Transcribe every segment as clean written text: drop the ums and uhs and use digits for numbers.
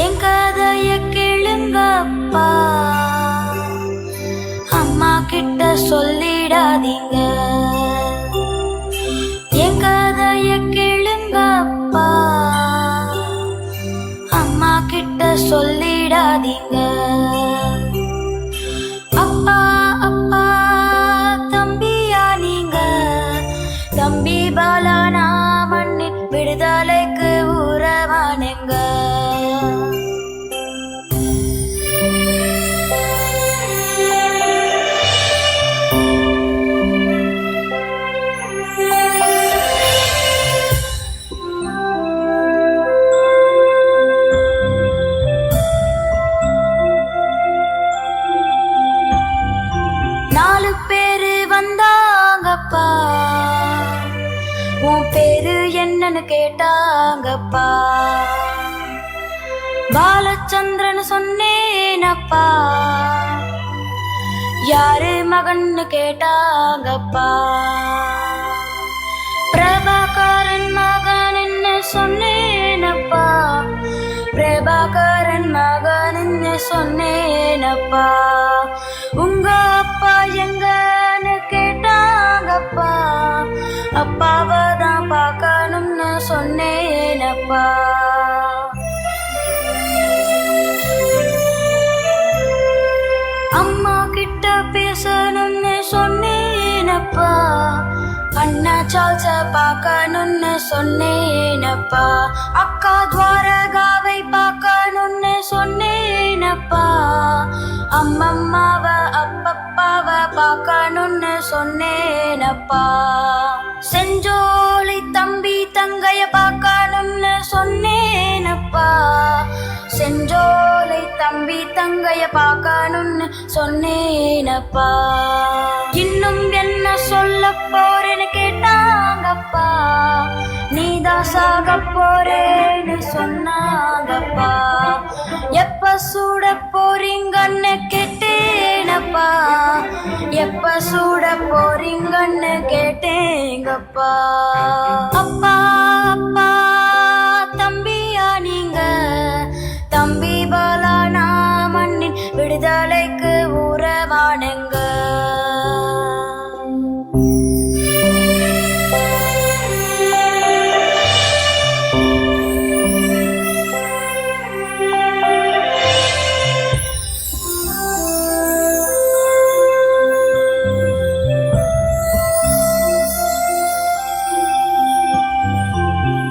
என் கதைய கேளுங்கப்பா, அம்மா கிட்ட சொல்லிடாதீங்க. என் கதைய கேளுங்கப்பா, அம்மா கிட்ட சொல்லிடாதீங்க. அப்பா அப்பா தம்பியா நீங்க, தம்பி பாலானா மண்ணின் விடுதலைக்கு உறவானுங்க. நாலு பேரு வந்தாங்கப்பா, உன் பேரு என்னன்னு கேட்டாங்கப்பா. பாலச்சந்திரன் சொன்னேனப்பா, யாரு மகன்னு கேட்டாங்கப்பா. பிரபாகரன் மகன்னு சொன்னேனப்பா, பிரபாகரன் மகன்னு சொன்னேனப்பா. உங்க அப்பா எங்கன்னு கேட்டாங்கப்பா, அப்பாவை தான் பார்க்கணும்னு சொன்னேனப்பா. அம்மா கிட்ட பேசணும்னு சொன்னேனப்பா, அண்ணா சால்ச பார்க்கணும்னு சொன்னேனப்பா. அக்கா துவாரகாவை பார்க்கணும்னு சொன்னேனப்பா, அம்மம்மாவ அப்பப்பாவ பார்க்கணும்னு சொன்னேனப்பா. செஞ்சோலை தம்பி தங்கைய பார்க்கணும்னு சொன்னேனப்பா, செஞ்சோலை தம்பி தங்கைய பார்க்கணும்னு சொன்னேனப்பா. இன்னும் என்ன சொல்ல போறேன்னு கேட்டாங்கப்பா, நீதான் சாக போறேன்னு சொன்னாங்கப்பா. எப்ப சூட போறீங்கன்னு கேட்டேனப்பா, எப்ப சூட போறீங்கன்னு கேட்டேங்கப்பா. அப்பா அப்பா தம்பியா நீங்க, தம்பி பாலானா மண்ணின் விடுதலைக்கு உறவானுங்க.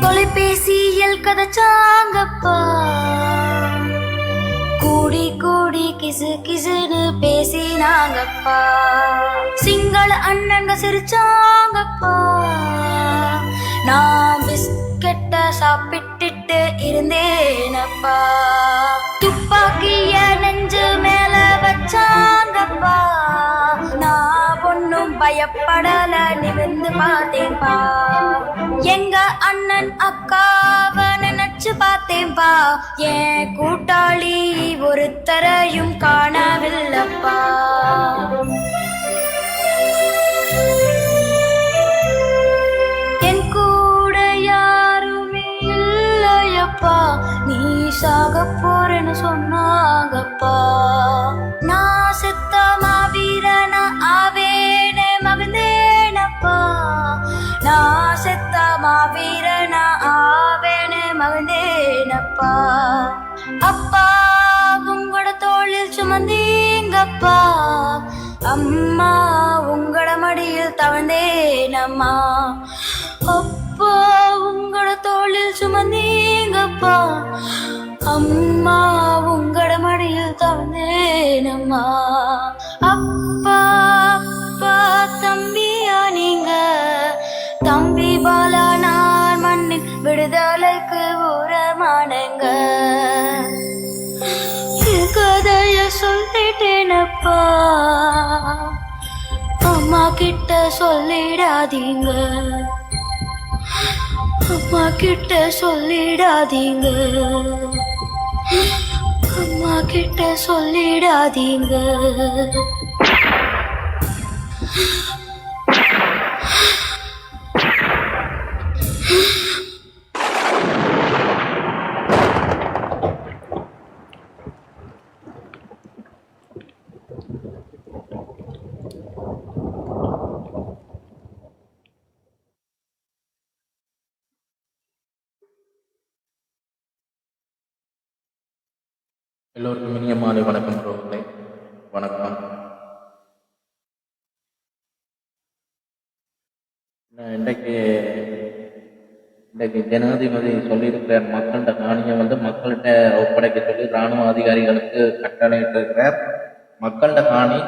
தொலைபேசியில் கதைச்சாங்கப்பா, கூடி கூடி கிசு கிசுன்னு பேசினாங்கப்பா. சிங்கள அண்ணங்க சிரிச்சாங்கப்பா, நான் பிஸ்கெட்ட சாப்பிட்டுட்டு இருந்தேனப்பா. துப்பாக்கிய நெஞ்சு மேல வச்சாங்கப்பா, நான் ஒன்னும் பயப்படல நிமிர்ந்து பார்த்தேன்பா. எங்க அண்ணன் அக்காவ நினைச்சு பார்த்தேன்பா, என் கூட்டாளி ஒருத்தரையும் காணவில்லப்பா. என் கூட யாருமே இல்லையப்பா, நீ சாக போறேன்னு சொன்னாங்கப்பா. நான் செத்த மாவீரனா ஆவேனே மகிழ்ந்தேனப்பா, நான் செத்த மாவீரனா ஆவேனே மகிழ்ந்தேனப்பா. அப்பா உங்களோட தோளில் சுமந்தீங்கப்பா, அம்மா உங்களோட மடியில் தவழ்ந்தேனம்மா. அப்பா உங்களோட தோளில் சுமந்தீங்கப்பா, அம்மா உங்களோட மடியில் தவழ்ந்தேனம்மா. அப்பா அப்பா தம்பியா நீங்க, தம்பி பாலா நான் மண்ணின் விடுதலைக்கு உரமானங்க. கதைய சொல்லிட்டேனப்பா, அம்மா கிட்ட சொல்லிடாதீங்க, அம்மா கிட்ட சொல்லிடாதீங்க, அம்மா கிட்ட சொல்லிடாதீங்க. எல்லோருக்கும் இனிய மாலை வணக்கம் உறவுகளே. வணக்கம். நான் இன்றைக்கு இன்றைக்கு ஜனாதிபதி சொல்லியிருக்கிறார், மக்கள்கிட்ட காணியை மக்கள்கிட்ட ஒப்படைக்க சொல்லி இராணுவ அதிகாரிகளுக்கு கட்டளையிட்டிருக்கிறார். மக்கள்கிட்ட காணி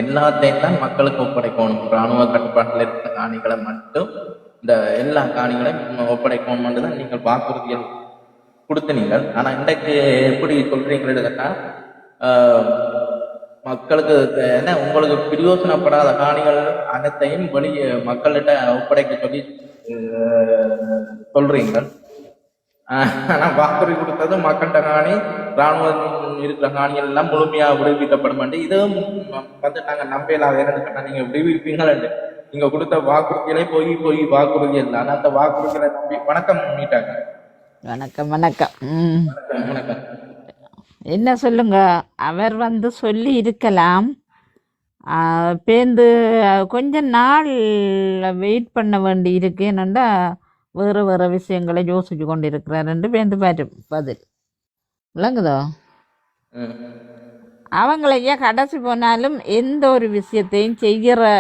எல்லாத்தையும் தான் மக்களுக்கு ஒப்படைக்கணும். இராணுவ கட்டுப்பாட்டில் இருக்கிற காணிகளை மட்டும் இந்த எல்லா காணிகளையும் ஒப்படைக்கணும் தான் நீங்கள் வாக்குறுதிகள் கொடுத்தனீங்கள். ஆனா இன்றைக்கு எப்படி சொல்றீங்கன்னா, மக்களுக்கு என்ன உங்களுக்கு பிரயோசனப்படாத காணிகள் அனைத்தையும் வெளியே மக்கள்கிட்ட ஒப்படைக்க சொல்லி சொல்றீங்க. ஆனா வாக்குறுதி கொடுத்தது மக்கள்கிட்ட காணி இராணுவம் இருக்கிற காணிகள் எல்லாம் முழுமையா விடுவிக்கப்படும். இதுவும் நாங்க நம்பலாம். என்னன்னு நீங்க விடுவிப்பீங்கள். நீங்க கொடுத்த வாக்குறுதிகளே போய் வாக்குறுதி இல்லை. ஆனா அந்த வாக்குறுதிகளை நம்பி வணக்கம் மீட்டாங்க. வணக்கம் வணக்கம். வணக்கம். என்ன சொல்லுங்க, அவர் சொல்லி இருக்கலாம். பேருந்து கொஞ்ச நாள் வெயிட் பண்ண வேண்டி இருக்கு. என்னண்டா வேறு வேறு விஷயங்களை யோசிச்சு கொண்டு இருக்கிறாருன்னு பேருந்து பாரு பதில் விளங்குதோ. அவங்களையே கடைசி போனாலும் எந்த ஒரு விஷயத்தையும் செய்கிற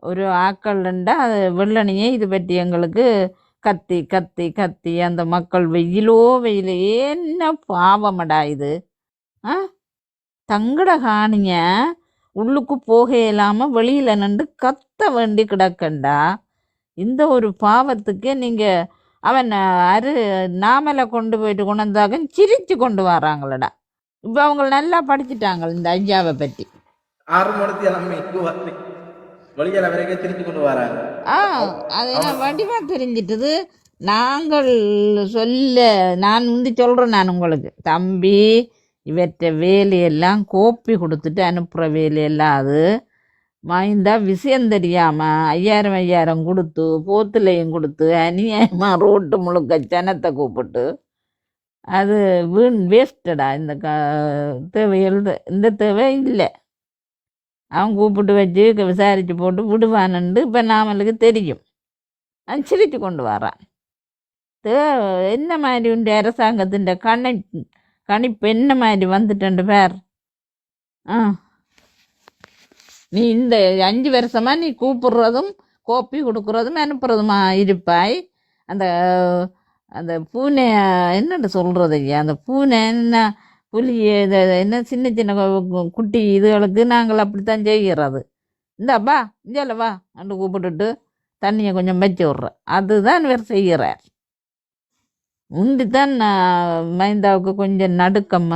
ஒரு ஆக்கள்ண்டா வெள்ளனையே இது பற்றி எங்களுக்கு கத்தி கத்தி கத்தி அந்த மக்கள் வெயிலோ வெயில் என்ன பாவமடா இது. தங்கட காணிய உள்ளுக்கு போக இல்லாமல் வெளியில் நின்று கத்த வேண்டி கிடக்கண்டா. இந்த ஒரு பாவத்துக்கு நீங்கள் அவன் நாமலை கொண்டு போயிட்டு கொண்டு வந்தாக சிரித்து கொண்டு வராங்களடா. இப்போ அவங்க நல்லா படிச்சுட்டாங்க இந்த ஐயாவை பற்றி. 6 மணிக்கு வெளியில வரைக்கும் திருப்பி கொண்டு வராங்க. அது என்ன வடிவா தெரிஞ்சிட்டது. நாங்கள் நான் சொல்றேன், நான் உங்களுக்கு தம்பி இவற்ற வேலையெல்லாம் கோப்பி கொடுத்துட்டு அனுப்புகிற வேலையெல்லாம் அது மைந்தா விஷயம் தெரியாமல் 5000 கொடுத்து போத்துலையும் கொடுத்து அநியாயமாக ரோட்டு முழுக்க ஜனத்தை கூப்பிட்டு அது வேஸ்டடா. இந்த தேவைகள் இந்த தேவை இல்லை. அவன் கூப்பிட்டு வச்சு விசாரித்து போட்டு விடுவானுண்டு இப்போ நாமளுக்கு தெரியும். அவன் சிரித்து கொண்டு வரான். என்ன மாதிரி உண்டு அரசாங்கத்தின் கணிப்பு என்ன மாதிரி வந்துட்டு பேர். நீ இந்த 5 வருஷமாக நீ கூப்பிடுறதும் கோப்பி கொடுக்குறதும் அனுப்புறதுமா இருப்பாய். அந்த அந்த பூனை என்னென்னு சொல்கிறது ஐயா, அந்த பூனை என்ன புலி என்ன சின்ன சின்ன குட்டி இதுகளுக்கு நாங்கள் அப்படித்தான் செய்கிறது. இந்தாப்பா இங்கே வா அண்டு கூப்பிட்டுட்டு தண்ணியை கொஞ்சம் வச்சு விட்றேன். அதுதான் இவர் செய்கிறார். முந்தித்தான் மைந்தாவுக்கு கொஞ்சம் நடுக்கம்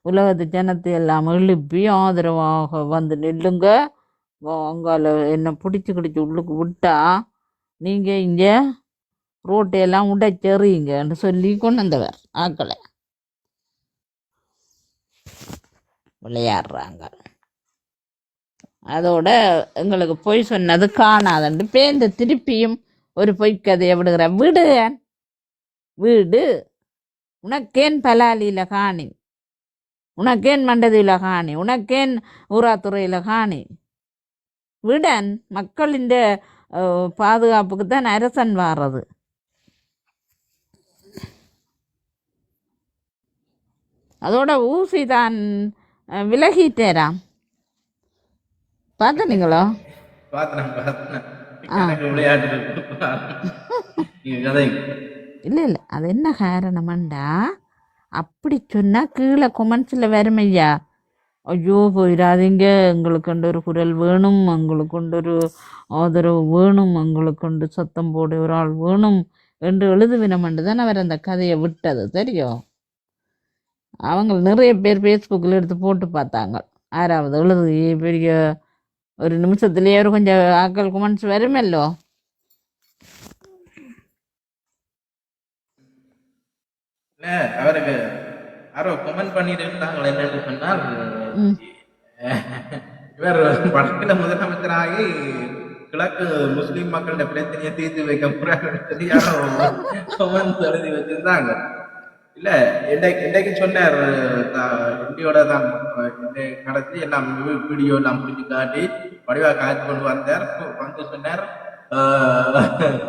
உலகத்து ஜனத்தை எல்லாம் எழுப்பி ஆதரவாக நில்லுங்க, அங்கால என்ன பிடிச்சி கிடிச்சி உள்ளுக்கு விட்டா நீங்கள் இங்கே ரோட்டையெல்லாம் உடைச்செறியுங்கன்னு சொல்லி கொண்டு வந்தவர் ஆக்களை விளையாடுறாங்க. அதோட எங்களுக்கு பொய் சொன்னது காணாதண்டு பேருந்து திருப்பியும் ஒரு பொய்க்கதையை விடுகிற. வீடு உனக்கேன் பலாலியில் காணி, உனக்கேன் மண்டதியில் காணி, உனக்கேன் ஊராத்துறையில் காணி. விடன் மக்களின் பாதுகாப்புக்கு தான் அரசன் வாரது. அதோட ஊசி தான் விலகிட்டேராம். பார்த்தீங்களோ? இல்லை இல்லை, அது என்ன காரணமாண்டா அப்படி சொன்னால் கீழே கொமெண்ட்ஸில் வருமையா, ஐயோ போயிடாதீங்க, எங்களுக்கு ஒரு குரல் வேணும், எங்களுக்கு ஒரு ஆதரவு வேணும், எங்களுக்கு சத்தம் போட ஒரு ஆள் வேணும் என்று எழுதுவினமென்று தான் அவர் அந்த கதையை விட்டது தெரியும். அவங்க நிறைய பேர் ஃபேஸ்புக்கில் எடுத்து போட்டு பார்த்தாங்க. 6வது எழுது பெரிய ஒரு நிமிஷத்துலேயே ஒரு கொஞ்சம் ஆக்கள் கமெண்ட்ஸ் வருமல்லோ. அவருக்கு யாரோ கமெண்ட் பண்ணிட்டு இருந்தாங்க என்னன்னு சொன்னால், இவர் வடக்கில் முதலமைச்சராகி கிழக்கு முஸ்லீம் மக்களோட பிரச்சனையை தீர்த்து வைக்க போறாரு யாரோ கமெண்ட் எழுதி வச்சிருந்தாங்க. இல்ல இன்றைக்கு சொன்னார், இந்தியோட தான் நடத்தி எல்லாம் வீடியோ எல்லாம் பிடிச்சி காட்டி வடிவா காய்ச்சி கொண்டு வந்தார். சொன்னார்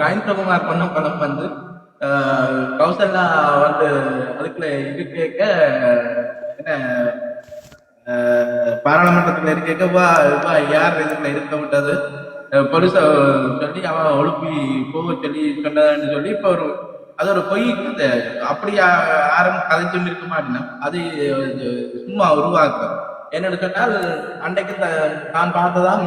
காயின்குமார் பண்ண பணம் கௌசல்யா அதுக்குள்ள இது கேட்க என்ன பாராளுமன்றத்தில் இருக்க யார் இதுல இருக்க விட்டது பொலிச சொல்லி அவன் ஒழுப்பி போக சொல்லி சொன்னதுன்னு சொல்லி இப்ப அது ஒரு பொய் கதை. அப்படி யாரும் கதைச்சும் இருக்க மாட்டேன்னா அது சும்மா உருவாக்கும். என்னன்னு சொன்னால் அன்றைக்கு நான் பார்த்ததான்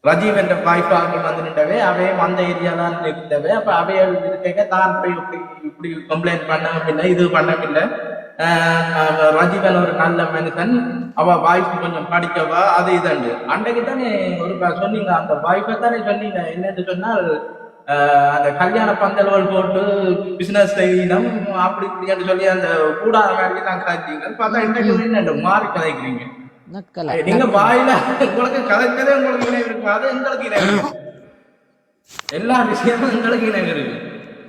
ரஜீவ் என்ற வாய்ப்பாளர்கள் வந்து நின்றவே அவையும் அந்த ஏரியா தான் இருந்தவே. அப்ப அவைகள் இருக்க தான் போய் இப்படி கம்ப்ளைண்ட் பண்ணவில்லை, இது பண்ணவில்லை. ரஜீவன் ஒரு நல்ல மனுஷன், அவ வாய்ப்பு கொஞ்சம் படிக்கவா அது இதுண்டு. அன்றைக்கு தானே ஒரு சொன்னீங்க, அந்த வாய்ப்பை தானே சொன்னீங்க. என்னன்னு சொன்னால் அந்த கல்யாண பந்தல்கள் போட்டு பிசினஸ் செய்யணும் அப்படி இப்படின்னு சொல்லி அந்த கூடாத மாதிரி தான் கதைச்சீங்க. பார்த்தா இன்றைக்கு என்ன மாறி கதைக்கிறீங்க. நீங்க வாயில உங்களுக்கு கதைச்சதே உங்களுக்கு இணைவு இருக்கு, அது எங்களுக்கு இணைவு இருக்கு. எல்லா விஷயமும் எங்களுக்கு இணைவு இருக்கு.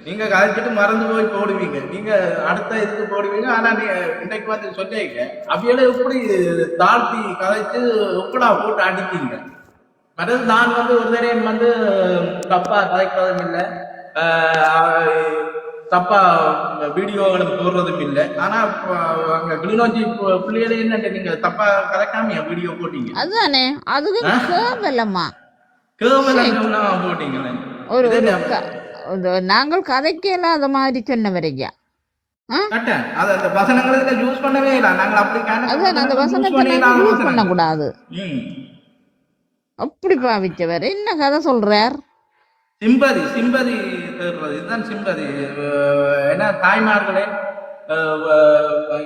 நீங்க கதைச்சிட்டு மறந்து போய் போடுவீங்க, நீங்க அடுத்த இதுக்கு போடுவீங்க. ஆனா நீங்க இன்றைக்கு வந்து சொல்லிங்க அப்படியே எப்படி தாழ்த்தி கதைச்சு எப்படா போட்டு அடிப்பீங்க. மற்றது நான் வந்து ஒரு தடவை வந்து தப்பா கதைக்கிறதும் இல்லை, தப்பா வீடியோகளும் போடுறதும் இல்லை. ஆனா அங்க கிளிநொச்சி பிள்ளைகள என்ன நீங்க தப்பா கதைக்காம வீடியோ போட்டீங்க, அதுதானே அதுக்கு கேவலமா போட்டீங்களே. ஒரு நாங்கள் கதைக்கல அது மாதிரி சொன்ன வரைக்கும் அந்த வசனங்களை யூஸ் பண்ணவே இல்லை. நாங்கள் அப்படி அந்த வசனத்தை யூஸ் பண்ணக்கூடாது அப்படி பாவிச்சவர் என்ன கதை சொல்றார். சிம்பதி சிம்பதி தேடுறது இதுதான் சிம்பதி. ஏன்னா தாய்மார்களே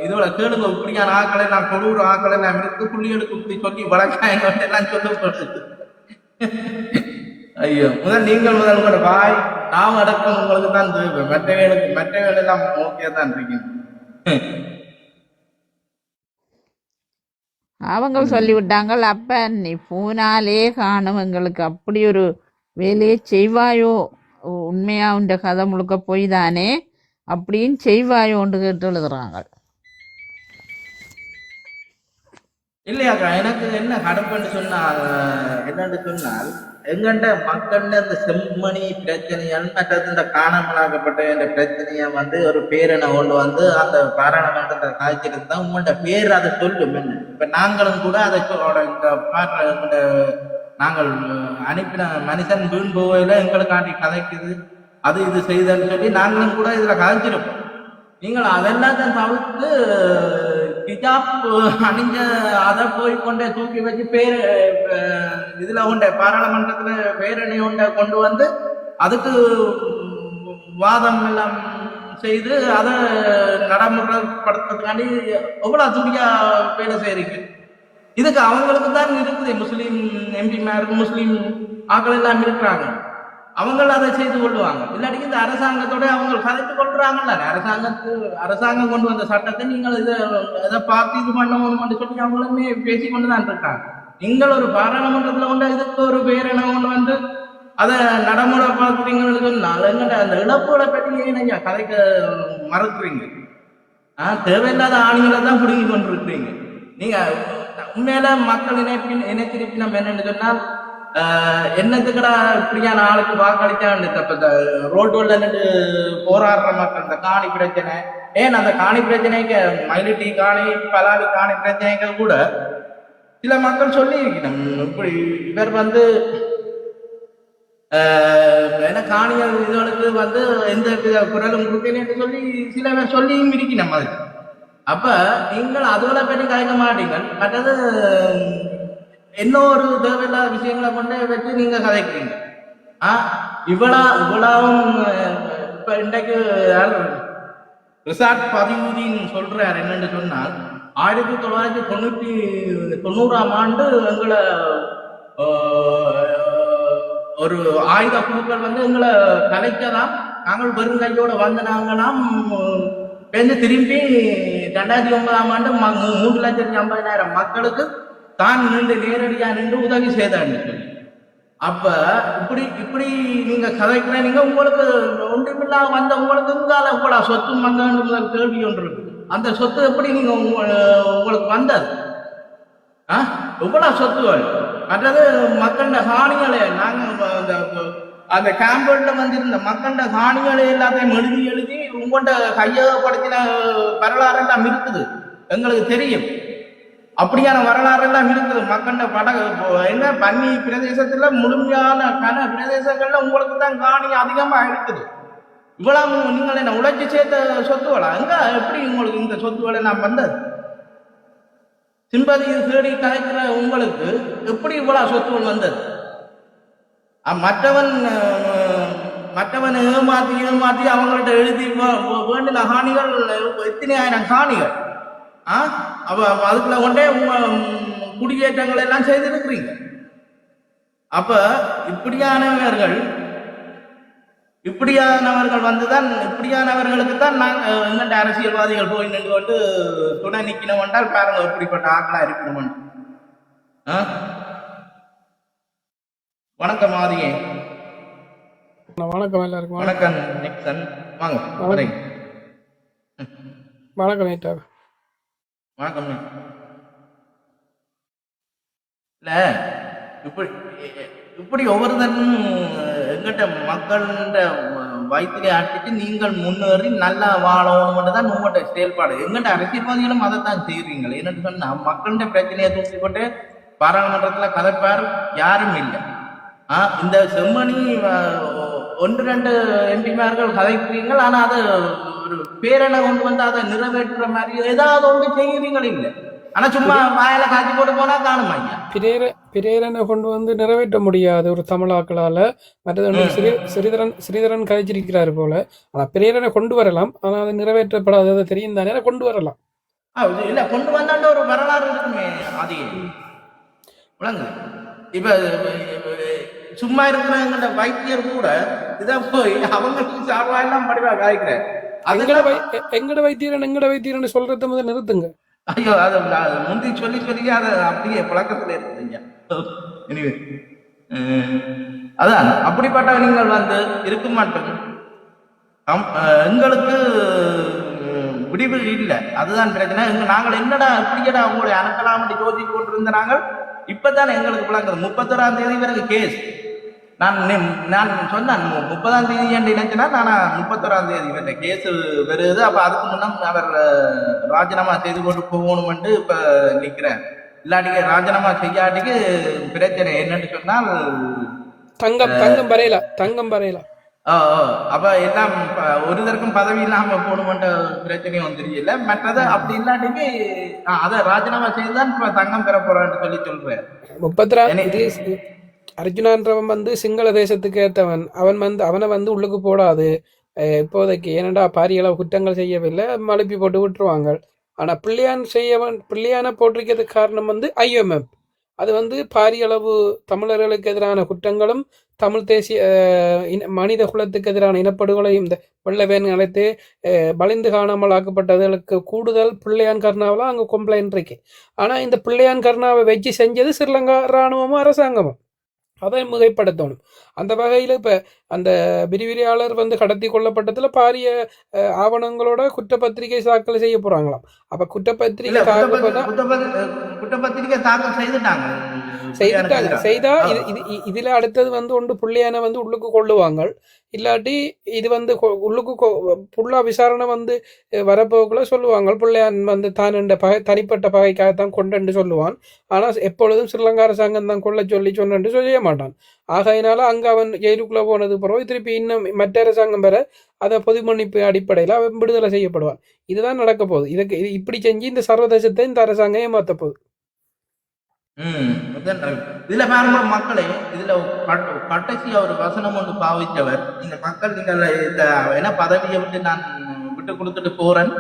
இதோட கேளுங்க, இப்படியான ஆக்களை நான் கொடூர ஆக்களை நான் இருக்கு புள்ளிகளுக்கு இப்படி சொல்லி வளர்க்க எல்லாம் சொல்லப்பட்டது. ஐயோ முதல் நீங்கள் முதல் உங்களோட வாய் நாம் அடக்கம் உங்களுக்கு தான் தேவை, மற்றவர்கள் எல்லாம் ஓகே தான் இருக்கீங்க. அவங்க சொல்லிவிட்டாங்க, அப்ப நீ போனாலே காணும் எங்களுக்கு அப்படி ஒரு வேலையை செய்வாயோ, உண்மையா உண்ட கதை முழுக்க போய் தானே அப்படின்னு செய்வாயோன்னு கேட்டு எழுதுறாங்க. இல்லையாக்கா எனக்கு என்ன கடப்பன்னு சொன்னால் என்னன்னு சொன்னால் எங்கண்ட மக்கள் இந்த செம்மணி பிரச்சனையால் மற்றது இந்த காணாமலாக்கப்பட்ட இந்த பிரச்சனைய வந்து ஒரு பேரனை கொண்டு வந்து அந்த பாராளுமன்றத்தை காய்ச்சிட்டு தான் உங்கள்ட பேர் அதை சொல்லும். என்ன இப்ப நாங்களும் கூட அதை இந்த நாங்கள் அனுப்பின மனுஷன் வீண் போவையில எங்களுக்காண்டி கதைக்குது அது இது செய்தன்னு சொல்லி நாங்களும் கூட இதுல கதைச்சிருப்போம். நீங்கள் அதெல்லாம் தவிர்த்து ஹிஜாப் அணிஞ்ச அதை போய் கொண்டே தூக்கி வச்சு பேர் இதுல கொண்ட பாராளுமன்றத்துல பேரணி கொண்டு வந்து அதுக்கு வாதம் எல்லாம் செய்து அதை நடைமுறைப்படுத்துறதுக்காண்டி எவ்வளவு துடியா வேலை செய்யறீங்க. இதுக்கு அவங்களுக்கு தான் இருக்குது, முஸ்லீம் எம்பிமாருக்கு முஸ்லீம் ஆக்கள் எல்லாம் இருக்கிறாங்க, அவங்க அதை செய்து கொள்ளுவாங்க. இல்லாட்டி இந்த அரசாங்கத்தோட அவங்க கதைத்து கொள்றாங்கல்ல, அரசாங்கம் கொண்டு வந்த சட்டத்தை நீங்கள் இதை பார்த்து இது பண்ணணும்னு சொல்லி அவங்களுமே பேசி கொண்டுதான் இருக்காங்க. நீங்கள் ஒரு பாராளுமன்றத்துல கொண்டு இதுக்கு ஒரு பேரணை கொண்டு வந்து அதை நடைமுறை பார்க்குறீங்கன்னு சொன்னால் எங்கிட்ட அந்த இழப்புகளை பற்றி நீங்க கதைக்க மறக்குறீங்க. தேவையில்லாத ஆளுங்களை தான் பிடுங்கி கொண்டிருக்கிறீங்க. நீங்க உண்மையில மக்கள் இணைத்திருப்பி நம்ம என்னன்னு சொன்னால் என்னத்துக்கடா இப்படியான ஆளுக்கு வாக்களிச்சான்னு இப்ப ரோட்டுல நின்று போராடுற மக்கள் இந்த காணி பிரச்சனை, ஏன் அந்த காணி பிரச்சனைக்கு மயிலிட்டி காணி பலாலி காணி பிரச்சனைக்கு கூட சில மக்கள் சொல்லி இருக்கணும். இப்படி இவர் வந்து ஏன்னா காணிகள் இதுகளுக்கு வந்து எந்த வித குரலும் கொடுக்கலன்னு சொல்லி சில பேர் சொல்லியும் இருக்கணும். அது அப்ப நீங்கள் அதுகளை பற்றி கலைக்க மாட்டீங்க, மற்றது இன்னொரு தேவையில்லாத விஷயங்களை கொண்டு வச்சு நீங்க கதைக்கிறீங்க. இவ்வளவும் இப்ப இன்றைக்கு ரிசார்ட் பதிவுதின்னு சொல்றாரு. என்னன்னு சொன்னால் 1990ஆம் ஆண்டு எங்களை ஒரு ஆயுத குழுக்கள் வந்து எங்களை கலைக்கலாம், நாங்கள் வெறும் கையோட வந்து நாங்களாம் திரும்பி 2009ஆம் ஆண்டு 3,50,000 மக்களுக்கு தான் நின்று நேரடியா நின்று உதவி செய்தான்னு சொல்லி. அப்ப இப்படி நீங்க கதைக்கிற நீங்க உங்களுக்கு ஒன்றுமில்லாம வந்த உங்களுக்கு இருந்தால இவ்வளவு சொத்து வந்தன்னு முதல் கேள்வி ஒன்று இருக்கு. அந்த சொத்து எப்படி நீங்க உங்களுக்கு வந்தது? இவ்வளவு சொத்துகள் மற்றது மக்கண்ட காணிகளை நாங்க அந்த கேம்பேட்ல வந்திருந்த மக்கண்ட காணிகளை எல்லாத்தையும் எழுதி உங்கள்கிட்ட கையகப்படுத்தின வரலாறு எல்லாம் இருக்குது, எங்களுக்கு தெரியும். அப்படியான வரலாறு எல்லாம் இருக்குது. மக்கண்ட என்ன பன்னி பிரதேசத்துல முழுமையான பிரதேசங்கள்ல உங்களுக்கு தான் காணி அதிகமா இருக்குது. இவ்வளவு நீங்கள் என்ன உழைச்சி சேர்த்த சொத்துக்களா எங்க எப்படி உங்களுக்கு இந்த சொத்துக்களை நான் வந்தது? சிம்பதியை தேடி கலைக்கிற உங்களுக்கு எப்படி இவ்வளவு சொத்துக்கள் வந்தது? மற்றவன் ஏமாத்தி அவங்கள்ட்ட எழுதி வேண்டின காணிகள் எத்தனை ஆயிரம் காணிகள் அதுக்குள்ள கொண்டே குடியேற்றங்கள் எல்லாம் செய்திருக்கிறீங்க. அப்ப இப்படியானவர்கள் வந்துதான் இப்படியானவர்களுக்கு தான் நாங்கள் எங்கள்ட அரசியல்வாதிகள் போய் நின்று கொண்டு துணை நிக்கணும் என்றால் பாருங்க எப்படிப்பட்ட ஆக்களா இருக்கணும். வணக்கம் ஆதியே. வணக்கம் எல்லாருக்கும். வணக்கம் நிக்சன். வாங்க. வணக்கம் நேட்டா. வணக்கம். இல்ல இப்படி ஒவ்வொருத்தரும் எங்கிட்ட மக்கள்கிட்ட வயிற்றுல ஆட்டிட்டு நீங்கள் முன்னேறி நல்லா வாழணும் தான் உங்கள்கிட்ட செயல்பாடு. எங்கிட்ட அரசியல்வாதிகளும் அதைத்தான் செய்யறீங்களே. என்னன்னு சொன்னா மக்கள்கிட்ட பிரச்சனையை தூக்கிக்கொண்டு பாராளுமன்றத்துல கதைப்பார் யாரும் இல்லை. இந்த செம்மணி 1-2 எம்பிமார்கள் கதைக்கிறீங்கள். ஆனா அதை ஒரு பேரனை கொண்டு வந்து அதை நிறைவேற்றுற மாதிரி ஏதாவது ஒன்று செய்கிறீங்கள் இல்லை. ஆனா சும்மா வாயில காட்சி போட்டு போனா காணும் ஐயா. பிரேரனை கொண்டு வந்து நிறைவேற்ற முடியாது ஒரு தமிழாக்களால. மற்றது ஸ்ரீதரன் கதைச்சிருக்கிறாரு போல. ஆனா பிரேரனை கொண்டு வரலாம். ஆனா அதை நிறைவேற்றப்படாத தெரியும் தானே கொண்டு வரலாம். இல்ல கொண்டு வந்தாண்ட ஒரு வரலாறு இருக்குமே ஆதி விளங்கு. இப்ப சும்மா இருக்கிற வைத்தியர் கூட இதை போய் அவங்களுக்கு சார்பாயெல்லாம் படிவா காய்க்கிறேன். எங்கட வைத்தியரன் சொல்றத முதல் நிறுத்துங்க. ஐயோ அது முந்தி சொல்லி அதை அப்படியே பழக்கத்துல இருக்குதுங்க. அதான் அப்படிப்பட்ட நீங்கள் வந்து இருக்க மாட்டோம். எங்களுக்கு விடிவு இல்லை. அதுதான் பிரச்சனை. நாங்கள் என்னடா இப்படியடா உங்களை அனுப்பலாம் யோசிச்சு கொண்டிருந்த நாங்கள் இப்பதான் எங்களுக்கு விளங்குது. 31ஆம் தேதி வரைக்கும் கேஸ். நான் சொன்னேன் 30ஆம் தேதி என்று நினைச்சேன்னா நான் 31ஆம் தேதி வரை கேஸ் வருது. அப்ப அதுக்கு முன்னம் அவர் ராஜினாமா செய்து கொண்டு போகணும்னு இப்ப நிக்கிறேன். இல்லாட்டிக்கு ராஜினாமா செய்யாட்டிக்கு பிரச்சனை என்னன்னு சொன்னால் தங்கம் வரையல. அப்ப எல்லாம் ஒருதற்கும் பதவி இல்லாம போகணும்ன்ற பிரச்சனையும் வந்துருச்சு. மற்றது அப்படி இல்லாட்டிக்கு அதை ராஜினாமா செய்துதான் இப்ப தங்கம் பெற போறான்னு சொல்றேன். 32 அர்ஜுனான்றவன் வந்து சிங்கள தேசத்துக்கு ஏற்றவன். அவனை வந்து உள்ளுக்கு போடாது இப்போதைக்கு. ஏனண்டா பாரியளவு குற்றங்கள் செய்யவில்லை, மழுப்பி போட்டு விட்டுருவாங்க. ஆனா பிள்ளையான போட்டிருக்கிறதுக்கு காரணம் வந்து IMF. அது வந்து பாரியளவு தமிழர்களுக்கு எதிரான குற்றங்களும் தமிழ் தேசிய மனித குலத்துக்கு எதிரான இனப்படுகொலையும் இந்த வெள்ளவேன் அழைத்து வலிந்து காணாமல் ஆக்கப்பட்டதுகளுக்கு கூடுதல் பிள்ளையான் கருணாவில் அங்கே கம்ப்ளைண்ட் இருக்கு. ஆனா இந்த பிள்ளையான் கருணாவை வச்சு செஞ்சது ஸ்ரீலங்கா இராணுவமும் அரசாங்கமும். அதை மிகைப்படுத்தணும். அந்த வகையில் இப்போ அந்த விரிவிரியாளர் வந்து கடத்தி கொள்ளப்பட்டதுல பாரிய ஆவணங்களோட குற்றப்பத்திரிகை தாக்கல் செய்ய போறாங்களாம். அப்ப குற்றப்பத்திரிகை தாக்கல் செய்தா இதுல அடுத்தது வந்து ஒன்று புள்ளியான வந்து உள்ளுக்கு கொள்ளுவாங்க. இல்லாட்டி இது வந்து உள்ளுக்கு புள்ளா விசாரணை வந்து வரப்போக்குள்ள சொல்லுவாங்க புள்ளையான் வந்து தான் தனிப்பட்ட பகைக்காகத்தான் கொண்டு சொல்லுவான். ஆனா எப்பொழுதும் ஸ்ரீலங்கா அரசாங்கம் தான் கொள்ள சொன்னு சொல்ல மாட்டான். ஆகையினால அங்க அவன் ஜெயிலுக்குள்ள போனது பிறகு திருப்பி இன்னும் மற்ற அரசாங்கம் பெற அதை பொது மன்னிப்பு அடிப்படையில் அவன் விடுதலை செய்யப்படுவான். இதுதான் நடக்க போகுது. இது இப்படி செஞ்சு இந்த சர்வதேசத்தை இந்த அரசாங்கம் ஏமாத்த போகுது. இதுல பாருங்க மக்களே, இதுல கடைசியா ஒரு வசனம் ஒன்று பாவித்தவர். நீங்க மக்கள் நீங்கள் இந்த என்ன பதவியை விட்டு நான் விட்டு கொடுத்துட்டு போறேன்,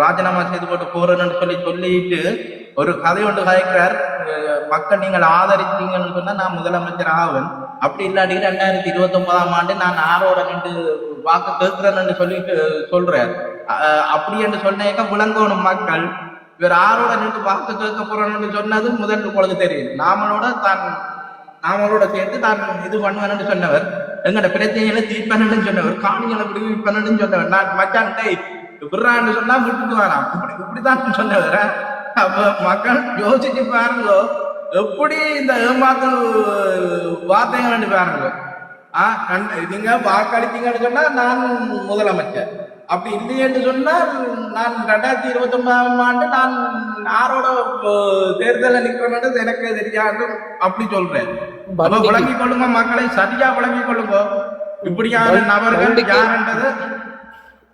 ராஜினாமா செய்து போட்டு போறேன்னு சொல்லிட்டு ஒரு கதை ஒன்று கதைக்கிறார். மக்கள் நீங்கள் ஆதரித்தீங்கன்னு சொன்னா நான் முதலமைச்சர் ஆவேன், அப்படி இல்லாட்டி 2029ஆம் ஆண்டு நான் ஆரோட நின்று வாக்கு கேட்கிறேன்னு சொல்லிட்டு சொல்றார். அப்படி என்று சொன்னேக்க விளங்கணும் மக்கள். இவர் ஆரோட நின்று வாக்கு கேட்க போறோம்னு சொன்னது முதல் உங்களுக்கு தெரியும். நாமளோட சேர்த்து தான் இது பண்ணுவேன்னு சொன்னவர், எங்கட பிரச்சனைகளை தீர்ப்பேன்னு சொன்னவர், காணிகளை விடுவிப்பேன்னு சொன்னவர், நான் மச்சான் விடுறான்னு சொன்னா விட்டுட்டு வேணாம் இப்படிதான் சொன்னவர். அப்ப மக்கள் யோசிச்சு பாருங்க எப்படி இந்த ஏமாத்து வார்த்தைகள் பாருங்க. நீங்க வாக்களித்தீங்கன்னு சொன்னா நான் முதலமைச்சர், அப்படி இல்லையென்று சொன்னால் நான் 2029 நான் யாரோட தேர்தல நிக்கிறேன்னு எனக்கு தெரியாது அப்படி சொல்றேன். அப்ப விளங்கிக் கொள்ளுங்க மக்களை, சரியா விளங்கிக் கொள்ளுங்க இப்படியான நபர்கள் யாருன்றது.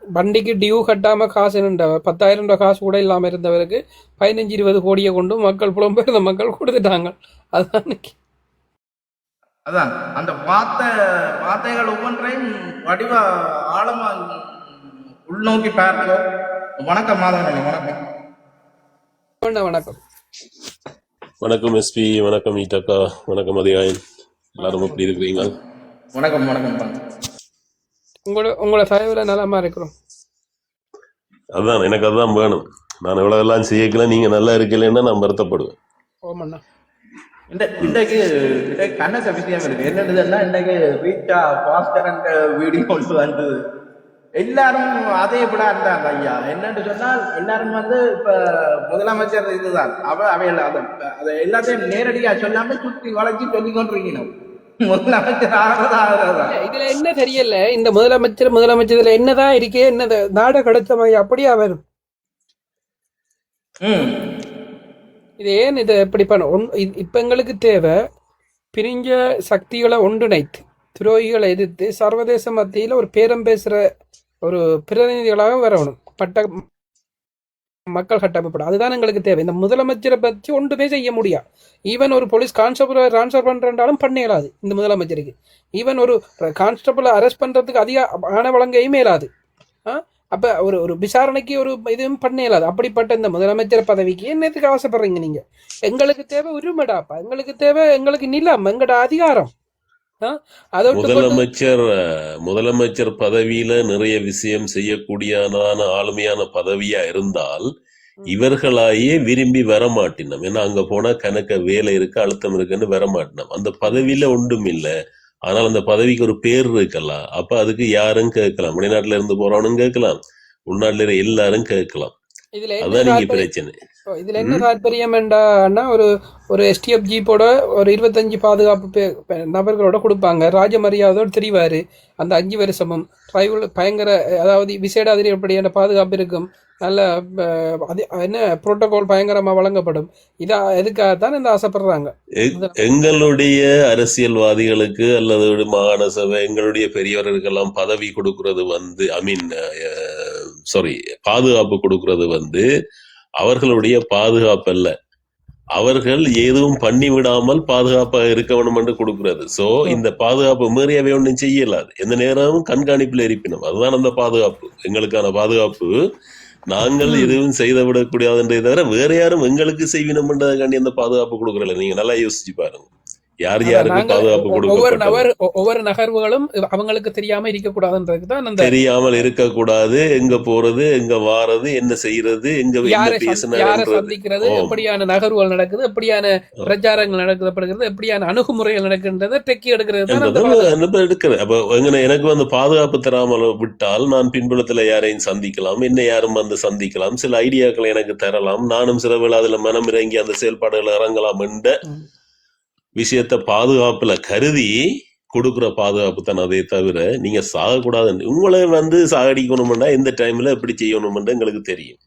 வண்டிக்கு டியூ கட்டாம காசு 10,000 ரூபாய் காசு கூட இல்லாம இருந்தவருக்கு 15-20 கோடியை கொண்டு மக்கள் புலம்பெயர்ந்த மக்கள் கொடுத்துட்டாங்க. அதுதான் அதான் அந்த வார்த்தைகள் ஒவ்வொன்றையும் வடிவ ஆழமா உள்நோக்கி பாருங்க. வணக்கம் மாதவன். வணக்கம். வணக்கம் எஸ்பி, வணக்கம் ஈட்டக்கா, வணக்கம் அதிகாயன், எல்லாரும் எப்படி இருக்கிறீங்க? வணக்கம் வணக்கம். உங்களோட தயவுல நலமா இருக்கிறோம். அதான் எனக்கு அதுதான் வேணும். நான் இவ்வளவெல்லாம் செய்யக்கல, நீங்க நல்லா இருக்கலன்னா நான் வருத்தப்படுவேன். ஓமண்ணா, இன்றைக்கு கண்ணக்க விஷயம் இருக்கு. என்னதுன்னா இன்றைக்கு ரீச்சா பாஸ்கரன் வீடியோ கொண்டு வந்தது. எல்லாரும் அதே விட இருந்தாங்க ஐயா. என்னன்னு சொன்னால் எல்லாரும் இப்ப முதலமைச்சர் இதுதான் அவையில் அதை எல்லாத்தையும் நேரடியா சொல்லாம சுற்றி வளைச்சு சொல்லி கொண்டிருக்கணும். முதலமைச்சர் ஆகிறதா இதுல என்ன தெரியல. இந்த முதலமைச்சர் என்னதான் இருக்கே, என்ன நாட கடத்தம் அப்படியா வரும். இது ஏன் இதை எப்படி பண்ண? இப்ப எங்களுக்கு தேவை பிரிஞ்ச சக்திகளை ஒன்றிணைத்து துரோகிகளை எதிர்த்து சர்வதேச மத்தியில ஒரு பேரம் பேசுற ஒரு பிரதிநிதிகளாக வரணும். மக்கள் கட்டமைப்படும். அதுதான் எங்களுக்கு தேவை. இந்த முதலமைச்சரை பற்றி ஒன்றுமே செய்ய முடியாது. ஈவன் ஒரு போலீஸ் கான்ஸ்டபிளை ட்ரான்ஸ்ஃபர் பண்றாலும் பண்ண இயலாது இந்த முதலமைச்சருக்கு. ஈவன் ஒரு கான்ஸ்டபிளை அரெஸ்ட் பண்றதுக்கு அதிக ஆணை வழங்கவும் இயலாது. அப்ப ஒரு விசாரணைக்கு ஒரு இதுவும் பண்ண இயலாது. அப்படிப்பட்ட இந்த முதலமைச்சர் பதவிக்கு என்னத்துக்கு ஆசைப்படுறீங்க நீங்க? எங்களுக்கு தேவை உரிமைடாப்பா, எங்களுக்கு தேவை எங்களுக்கு நிலம், எங்களோட அதிகாரம். முதலமைச்சர் பதவியில நிறைய விஷயம் செய்யக்கூடியதான ஆளுமையான பதவியா இருந்தால் இவர்களாயே விரும்பி வரமாட்டினோம். ஏன்னா அங்க போனா கணக்க வேலை இருக்கு, அழுத்தம் இருக்குன்னு வரமாட்டினோம். அந்த பதவியில ஒன்றும் இல்லை. ஆனால் அந்த பதவிக்கு ஒரு பேர் இருக்கலாம். அப்ப அதுக்கு யாரும் கேட்கலாம். வெளிநாட்டுல இருந்து போறவனும் கேட்கலாம், உள்நாட்டுல எல்லாரும் கேட்கலாம். அதான் நீங்க பிரச்சனை. இதுல என்ன தாற்பயம் வேண்டாம்னா, ஒரு STF ஜீப்போட ஒரு 25 பாதுகாப்பு நபர்களோட கொடுப்பாங்க. ராஜ மரியாதையோடு தெரிவாரு. அந்த 5 வருஷமும் பயங்கர, அதாவது விசேட அதிரடியான பாதுகாப்பு இருக்கும். நல்ல என்ன புரோட்டோகால் பயங்கரமா வழங்கப்படும். எதுக்காகத்தான் இந்த ஆசைப்படுறாங்க. எங்களுடைய அரசியல்வாதிகளுக்கு அல்லது மாகாண சபை எங்களுடைய பெரியவர்களுக்கெல்லாம் பதவி கொடுக்கறது பாதுகாப்பு கொடுக்கறது அவர்களுடைய பாதுகாப்பு அல்ல. அவர்கள் எதுவும் பண்ணி விடாமல் பாதுகாப்பா இருக்க வேணும் என்று கொடுக்கிறது. சோ இந்த பாதுகாப்பு மீறியவை ஒன்றும் செய்யலாது. எந்த நேரமும் கண்காணிப்புல இருப்பினும் அதுதான் அந்த பாதுகாப்பு. எங்களுக்கான பாதுகாப்பு நாங்கள் எதுவும் செய்து விடக்கூடாதுன்றதை தவிர வேற யாரும் எங்களுக்கு செய்வினம்ன்றதுக்காண்டி அந்த பாதுகாப்பு கொடுக்கறல. நீங்க நல்லா யோசிச்சு பாருங்க, யார் யாருக்கு பாதுகாப்பு கொடுக்க. ஒவ்வொரு நகர்வுகளும் அவங்களுக்கு தெரியாம இருக்கக்கூடாதுன்றதுக்கு தான். தெரியாமல் இருக்கக்கூடாது. எங்க போறது, எங்க வாரது, என்ன செய்யறது, எங்க சந்திக்கிறது, எப்படியான நகர்வுகள் நடக்குது, எப்படியான பிரச்சாரங்கள் நடக்கப்படுகிறது, எப்படியான அணுகுமுறைகள் நடக்கின்றத டெக்கி எடுக்கிறது. அப்ப எனக்கு பாதுகாப்பு தராமல் விட்டால் நான் பின்புலத்துல யாரையும் சந்திக்கலாம், என்ன யாரும் சந்திக்கலாம், சில ஐடியாக்களை எனக்கு தரலாம், நானும் சில வேளை அதுல மனம் இறங்கி அந்த செயல்பாடுகளை இறங்கலாம் என்ற விஷயத்த பாதுகாப்புல கருதி கொடுக்குற பாதுகாப்பு தான். அதே தவிர நீங்க சாகக்கூடாதுன்னு உங்களை சாகடிக்கணும்னா எந்த டைம்ல எப்படி செய்யணும்னு எங்களுக்கு தெரியும்.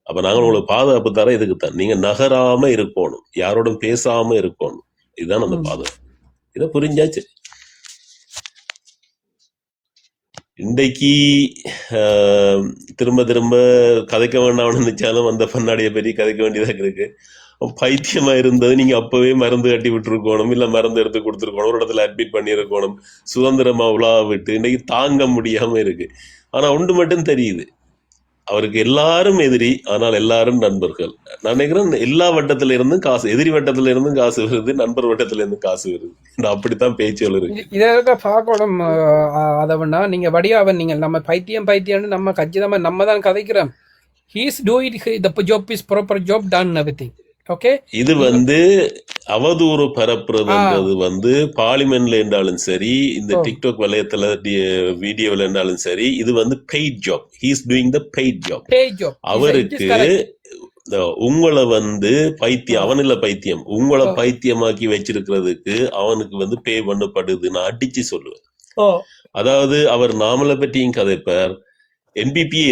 அப்ப நாங்கள் உங்களுக்கு பாதுகாப்பு தர இதுக்குத்தான். நீங்க நகராம இருக்கணும், யாரோடும் பேசாம இருக்கணும். இதுதான் அந்த பாதுகாப்பு. இதை புரிஞ்சாச்சு. இன்றைக்கு திரும்ப திரும்ப கதைக்க வேண்டாம்னு நினைச்சாலும் அந்த பன்னாடியை பற்றி கதைக்க வேண்டியதாக இருக்கு. பைத்தியமா இருந்தது நீங்க அப்பவே மருந்து கட்டி விட்டுருக்கணும், இல்ல மருந்து எடுத்து கொடுத்துருக்கணும், ஒரு இடத்துல அட்மிட் பண்ணிருக்கணும், சுதந்திரமா உலா விட்டு. இன்னைக்கு தாங்க முடியாம இருக்கு. ஆனா ஒன்று மட்டும் தெரியுது, அவருக்கு எல்லாரும் எதிரி, ஆனால் எல்லாரும் நண்பர்கள். நான் நினைக்கிறேன் எல்லா வட்டத்தில இருந்தும் காசு, எதிரி வட்டத்தில இருந்தும் காசு வருது, நண்பர் வட்டத்தில இருந்து காசு வருது. அப்படித்தான் பேச்சுகள் இருக்கு. இதை பார்க்கணும். அதவனா நீங்க வடியாவன், நீங்க நம்ம பைத்தியம் நம்ம கச்சிதமா நம்ம தான் கதைக்கிறோம். He is doing the job is proper job done everything. Okay, இது அவதூறு பரப்புறது பார்லிமெண்ட்ல இருந்தாலும் சரி, இந்த டிக்டாக் வலையத்துல வீடியோல இருந்தாலும் சரி, இது paid job. He is doing the paid job. அவருக்கு உங்களை பைத்தியம், அவன் இல்ல பைத்தியம், உங்களை பைத்தியமாக்கி வச்சிருக்கிறதுக்கு அவனுக்கு பே பண்ணப்படுது, நான் அடிச்சு சொல்லுவேன். அதாவது அவர் நாமலை பற்றியும் கதைப்பார், என்பிபியை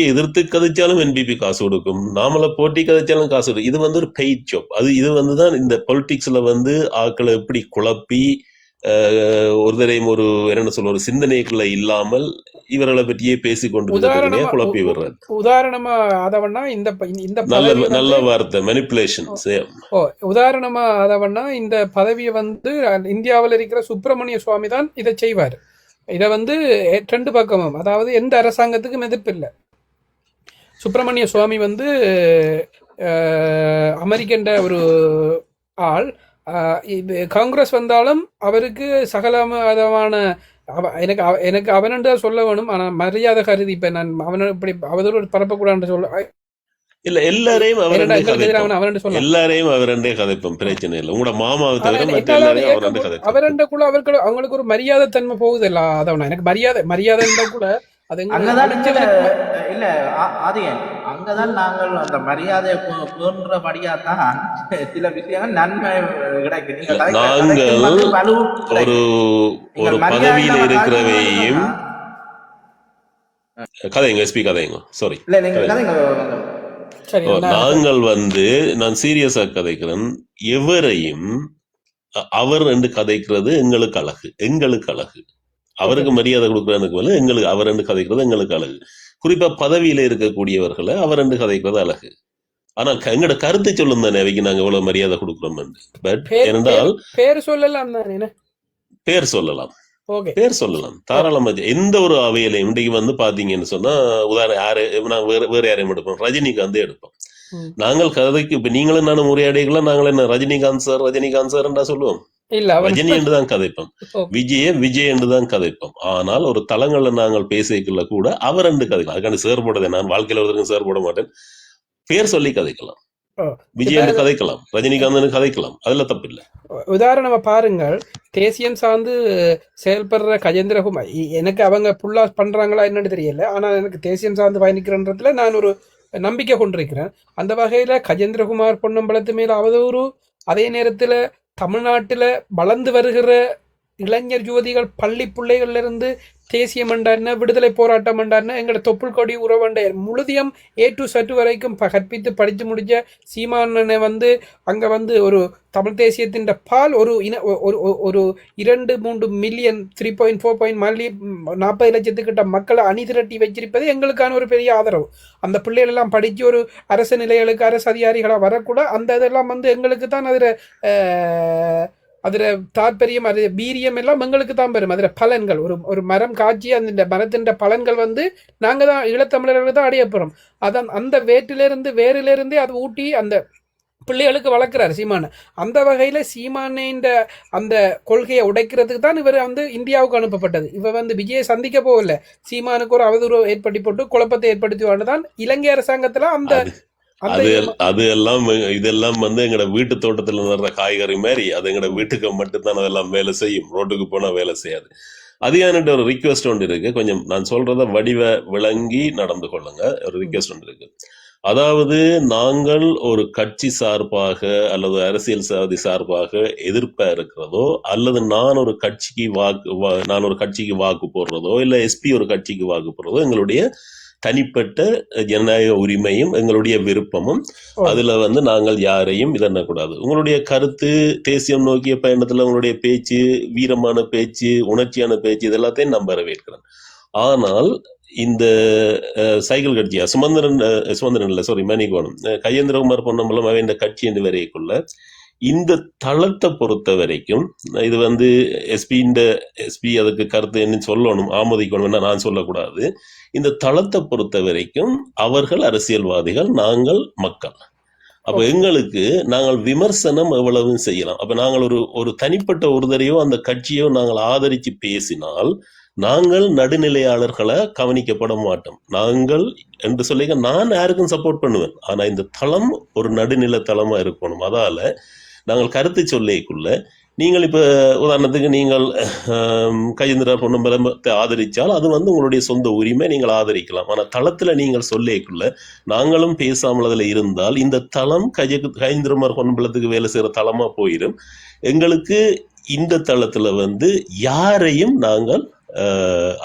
எதிர்த்து கதைச்சாலும் என்பிபி காசு கொடுக்கும், நாமளை போட்டி கதைச்சாலும் காசு கொடுக்கும். இது ஒரு பெய்ட் ஜாப். இது தான் இந்த பொலிட்டிக்ஸ்ல ஆக்களை எப்படி குழப்பி ஒருத்தரையும் ஒரு சிந்தனைக்குள்ள இல்லாமல் இவர்களை பற்றியே பேசிக்கொண்டு குழப்பி விடுறது. உதாரணமா அதவண்ணா இந்த நல்ல வார்த்தை மெனிப்புலேஷன். உதாரணமா அதவண்ணா இந்த பதவியை இந்தியாவில் இருக்கிற சுப்பிரமணிய சுவாமி தான் இதை செய்வார். இதை ரெண்டு பக்கமும், அதாவது எந்த அரசாங்கத்துக்கும் எதிர்ப்பு இல்லை. சுப்பிரமணிய சுவாமி அமெரிக்கன் ஒரு ஆள். காங்கிரஸ் வந்தாலும் அவருக்கு சகலமான எனக்கு அவனண்டு சொல்ல வேணும், ஆனா மரியாதை கருதி இப்ப நான் அவனை இப்படி அவதோடு பரப்பக்கூடாது சொல்ல இல்ல. எல்லாரையும் அவரண்டே கதைப்போம், பிரச்சனை இல்லை. உங்களோட மாமாவை தவிர அவரண்ட கூட அவங்களுக்கு ஒரு மரியாதை தன்மை போகுது இல்ல. அதான் எனக்கு மரியாதை இருந்தா கூட இல்ல ஆதியன், அங்கதான் நாங்கள் அந்த மரியாதையை போன்றபடியாதான் சில விஷயங்கள் நன்மை கிடைக்குது. நாங்கள் ஒரு பதவியில இருக்கிறவையும் கதைங்க எஸ்பி கதைங்க சாரி இல்ல நீங்க கதைங்க. நாங்கள் நான் சீரியஸா கதைக்கிறேன். எவரையும் அவர் என்று கதைக்கிறது எங்களுக்கு அழகு. அவருக்கு மரியாதை கொடுக்கறதுக்கு அவர் என்று கதைக்கிறது எங்களுக்கு அழகு. குறிப்பா பதவியில இருக்கக்கூடியவர்களை அவர் என்று கதைக்கிறது அழகு. ஆனா எங்களோட கருத்தை சொல்லும் தானே அவைக்கு நாங்க எவ்வளவு மரியாதை கொடுக்கிறோம். பட் ஏனென்றால் பேர் சொல்லலாம் தாராளமா. எந்த ஒரு அவையிலையும் இன்றைக்கு பாத்தீங்கன்னு சொன்னா, உதாரணம் நான் வேற யாரையும் எடுப்போம், ரஜினிகாந்த் எடுப்போம். நாங்கள் கதைக்கு இப்ப நீங்களும் நானும் உரையாடிக்கலாம், நாங்கள் என்ன ரஜினிகாந்த் சார் என்றா சொல்லுவோம், ரஜினி என்றுதான் கதைப்போம், விஜய் என்றுதான் கதைப்போம். ஆனால் ஒரு தளங்கள்ல நாங்கள் பேசிக்கல கூட அவர் என்று கதைக்கலாம். அதுக்கான சேர் போடுறதை நான் வாழ்க்கையில ஒருத்தருக்கு சேர் போட மாட்டேன். பேர் சொல்லி கதைக்கலாம், விஜய் கதைக்கலாம், ரஜினிகாந்த் கதைக்கலாம், அதுல தப்பு இல்லை. உதாரணமா பாருங்கள், தேசியம் சார்ந்து செயல்படுற கஜேந்திரகுமார், எனக்கு அவங்க புல்லா பண்றாங்களா என்னன்னு தெரியல, ஆனா எனக்கு தேசியம் சார்ந்து பயணிக்கிறன்றதுல நான் ஒரு நம்பிக்கை கொண்டிருக்கிறேன். அந்த வகையில கஜேந்திரகுமார் பொன்னம்பலத்து மேல அவதூறு, அதே நேரத்துல தமிழ்நாட்டில் வளர்ந்து வருகிற இளைஞர் யுவதிகள் பள்ளி பிள்ளைகள்ல இருந்து தேசிய மண்டான விடுதலை போராட்டம் மண்டான எங்களோட தொப்புள் கொடி உறவண்ட முழுதியம் A to Z வரைக்கும் கற்பித்து படித்து முடிஞ்ச சீமானனை அங்கே ஒரு தமிழ் தேசியத்தின் பால் ஒரு 2-3 மில்லியன் 3.4 40 லட்சத்துக்கிட்ட மக்களை அணிதிரட்டி வச்சிருப்பது எங்களுக்கான ஒரு பெரிய ஆதரவு. அந்த பிள்ளைகள் எல்லாம் படித்து ஒரு அரசு நிலைகளுக்கு அரசு அதிகாரிகளாக வரக்கூட அந்த இதெல்லாம் எங்களுக்கு தான் அதில் தாற்பயம், அது வீரியம் எல்லாம் எங்களுக்கு தான் பெறும். அதில் பலன்கள் ஒரு மரம் காய்ச்சி அந்த மரத்தின் பலன்கள் நாங்கள் தான் ஈழத்தமிழர்கள் தான் அடைய போகிறோம். அதான் அந்த வேரிலிருந்தே அது ஊட்டி அந்த பிள்ளைகளுக்கு வளர்க்குறாரு சீமானை. அந்த வகையில் சீமானின் அந்த கொள்கையை உடைக்கிறதுக்கு தான் இவர் இந்தியாவுக்கு அனுப்பப்பட்டது. இவர் விஜயை சந்திக்க போகல, சீமானுக்கு ஒரு அவதூறு ஏற்படுத்தி போட்டு குழப்பத்தை ஏற்படுத்தி தான் இலங்கை அரசாங்கத்தில் அந்த இதெல்லாம் எங்கட வீட்டு தோட்டத்துல நடுற காய்கறி மாதிரி அது எங்கட வீட்டுக்கு மட்டும்தான் அதெல்லாம் வேலை செய்யும், ரோட்டுக்கு போனா வேலை செய்யாது. அது என்கிட்ட ஒரு ரிக்வெஸ்ட் ஒன்று இருக்கு, கொஞ்சம் நான் சொல்றத வடிவ விளங்கி நடந்து கொள்ளுங்க. ஒரு ரிக்வெஸ்ட் ஒன்று இருக்கு. அதாவது நாங்கள் ஒரு கட்சி சார்பாக அல்லது அரசியல் சாதி சார்பாக எதிர்ப்பா இருக்கிறதோ, அல்லது நான் ஒரு கட்சிக்கு வாக்கு போடுறதோ, இல்ல எஸ்பி ஒரு கட்சிக்கு வாக்கு போடுறதோ எங்களுடைய தனிப்பட்ட ஜனநாயக உரிமையும் எங்களுடைய விருப்பமும். அதுல நாங்கள் யாரையும் இதண்ணக்கூடாது. உங்களுடைய கருத்து, தேசியம் நோக்கிய பயணத்துல உங்களுடைய பேச்சு, வீரமான பேச்சு, உணர்ச்சியான பேச்சு, இதெல்லாத்தையும் நான் வரவேற்கிறேன். ஆனால் இந்த சைக்கிள் கட்சியா சுமந்திரன் இல்ல சாரி மணிகோணம் கஜேந்திரகுமார் பொன்னம்பலம் அவன் இந்த கட்சி என்று வரைக்குள்ள இந்த தளத்தை பொறுத்த வரைக்கும் இது எஸ்பி அதுக்கு கருத்து என்ன சொல்லணும், ஆமோதிக்கணும், நான் சொல்லக்கூடாது. இந்த தளத்தை பொறுத்த வரைக்கும் அவர்கள் அரசியல்வாதிகள், நாங்கள் மக்கள். அப்ப எங்களுக்கு நாங்கள் விமர்சனம் எவ்வளவு செய்யலாம். அப்ப நாங்கள் ஒரு தனிப்பட்ட ஒருத்தரையோ அந்த கட்சியோ நாங்கள் ஆதரிச்சு பேசினால் நாங்கள் நடுநிலையாளர்களை கவனிக்கப்பட மாட்டோம். நாங்கள் என்று சொல்லிக்க நான் யாருக்கும் சப்போர்ட் பண்ணுவேன், ஆனா இந்த தளம் ஒரு நடுநிலை தளமா இருக்கணும். அதால நாங்கள் கருத்து சொல்லிக்குள்ள நீங்கள் இப்போ உதாரணத்துக்கு நீங்கள் கையேந்திர பொன்னம்பலத்தை ஆதரித்தால் அது வந்து உங்களுடைய சொந்த உரிமை, நீங்கள் ஆதரிக்கலாம். ஆனால் தளத்தில் நீங்கள் சொல்லிக்குள்ள நாங்களும் பேசாமல் அதில் இருந்தால் இந்த தளம் கையேந்திரமார் பொன்னம்பலத்துக்கு வேலை செய்கிற தளமாக போயிடும். எங்களுக்கு இந்த தளத்தில் வந்து யாரையும் நாங்கள்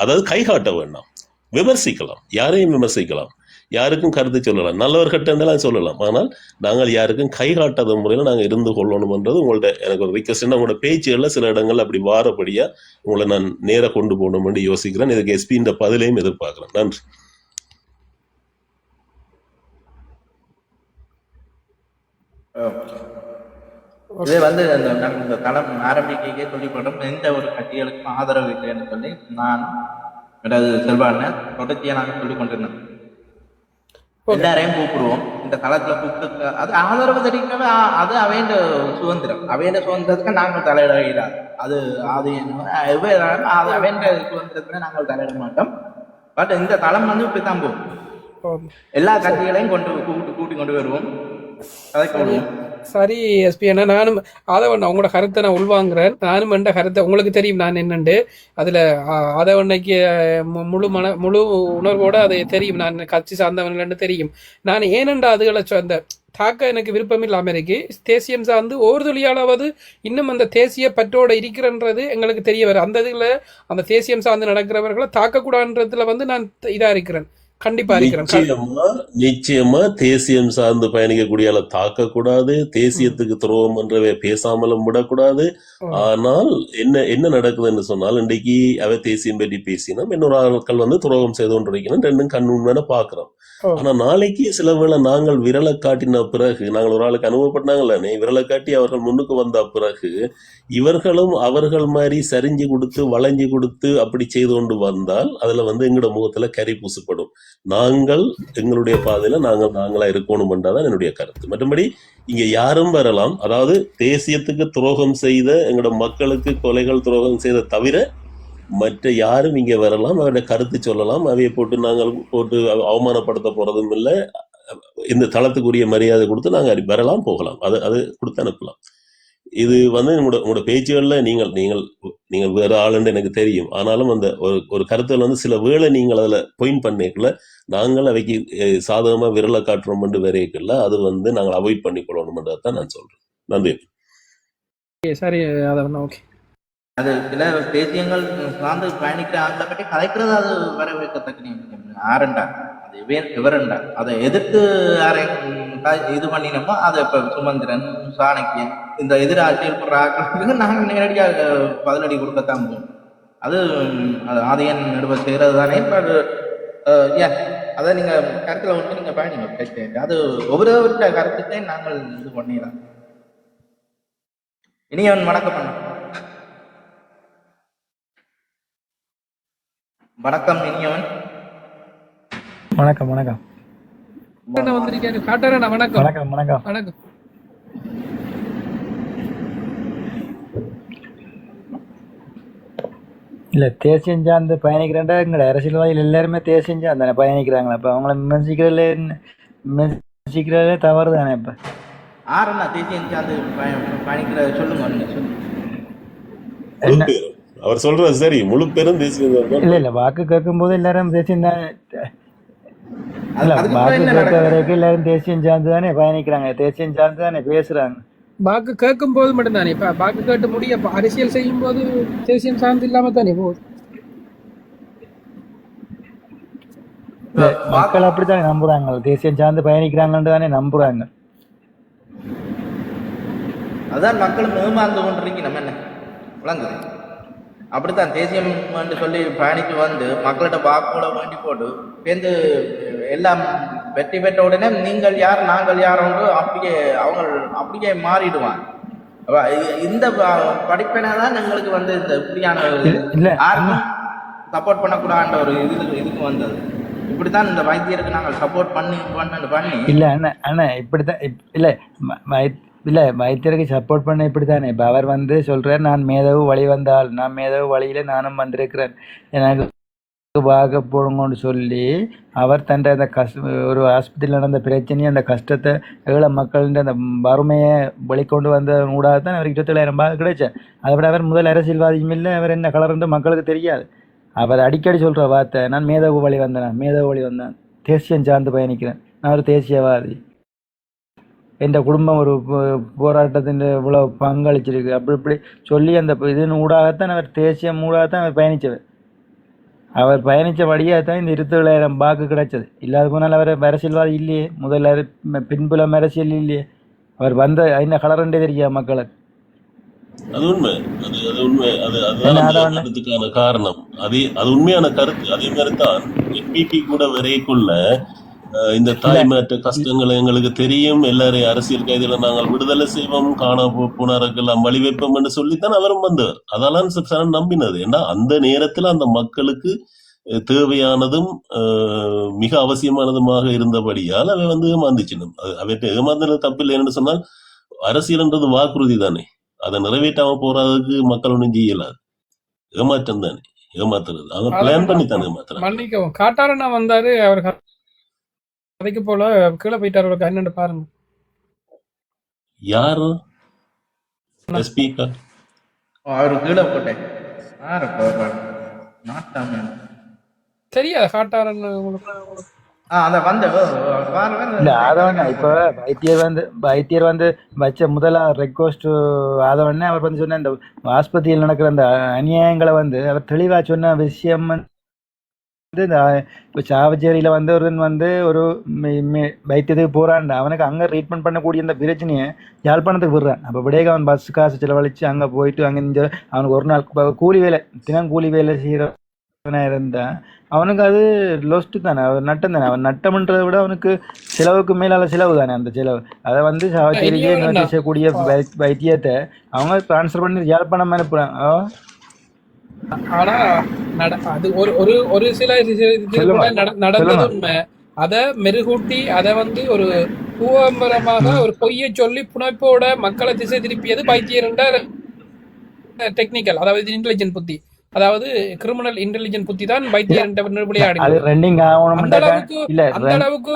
அதாவது கைகாட்ட வேண்டாம், விமர்சிக்கலாம், யாரையும் விமர்சிக்கலாம், யாருக்கும் கருத்து சொல்லலாம், நல்லவர்கிட்ட இருந்தாலும் சொல்லலாம். ஆனால் நாங்கள் யாருக்கும் கை காட்டாத முறையில் நாங்கள் இருந்து கொள்ளணும்ன்றது உங்கள்ட்ட எனக்கு ஒரு ரிக்வஸ்ட். உங்களோட பேச்சுகளில் சில இடங்கள் அப்படி வாரப்படியாக உங்களை நான் நேராக கொண்டு போகணும்னு யோசிக்கிறேன். இதுக்கு எஸ்பின்ற பதிலையும் எதிர்பார்க்குறேன். நன்றி. இதே வந்து நாங்கள் இந்த தளம் ஆரம்பிக்கையே சொல்லிப்பட்டோம், எந்த ஒரு கட்சிகளுக்கும் ஆதரவு இல்லைன்னு சொல்லி நான் அதாவது செல்வாண்ண தொடர்ச்சியாக நாங்கள் சொல்லி கொண்டிருந்தோம். எல்லாரையும் கூப்பிடுவோம், இந்த தளத்துல கூப்பிட்டு அது ஆதரவு தெரிவிக்கவே அது அவைண்ட சுதந்திரம், அவைண்ட சுதந்திரத்துக்கு நாங்கள் தலையிடாது. அது அது அது அவைண்ட சுதந்திரத்துல நாங்கள் தலையிட மாட்டோம். பட் இந்த தளம் வந்து இப்படித்தான் போகும், எல்லா கட்சிகளையும் கூட்டி கொண்டு வருவோம், கதைக்கு வருவோம். சரி எஸ்பி அண்ணா, நானும் ஆதவண்ணா உங்களோட கருத்தை நான் உள்வாங்குறேன். நானும் என்ற கருத்தை உங்களுக்கு தெரியும் நான் என்னண்டு அதில் ஆதவண்ணைக்கு முழு உணர்வோட அது தெரியும், நான் கட்சி சார்ந்தவன்லன்னு தெரியும். நான் ஏனென்றா அதுகளை அந்த தாக்க எனக்கு விருப்பம் இல்லாமல் இருக்கு. தேசியம் சார்ந்து ஒரு துளியாலாவது இன்னும் அந்த தேசிய பற்றோட இருக்கிறன்றது எங்களுக்கு தெரிய வரும். அந்த இதில் அந்த தேசியம் சார்ந்து நடக்கிறவர்களை தாக்கக்கூடாதுன்றதுல வந்து நான் இதாக இருக்கிறேன், கண்டிப்பா இருக்கிறேன். நிச்சயமா தேசியம் சார்ந்து பயணிக்கக்கூடிய தாக்கக்கூடாது, தேசியத்துக்கு துரோகம் என்றவே பேசாமலும் விடக்கூடாது. ஆனால் என்ன நடக்குதுன்னு சொன்னால், இன்றைக்கு அவ தேசியம் பற்றி பேசினோம், இன்னொரு ஆட்கள் வந்து துரோகம் செய்து கொண்டிருக்கணும், ரெண்டும் கண் உண்மையான பாக்குறோம். ஆனா நாளைக்கு சில வேளை நாங்கள் விரலை காட்டின பிறகு, நாங்கள் ஒரு ஆளுக்கு அனுபவப்பட்டாங்களே, விரலை காட்டி அவர்கள் முன்னுக்கு வந்த பிறகு இவர்களும் அவர்கள் மாதிரி சரிஞ்சு கொடுத்து வளைஞ்சு கொடுத்து அப்படி செய்து கொண்டு வந்தால் அதுல வந்து எங்களோட முகத்துல கரி பூசப்படும். நாங்கள் எங்களுடைய பாதையில நாங்களா இருக்கணும் என்றாதான் என்னுடைய கருத்து. மற்றபடி இங்க யாரும் வரலாம், அதாவது தேசியத்துக்கு துரோகம் செய்த எங்களோட மக்களுக்கு கொலைகள் துரோகம் செய்த தவிர மற்ற யாரும் இங்க வரலாம், அவருடைய கருத்து சொல்லலாம். அவையை நாங்கள் போட்டு அவமானப்படுத்த போறதும் இல்லை. இந்த தளத்துக்குரிய மரியாதை கொடுத்து நாங்கள் வரலாம், போகலாம், அது கொடுத்து அனுப்பலாம். இது வந்து உங்களோட பேச்சுகளில் நீங்கள் வேற ஆளுன்னு எனக்கு தெரியும். ஆனாலும் அந்த ஒரு கருத்துல வந்து சில வேளை நீங்கள் அதில் பாயிண்ட் பண்ணிக்கல, நாங்கள் அவைக்கு சாதகமாக விரலை காட்டுறோம் என்று வரையக்கல, அது வந்து நாங்கள் அவாய்ட் பண்ணி கொள்ளணும்ன்றதை தான் நான் சொல்றேன். நன்றி. சரி, ஓகே. அது சில தேசியங்கள் சார்ந்து பயணிக்கிற ஆண்களை பற்றி கதைக்கிறது அது வரவேற்கத்தக்க ஆரண்டா, அது இவரண்டா அதை எதிர்த்து இது பண்ணினோமோ அதை இப்போ சுமந்திரன் சாணக்கியன் இந்த எதிராட்சியில் போடுற ஆட்களுக்கு நாங்கள் நேரடியாக பதிலடி கொடுக்கத்தான் போகும். அது ஆதியன் நடுவர் செய்கிறது தானே. பட் அதை நீங்கள் கருத்தில் வந்து நீங்கள் பயணிங்க, அது ஒவ்வொருவருடைய கருத்துக்கே நாங்கள் இது பண்ணிடலாம். இனியவன் வணக்கம் பண்ண வணக்கம் இனியவன். வணக்கம் வணக்கம் வந்திருக்கேன் காட்டுறேன். வணக்கம் வணக்கம் வணக்கம் வணக்கம். இல்லை, தேசியம் சார்ந்து பயணிக்கிறேன்டா எங்களை அரசியல்வாதிகள் எல்லாருமே தேசியம் சார்ந்து தானே பயணிக்கிறாங்களா? இப்போ அவங்கள விமர்சிக்கிறதுலே தவறு தானே? இப்போ ஆறுண்ணா தேசியம் சார்ந்து பயணிக்கிற சொல்லுங்க. என்ன அவர் சொல்றது சரி, முழு பேரும் தேசியம். இல்ல வாக்கு கேட்கும் போது எல்லாரும் தேசியம் தான். வாக்கு கேட்க வரைக்கும் எல்லாரும் தேசியம் சார்ந்து தானே பயணிக்கிறாங்க, தேசியம் சார்ந்து தானே பேசுறாங்க. வாக்கு கேட்கும் போது மட்டும்தானே. இப்ப வாக்கு கேட்டு முடிய அரசியல் செய்யும் போது தேசியம் சார்ந்து இல்லாம தானே போகுது. மக்கள் அப்படித்தானே நம்புறாங்க, தேசியம் சார்ந்து பயணிக்கிறாங்கன்னு தானே நம்புறாங்க. அதான் மக்கள் மேமாந்து கொண்டிருக்கீங்க. நம்ம என்ன விளங்குது? அப்படித்தான் தேசியம் சொல்லி பயணிக்கு வந்து மக்கள்கிட்ட வாக்கோட வேண்டி போட்டு சேர்ந்து எல்லாம் வெற்றி பெற்ற உடனே நீங்கள் யார் நாங்கள் யார் அப்படியே அவங்க அப்படியே மாறிடுவாங்க. இந்த படிப்பினை தான் எங்களுக்கு வந்து இந்த இப்படியான யாருக்கும் சப்போர்ட் பண்ணக்கூடாதுன்ற ஒரு இதுக்கு வந்தது. இப்படித்தான் இந்த வைத்தியருக்கு நாங்கள் சப்போர்ட் பண்ணி இல்ல அண்ணா இப்படித்தான் இல்ல வைத்தியருக்கு சப்போர்ட் பண்ண இப்படித்தானே. இப்போ அவர் வந்து சொல்றாரு, நான் மேதவு வழி வந்தால் நான் மேதவு வழியில நானும் வந்திருக்கிறேன், எனக்கு வாக போடுங்கன்னு சொல்லி அவர் தன் அந்த ஒரு ஆஸ்பத்திரியில் நடந்த பிரச்சனையை அந்த கஷ்டத்தை ஏழை மக்களின் அந்த வறுமையை வெளிக்கொண்டு வந்த ஊடாக தான் அவருக்கு 27,000 பாக கிடைச்சேன். அதை விட அவர் முதல் அரசியல்வாதியும் இல்லை, அவர் என்ன கலர்ன்னு மக்களுக்கு தெரியாது. அவர் அடிக்கடி சொல்கிற வார்த்தை, நான் மேதகு வழி வந்தேன், தேசியம் சார்ந்து பயணிக்கிறேன், நான் ஒரு தேசியவாதி, என் குடும்பம் ஒரு போராட்டத்தின் இவ்வளோ பங்களிச்சிருக்கு, அப்படி இப்படி சொல்லி அந்த இதன் ஊடாகத்தான் அவர் தேசியம் ஊடாகத்தான் அவர் பயணித்தவர். அவர் பயணித்தபடியாக தான் இந்த 27,000 பாக்கு கிடைச்சது. இல்லாத போனால் அவர் அரசியல்வாதி இல்லையே, முதல்ல பின்புலம் அரசியல் இல்லையே, அவர் வந்த என்ன கலரண்டே தெரியா மக்களுக்கு. அது உண்மை. அது உண்மை. அதுதான் அந்த கருத்துக்கான காரணம். அது உண்மையான கருத்து. அதே மாதிரி தான் என்பிபி கூட வரைக்குள்ள இந்த தாய்மாற்ற கஷ்டங்கள் எங்களுக்கு தெரியும், எல்லாரையும் அரசியல் கைதில நாங்கள் விடுதலை செய்வோம், காண போனாருக்கெல்லாம் வழி வைப்போம் என்று சொல்லித்தான் அவரும் வந்தவர். அதெல்லாம் சனம் நம்பினது. ஏன்னா அந்த நேரத்தில் அந்த மக்களுக்கு தேவையானதும் மிக அவசியமானதுமாக இருந்தபடியால் அவை ஏமாந்துச்சினும். அவற்றை ஏமாந்தது தப்பில்லை என்று சொன்னால், அரசியல்ன்றது வாக்குறுதி தானே, அதை நிறைவேற்றாம போறதுக்கு மக்கள் ஒன்றும் செய்யலாது. ஏமாற்றம் தானே, ஏமாத்துறது. அவங்க பிளான் பண்ணி தானே ஏமாத்துறாங்க. மன்னிக்கவும், காட்டாரண்ணா வந்தாரு, அவர் கதைக்கு போல கீழே போயிட்டாரு. என்னன்னு பாருங்க. யாரு ஸ்பீக்கர்? அவரு கீழே போட்டேன். சரியா காட்டாரண்ணா உங்களுக்கு? இல்ல ஆதவண்ணா இப்ப வைத்தியர் வந்து வச்ச முதலா ரெக்வஸ்ட் ஆதவண்ணே அவர் வந்து சொன்ன இந்த ஆஸ்பத்திரியில் நடக்கிற அந்த அநியாயங்களை வந்து அவர் தெளிவா சொன்ன விஷயம் வந்து இப்போ சாவச்சேரியில் வந்து ஒரு வைத்தியத்துக்கு போகிறான், அவனுக்கு அங்கே ட்ரீட்மெண்ட் பண்ணக்கூடிய இந்த பிரச்சனையை யாழ்ப்பாணத்துக்கு விடுறான். அப்போ விடேக அவன் பஸ் காசு செலவழித்து அங்கே போயிட்டு அங்கே அவனுக்கு ஒரு நாள் கூலி வேலை, தினம் கூலி வேலை செய்கிறவனா இருந்தால் அவனுக்கு அது லொஸ்ட்டு தானே, அவர் நட்டம் தானே. அவன் நட்டம்ன்றதை விட அவனுக்கு செலவுக்கு மேலால செலவு தானே அந்த செலவு. அதை வந்து சாவச்சேரிக்கே செய்யக்கூடிய வைத்தியத்தை அவங்க ட்ரான்ஸ்ஃபர் பண்ணி யாழ்ப்பாணம் அனுப்புகிறாங்க. ஆனா அது ஒரு சில நடந்தது உண்மை. அதை மெருகூட்டி அதை வந்து ஒரு பூவம்பரமாக ஒரு பொய்யை சொல்லி புனைப்போட மக்களை திசை திருப்பியது வைத்தியர் டெக்னிக்கல், அதாவது இன்டெலிஜென்ட் புத்தி, அதாவது கிரிமினல் இன்டெலிஜென்ட் புத்தி தான் வைத்தியர் விளையாடி. அந்த அளவுக்கு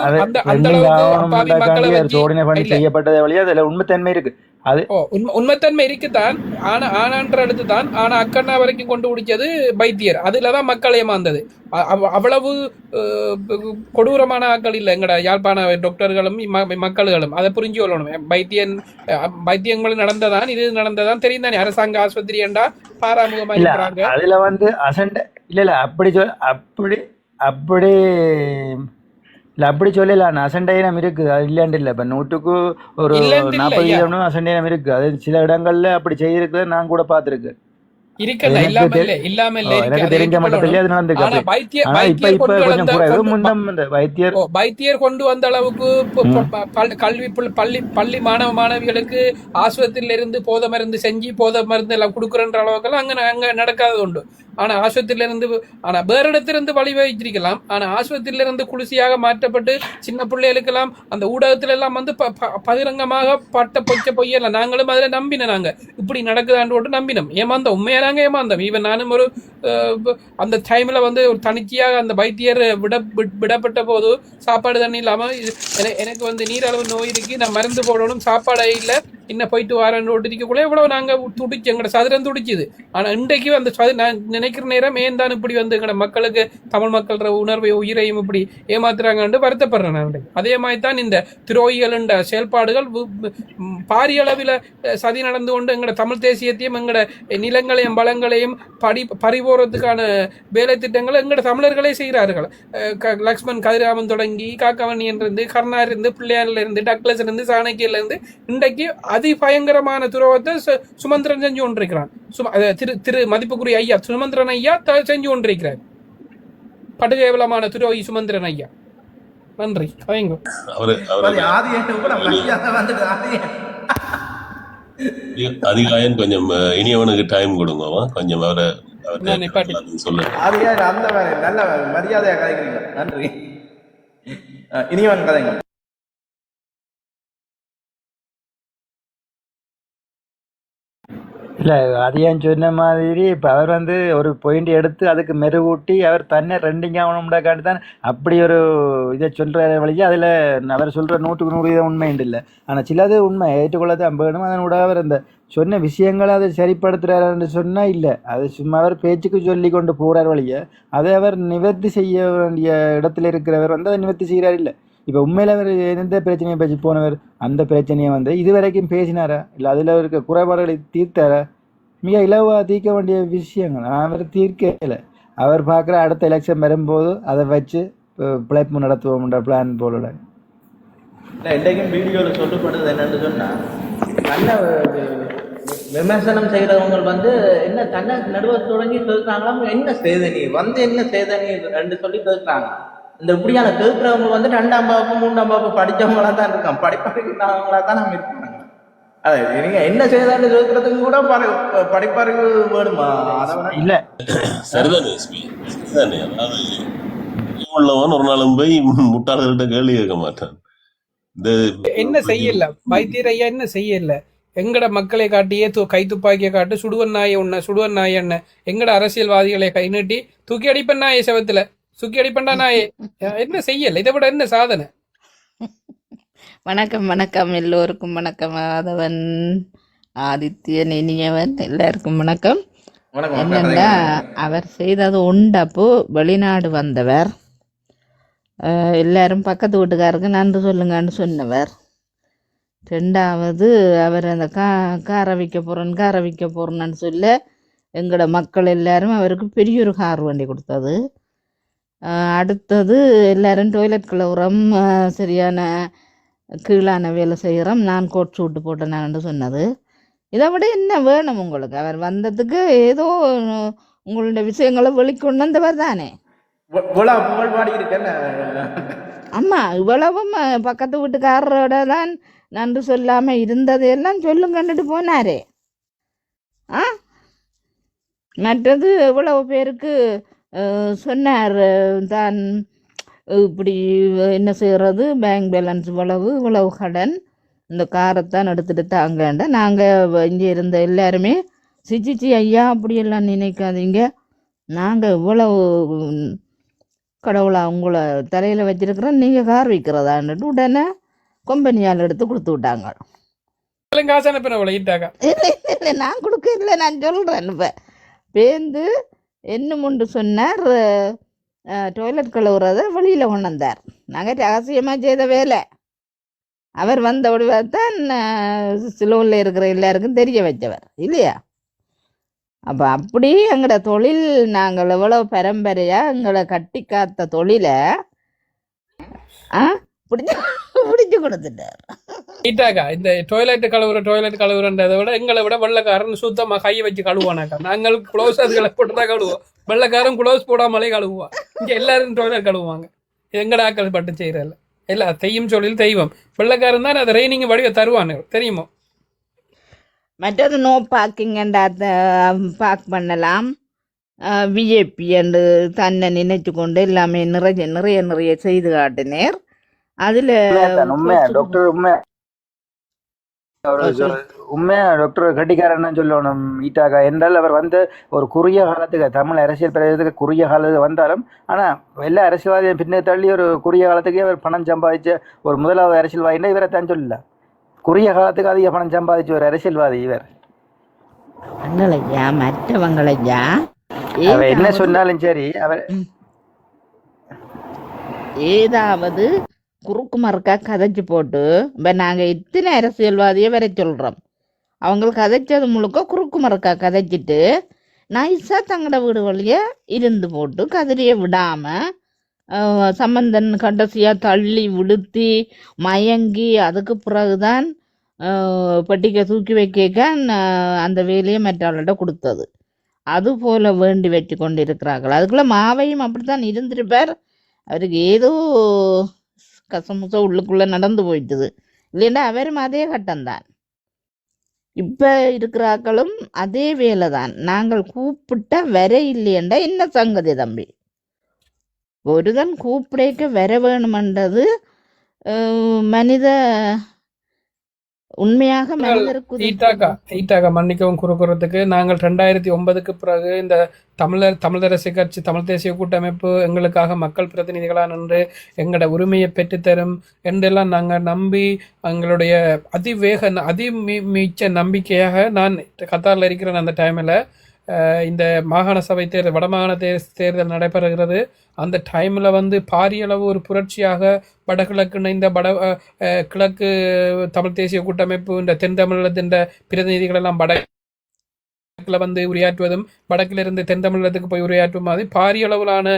செய்யப்பட்டதை வழியா அதுல உண்மைத்தன்மை இருக்கு. அது உண்மைத்தன்மை இருக்குதான். ஆனான்ற அடுத்து தான் ஆனா அக்கண்ணா வரைக்கும் கொண்டு பிடிச்சது வைத்தியர். அதுலதான் மக்கள் ஏமாந்தது. அவ்வளவு கொடூரமான ஆக்கள் இல்லை எங்கட யாழ்ப்பாண டாக்டர்களும் மக்களும். அதை புரிஞ்சு கொள்ளணும். வைத்தியங்களும் நடந்ததான், இது நடந்ததான் தெரியும் தானே. அரசாங்க ஆஸ்பத்திரி என்றா பாராமுகமா இருக்கிறாங்க. அதுல வந்து அசண்ட இல்ல அப்படி சொல்லலாம். அசண்டைனம் இருக்கு, அது இல்லாண்டு இல்லை. இப்ப 100க்கு ஒரு 40% அசண்டைனம் இருக்கு. அது சில இடங்கள்ல அப்படி செய்திருக்கு, நான் கூட பாத்துருக்கு. வைத்தியர் கொண்டு வந்த அளவுக்கு கல்வி பள்ளி மாணவ மாணவிகளுக்கு ஆஸ்பத்திரியில இருந்து போத மருந்து செஞ்சு போத மருந்து எல்லாம் கொடுக்குறன்ற அளவுக்கு அங்க நடக்காதது உண்டு. ஆனா ஆஸ்பத்திரியில இருந்து வேற இடத்திலிருந்து வழி வைத்திருக்கலாம். ஆனா ஆஸ்பத்திரியில இருந்து குளிர்ச்சியாக மாற்றப்பட்டு சின்ன பிள்ளைகளுக்கெல்லாம் அந்த ஊடகத்துல எல்லாம் வந்து பகிரங்கமாக பட்ட பொய்யெல்லாம் நாங்களும் அதுல நம்பினோம். நாங்க இப்படி நடக்குதான்னு நம்பினோம். ஏமாந்தோம், உண்மையா நாங்க ஏமாந்தோம். ஈவன் நானும் ஒரு அந்த டைம்ல வந்து ஒரு தனிச்சையாக அந்த வைத்தியர் விடப்பட்ட போது சாப்பாடு தண்ணி இல்லாம எனக்கு வந்து நீரளவு நோய் இருக்கு, நான் மருந்து போடணும், சாப்பாடு இல்லை, இன்னும் போயிட்டு வரேன்னு இருக்கக்குள்ளே இவ்வளவு நாங்க துடிச்சு எங்கட சதுரம் துடிச்சுது. ஆனா இன்றைக்கு அந்த நான் நினைக்கிற நேரம் ஏன் தான் இப்படி வந்து எங்கட மக்களுக்கு தமிழ் மக்கள் உணர்வை உயிரையும் இப்படி ஏமாத்துறாங்கன்னு வருத்தப்படுறேன் நான். அதே மாதிரி தான் இந்த துரோகிகள் செயல்பாடுகள் பாரிய அளவில் சதி நடந்து கொண்டு எங்கட தமிழ் தேசியத்தையும் எங்கட நிலங்களையும் பலங்களையும் பறிபோறதுக்கான வேலை திட்டங்களை எங்கட தமிழர்களே செய்கிறார்கள். லக்ஷ்மண் கதிராமன் தொடங்கி காக்கவண்ணியன் இருந்து கர்ணார் இருந்து பிள்ளையார்ல இருந்து டக்ளஸ் இருந்து சாணக்கியில இருந்து இன்றைக்கு அதிபயங்கரமான துரோகத்தை சுமந்திரன் செஞ்சு கொண்டிருக்கிறான். திரு மதிப்புக்குரிய ஐயா சுமந்திரன் ஐயா செஞ்சு கொண்டிருக்கிறார். படுகேவலமான துரோகி சுமந்திரன் ஐயா. நன்றி. அதிகாயம் கொஞ்சம் இனியவனுக்கு டைம் கொடுங்க, கொஞ்சம் அவரை சொல்லுங்க. நல்ல மரியாதையா கதைக்கிறீங்க. நன்றி. இனியவன் கதைங்க. இல்லை அதையும் சொன்ன மாதிரி இப்போ அவர் வந்து ஒரு பாயிண்ட் எடுத்து அதுக்கு மெருகூட்டி அவர் தன்னை ரெண்டிங் ஆகணும்டாக்காண்டி தான் அப்படி ஒரு இதை சொல்கிற வழியா அதில் அவர் சொல்கிற 100% உண்மைன்னு இல்லை. ஆனால் சிலது உண்மை ஏற்றுக்கொள்ளதான் வேணும். அதனோட அவர் அந்த சொன்ன விஷயங்களை அதை சரிப்படுத்துறாருன்னு சொன்னால் இல்லை, அது சும்மா அவர் பேச்சுக்கு சொல்லி கொண்டு போகிறார் வழியா அதை அவர் நிவர்த்தி செய்ய வேண்டிய இடத்துல இருக்கிறவர் வந்து அதை நிவர்த்தி செய்கிறார் இல்லை. இப்போ உண்மையில் அவர் எந்த பிரச்சனையை பேசி போனவர் அந்த பிரச்சனையை வந்து இதுவரைக்கும் பேசினாரா இல்லை அதில் இருக்க குறைபாடுகளை தீர்த்தாரா? மிக இலவாக தீர்க்க வேண்டிய விஷயங்கள் அவர் தீர்க்கலை. அவர் பார்க்குற அடுத்த எலெக்ஷன் வரும்போது அதை வச்சு பிழைப்பு நடத்துவோம்ன்ற பிளான் போல. இல்லை இன்றைக்கும் வீடியோவில் சொல்லப்படுறது என்னன்னு சொன்னால், தன்னை விமர்சனம் செய்கிறவங்க வந்து என்ன தன்னை நடுவர் தொடங்கி கேட்குறாங்களாம், என்ன செய்த நீ வந்து என்ன செய்த நீ ரெண்டு சொல்லி கேட்குறாங்க. இந்த இப்படியான கேட்குறவங்க வந்து 2ஆம் வகுப்பு 3ஆம் வகுப்பு படித்தவங்களா தான் இருக்கான், படிப்பறிவுள்ளவங்களா தான் நம்ம இருக்காங்க. அதை நீங்கள் என்ன செய்தான்னு கேட்கறதுக்கு கூட படிப்பறிவு வேணுமா? அதை இல்லை சரிதானே எஸ்பி, சரிதானே. அதாவது உள்ளவன் ஒரு நாளும் போய் முட்டாளர்கிட்ட கேள்வி கேட்க மாட்டான். இந்த என்ன செய்யல வைத்தியர் ஐயா, என்ன செய்யல? எங்கட மக்களை காட்டியே கை துப்பாக்கியை காட்டு, சுடுவன் நாயை உன்ன சுடுவன் நாய் என்ன, எங்கட அரசியல்வாதிகளை கை நீட்டி தூக்கி அடிப்பன் நாயே, செவத்துல தூக்கி அடிப்பண்டா நாயே. என்ன செய்யல? இதை விட என்ன சாதனை? வணக்கம் வணக்கம், எல்லோருக்கும் வணக்கம். ஆதவன், ஆதித்யன், இனியவன், எல்லாருக்கும் வணக்கம். என்னன்னா அவர் செய்தது உண்டப்போ வெளிநாடு வந்தவர், எல்லாரும் பக்கத்து வீட்டுக்காருக்கு நன்றி சொல்லுங்கன்னு சொன்னவர். ரெண்டாவது அவர் அந்த காரை விற்க போகிறேன்னு சொல்ல எங்களோட மக்கள் எல்லாரும் அவருக்கு பெரிய ஒரு கார் வண்டி கொடுத்தது. அடுத்தது எல்லாரும் டாய்லெட் கழுவுறோம், சரியான கீழான வேலை செய்கிறோம், நான் கோட் சூட்டு போட்டேனான்னு சொன்னது. இதை விட என்ன வேணும் உங்களுக்கு? அவர் வந்ததுக்கு ஏதோ உங்களுடைய விஷயங்களை வெளிக்கொண்டு வந்தவர் தானே. ஆமாம், இவ்வளவும் பக்கத்து வீட்டுக்காரரோட தான் நன்றி சொல்லாமல் இருந்ததையெல்லாம் சொல்லுங்கன்னுட்டு போனாரே. மற்றது இவ்வளவு பேருக்கு சொன்னார் தான், இப்படி என்ன செய்கிறது, பேங்க் பேலன்ஸ் இவ்வளவு கடன், இந்த காரைத்தான் எடுத்துகிட்டு தாங்கண்ட. நாங்கள் இங்கே இருந்த எல்லாருமே சிச்சி ஐயா அப்படியெல்லாம் நினைக்காதீங்க, நாங்கள் இவ்வளவு கடவுளை உங்களை தலையில் வச்சிருக்கிறோம், நீங்கள் கார் விற்கிறதான்ட்டு உடனே கம்பெனியால் எடுத்து கொடுத்து விட்டாங்க. இல்லை நான் கொடுக்க இல்லை, நான் சொல்கிறேன். இப்போ பேருந்து என்ன முண்டு சொன்னார், டாய்லெட் கழுவுறத வெளியில் கொண்டு வந்தார். நாங்கள் ரகசியமாக செய்த வேலை. அவர் வந்த தான் சிலோவில் இருக்கிற எல்லாருக்கும் தெரிய வச்சவர் இல்லையா? அப்போ அப்படி எங்களோட தொழில், நாங்கள் எவ்வளோ பரம்பரையாக எங்களை கட்டி காத்த தொழிலை பிடிச்சு கொடுத்துட்டார். இந்த டாய்லெட் கழுவுறன்றதை விட எங்களை விட வெள்ளக்காரன் சுத்தமாக கையை வச்சு கழுவானாக்கா. நாங்கள் குளோஸ் அதுகளை போட்டு தான் கழுவோம், வெள்ளக்காரன் குளோஸ் போடாமலே கழுவுவான். இங்கே எல்லாரும் டாய்லெட் கழுவுவாங்க. எங்கட ஆக்கள் பட்டு செய்யறதில்ல, எல்லாம் தெய்யும் சொல்லில் தெய்வம். வெள்ளக்காரன் தான் அதை ரைனிங் வடிவ தருவானு தெரியுமோ. மற்றது நோ பார்க்கிங் பார்க் பண்ணலாம், விஜேபி என்று தன்னை நினைச்சு கொண்டு எல்லாமே நிறைய செய்து காட்டினேர். அதில் உண்மையா டாக்டர் கட்டிக்காரன்னு சொல்லணும் ஈட்டாக்கா. என்றால் அவர் வந்து ஒரு குறுகிய காலத்துக்கு தமிழ் அரசியல் பிரதேசத்துக்கு குறுகிய காலத்துக்கு வந்தாலும், ஆனால் எல்லா அரசியல்வாதியும் பின்னே தள்ளி ஒரு குறுகிய காலத்துக்கே அவர் பணம் சம்பாதிச்ச ஒரு முதலாவது அரசியல்வாதினா இவரை தான் சொல்லல. குறுகிய காலத்துக்கு அதிக பணம் சம்பாதிச்ச ஒரு அரசியல்வாதி இவர். மற்றவங்களையா என்ன சொன்னாலும் சரி, அவர் ஏதாவது குறுக்கு மறுக்கா கதைச்சு போட்டு, இப்போ நாங்கள் இத்தனை அரசியல்வாதியை வர சொல்கிறோம், அவங்களுக்கு கதைச்சது முழுக்க குறுக்கு மறுக்கா கதைச்சிட்டு நைஸாக தங்களோட வீடு வழியே இருந்து போட்டு கதிரியை விடாமல் சம்பந்தன் கடைசியாக தள்ளி விடுத்தி மயங்கி அதுக்கு பிறகுதான் பெட்டிக்க தூக்கி வைக்க அந்த வேலையை மற்றவர்கள்ட்ட கொடுத்தது. அதுபோல் வேண்டி வச்சு கொண்டு இருக்கிறார்கள். அதுக்குள்ளே மாவையும் அப்படித்தான் இருந்திருப்பார். அவருக்கு ஏதோ கசமுசம் உள்ளுக்குள்ளே நடந்து போயிட்டுது. இல்லைன்னா அவரும் அதே கட்டம்தான். இப்போ இருக்கிறாக்களும் அதே வேலை தான். நாங்கள் கூப்பிட்ட வர இல்லையண்டா என்ன சங்கதி தம்பி? ஒருதன் கூப்பிடக்க வர வேணுமென்றது மனித உண்மையாக மனிதருக்கு ஈட்டாக்கா மன்னிக்கவும் குறுக்குறதுக்கு நாங்கள் 2009க்கு பிறகு இந்த தமிழ் அரசு கட்சி தமிழ் தேசிய கூட்டமைப்பு எங்களுக்காக மக்கள் பிரதிநிதிகளாக நின்று எங்களோட உரிமையை பெற்றுத்தரும் என்றெல்லாம் நாங்கள் நம்பி எங்களுடைய மிச்ச நம்பிக்கையாக நான் கத்தாரில் இருக்கிறேன். அந்த டைமில் இந்த மாகாண சபை தேர்தல் வடமாகாண தேர்தல் நடைபெறுகிறது. அந்த டைமில் வந்து பாரியளவு ஒரு புரட்சியாக வடகிழக்கு இணைந்த கிழக்கு தமிழ் தேசிய கூட்டமைப்பு இந்த தென் தமிழகத்தின் பிரதிநிதிகள் எல்லாம் வடக்கில் வந்து உரையாற்றுவதும் வடக்கிலிருந்து தென் தமிழகத்துக்கு போய் உரையாற்றும் மாதிரி பாரியளவிலான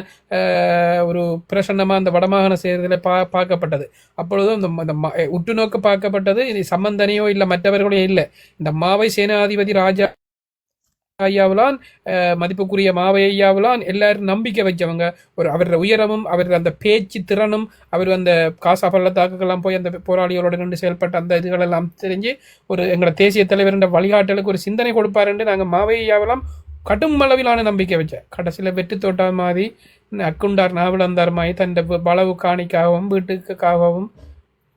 ஒரு பிரசன்னமாக அந்த வடமாகாண தேர்தலில் பார்க்கப்பட்டது. அப்பொழுதும் இந்த உற்று நோக்க பார்க்கப்பட்டது. இது சம்பந்தனையோ இல்லை மற்றவர்களோ இல்லை, இந்த மாவை சேனாதிபதி ராஜா ஐயாவெல்லாம் மதிப்புக்குரிய மாவை ஐயாவெல்லாம் எல்லாரும் நம்பிக்கை வச்சவங்க. அவரோட உயரமும் அவரோட அந்த பேச்சு திறனும் அவர் அந்த காசா பள்ளத்தாக்குக்கெல்லாம் போய் அந்த போராளிகளோட நின்று செயல்பட்ட அந்த இதுகளெல்லாம் தெரிஞ்சு எங்களோட தேசிய தலைவர் என்ற வழிகாட்டலுக்கு ஒரு சிந்தனை கொடுப்பாருன்னு நாங்கள் மாவை ஐயாவெல்லாம் கடும் அளவிலான நம்பிக்கை வச்சேன். கடைசியில் வெற்றி தோட்டா மாதிரி அக்குண்டார் நாவலந்தார் மாதிரி தன் பலவு காணிக்காகவும் வீட்டுக்காகவும்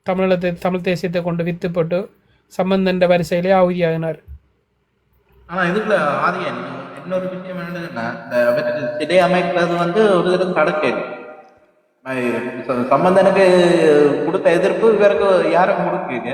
தமிழ் தேசியத்தை கொண்டு வித்து போட்டு சம்பந்தன்ற வரிசையிலே ஆகுதியாகினார். ஆனா இதுக்குள்ள ஆதியா இன்னொரு விஷயம் என்னதுன்னா, இந்த சிலை அமைக்கிறது வந்து ஒரு தடவை நடக்கல. சம்பந்தனுக்கு கொடுத்த எதிர்ப்பு இவருக்கு யாரும் கொடுக்குங்க.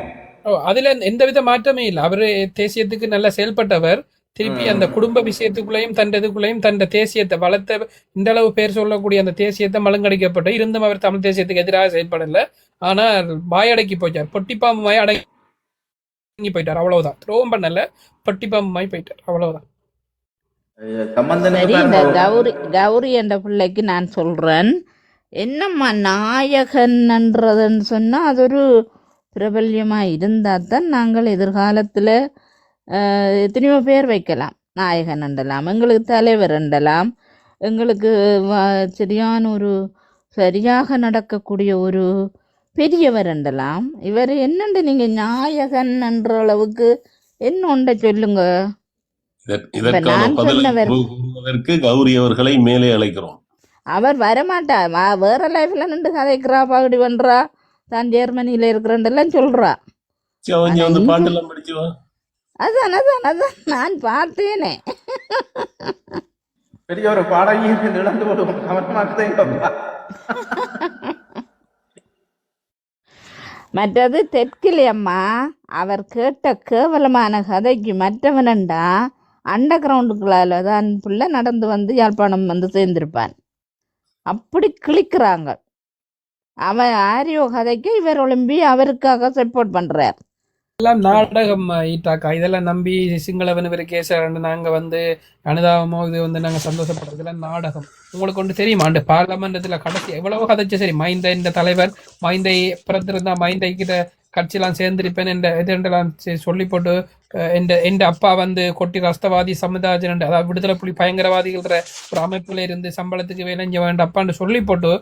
அதுல எந்தவித மாற்றமே இல்லை. அவரு தேசியத்துக்கு நல்லா செயல்பட்டவர். திருப்பி அந்த குடும்ப விஷயத்துக்குள்ளேயும் தண்டதுக்குள்ளேயும் தன் தேசியத்தை வளர்த்த இந்த அளவு பேர் சொல்லக்கூடிய அந்த தேசியத்தை மலங்கடிக்கப்பட்ட இருந்தும் அவர் தமிழ் தேசியத்துக்கு எதிராக செயல்படல. ஆனா வாயடக்கி போச்சார், பொட்டிப்பாம்பு வாய் அடக்கி போயிட்டார், அவ்வளவுதான். துரோகம் பண்ணல, பட்டிப்பாம்பு போயிட்டார், அவ்வளவுதான். சரி, இந்த கௌரி என்ற பிள்ளைக்கு நான் சொல்றேன், என்னம்மா நாயகன்ன்றதுன்னு சொன்னா அது ஒரு பிரபல்யமா இருந்தா தான் நாங்கள் எதிர்காலத்துல எத்தனையோ பேர் வைக்கலாம். நாயகன் என்றலாம், எங்களுக்கு தலைவர் என்றலாம், எங்களுக்கு சரியான ஒரு சரியாக நடக்கக்கூடிய ஒரு பெரியவர் என்றலாம். இவர் என்னண்டு நீங்க நாயகன் என்ற அளவுக்கு என்ன ஒன்றை சொல்லுங்க. நான் சொன்னவர் கௌரி அவர்களை மேலே அழைக்கிறோம். அவர் வரமாட்டார், வேற லைஃப்ல நின்று கதைக்கிறா, பகுடி பண்றா, தான் ஜெர்மனியில இருக்கிறேன் சொல்றா. அதான் அதான் அதான் நான் பார்த்தேனே. பெரிய ஒரு பாடகி இழந்து மற்றது தெற்கிலையம்மா அவர் கேட்ட கேவலமான கதைக்கு மற்றவனண்டா அண்டர் கிரவுண்டுக்குள்ளால தான் புள்ள நடந்து வந்து யாழ்ப்பாணம் வந்து சேர்ந்திருப்பான். அப்படி கிளிக்கிறாங்க. அவன் ஆரியோ கதைக்கு இவர் ஒளிம்பி அவருக்காக சப்போர்ட் பண்றார். எல்லாம் நாடகம் ஈட்டாக்கா. இதெல்லாம் நம்பி சிங்களவன் இவர் கேசாரன்னு நாங்க வந்து அனுதாபமோ இது வந்து நாங்க சந்தோஷப்படுறது இதெல்லாம் நாடகம். உங்களுக்கு ஒன்று தெரியுமா, அந்த பார்லமெண்டத்துல கடைசி எவ்வளவோ கதைச்சு. சரி, மைந்த இந்த தலைவர் மைந்தை பிறந்திருந்தா மைந்தை கிட்ட கட்சியெல்லாம் சேர்ந்திருப்பேன் என்ற இதெல்லாம் சொல்லி போட்டு எந்த அப்பா வந்து கொட்டி ரஸ்தவாதி சமுதாயம் அதாவது விடுதலை புலி பயங்கரவாதிகள் ஒரு அமைப்புல இருந்து சம்பளத்துக்கு வேலைஞ்ச வேண்ட அப்பான்னு சொல்லி போட்டு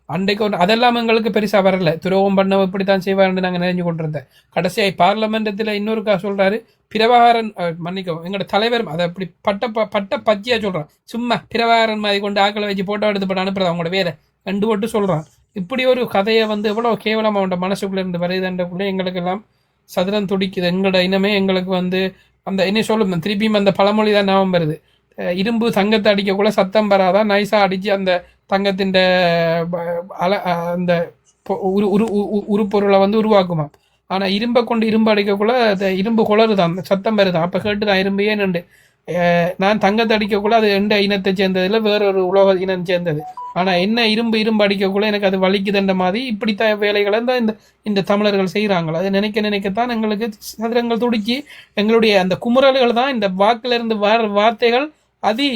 அன்றைக்கு அதெல்லாம் எங்களுக்கு பெருசா வரல. துரோகம் பண்ண இப்படித்தான் செய்வாருன்னு நாங்க நினைஞ்சு கொண்டிருந்தேன். கடைசியாய் பார்லமெண்டத்துல இன்னொருக்கா சொல்றாரு, பிரபாகரன் மன்னிக்கவும் எங்களோட தலைவர் அதை அப்படி பட்ட பச்சையா சொல்றான். சும்மா பிரபாகரன் மாதிரி கொண்டு ஆக்களை வச்சு போட்டோ எடுத்து போட்டு அனுப்புறது அவங்களோட வேலை ரெண்டு போட்டு சொல்றான். இப்படி ஒரு கதையை வந்து எவ்வளவு கேவலமா அவன் மனசுக்குள்ள இருந்து வருதுன்றக்குள்ள எங்களுக்கு எல்லாம் சதுரம் துடிக்குது. எங்களோட இனமே எங்களுக்கு வந்து அந்த என்ன சொல்லும் திருப்பியும் அந்த பழமொழி தான் ஞாபகம் வருது. இரும்பு தங்கத்தை அடிக்கக்குள்ள சத்தம் வராதான், நைஸா அடிச்சு அந்த தங்கத்தின் அந்த உருப்பொருளை வந்து உருவாக்குமா. ஆனா இரும்பை கொண்டு இரும்பு அடிக்கக்குள்ள இரும்பு குளறுதான், சத்தம் வருதான். அப்ப கேட்டுதான் இரும்பையே நண்டு. நான் தங்கத்தை அடிக்கக்குள்ள அது எந்த இனத்தை சேர்ந்ததுல வேறொரு உலக இனம் சேர்ந்தது. ஆனா என்ன இரும்பு அடிக்கக்குள்ள எனக்கு அது வலிக்குதுன்ற மாதிரி இப்படித்தான் வேலைகளை தான் இந்த தமிழர்கள் செய்யறாங்களா. அது நினைக்கத்தான் எங்களுக்கு சதுரங்கள் துடிச்சு எங்களுடைய அந்த குமுறல்கள் தான் இந்த வாக்குல இருந்து வர வார்த்தைகள் அதி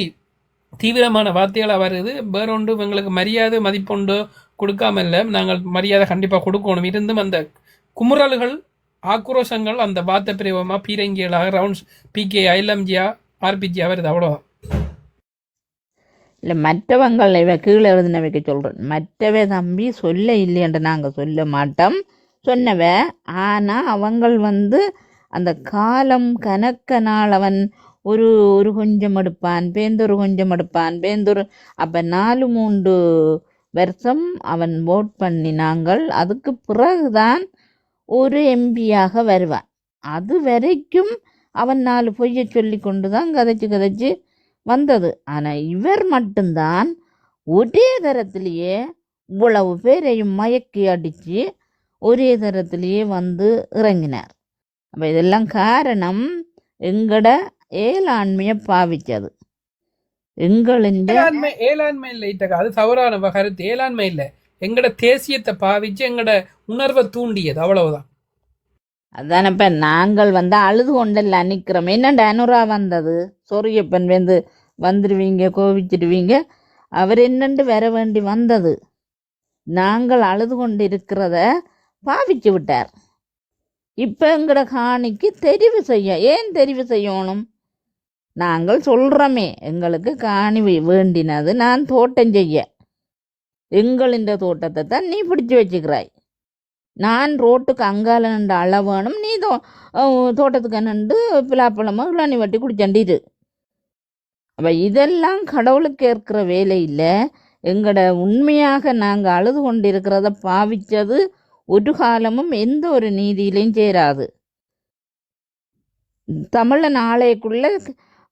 தீவிரமான வார்த்தைகளாக வருது. வேறொன்று எங்களுக்கு மரியாதை மதிப்பொண்டு கொடுக்காம இல்லை, நாங்கள் மரியாதை கண்டிப்பாக கொடுக்கணும். இருந்தும் அந்த குமுறல்கள் ஆக்ரோஷங்கள் அந்த வார்த்தை பிரிவமாக பீரங்கிகளாக ரவுண்ட்ஸ் பிகே ஐஎல்எம்ஜியா ஆர்பிஜியா வருது, அவ்வளோதான். இல்லை மற்றவங்கள் இவ கீழே எழுதினவைக்க சொல்கிறேன். மற்றவை தம்பி சொல்ல இல்லையன்ற நாங்கள் சொல்ல மாட்டோம் சொன்னவ. ஆனால் அவங்கள் வந்து அந்த காலம் கணக்க நாள் அவன் ஒரு கொஞ்சம் எடுப்பான், பேந்தொரு கொஞ்சம் எடுப்பான், பேந்தொரு அப்போ 4-3 வருஷம் அவன் ஓட் பண்ணினாங்கள். அதுக்கு பிறகுதான் ஒரு எம்பியாக வருவான். அது வரைக்கும் அவன் 4 பொய்யை சொல்லி கொண்டு தான் கதைச்சு வந்தது. ஆனால் இவர் மட்டும்தான் ஒரே தரத்திலேயே இவ்வளவு பேரையும் மயக்கி அடித்து ஒரே தரத்திலேயே வந்து இறங்கினார். அப்போ இதெல்லாம் காரணம் எங்கட ஏலாண்மையை பாவிச்சது. எங்களின் ஏலாண்மை இல்லை இட்டக்கா, அது தவறான கருத்து. ஏலாண்மை இல்லை, எங்கட தேசியத்தை பாவிச்சு எங்கட உணர்வை தூண்டியது, அவ்வளவுதான். அதான் இப்போ நாங்கள் வந்து அழுது கொண்டெல்லாம் நிற்கிறோம். என்னண்டா அனுரா வந்தது, சொரியப்பன் வந்துடுவீங்க, கோவிச்சிடுவீங்க, அவர் என்னண்டு வர வேண்டி வந்தது. நாங்கள் அழுது கொண்டு இருக்கிறத பாவிச்சு விட்டார். இப்போ எங்கட காணிக்கு தெரிவு ஏன் தெரிவு செய்யணும்? நாங்கள் சொல்கிறோமே, எங்களுக்கு காணி வேண்டினது, நான் தோட்டம் செய்ய, எங்களின் தோட்டத்தை தான் நீ பிடிச்சி வச்சுக்கிறாய். நான் ரோட்டுக்கு அங்கால நின்று அள வேணும், நீ தோட்டத்துக்கு நின்று பிலாப்பழமோ இளநி வட்டி குடிச்சண்டிரு. அப்போ இதெல்லாம் கடவுளுக்கு ஏற்கிற வேலை இல்லை. எங்களோட உண்மையாக நாங்கள் அழுது கொண்டு இருக்கிறத பாவிச்சது ஒரு காலமும் எந்த ஒரு நீதியிலையும் சேராது. தமிழன் ஆலயக்குள்ள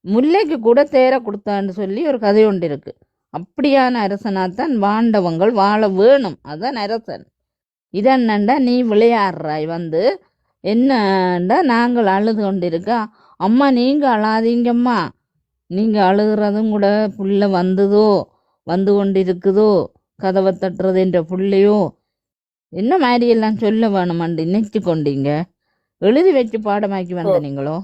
முல்லைக்கு கூட தேர கொடுத்தான்னு சொல்லி ஒரு கதை ஒன்று இருக்கு. அப்படியான அரசனாத்தான் வாண்டவங்கள் வாழ வேணும், அதான் அரசன். இதென்னண்டா நீ விளையாடுறாய் வந்து என்னண்டா நாங்கள் அழுது கொண்டு இருக்கா. அம்மா நீங்கள் அழாதீங்கம்மா, நீங்கள் அழுகிறதும் கூட புள்ள வந்து கொண்டு இருக்குதோ, கதவை தட்டுறது என்ற புள்ளையோ என்ன மாதிரியெல்லாம் சொல்ல வேணுமாண்டு நினைச்சு கொண்டீங்க. எழுதி வச்சு பாடமாக்கி வந்த நீங்களோ.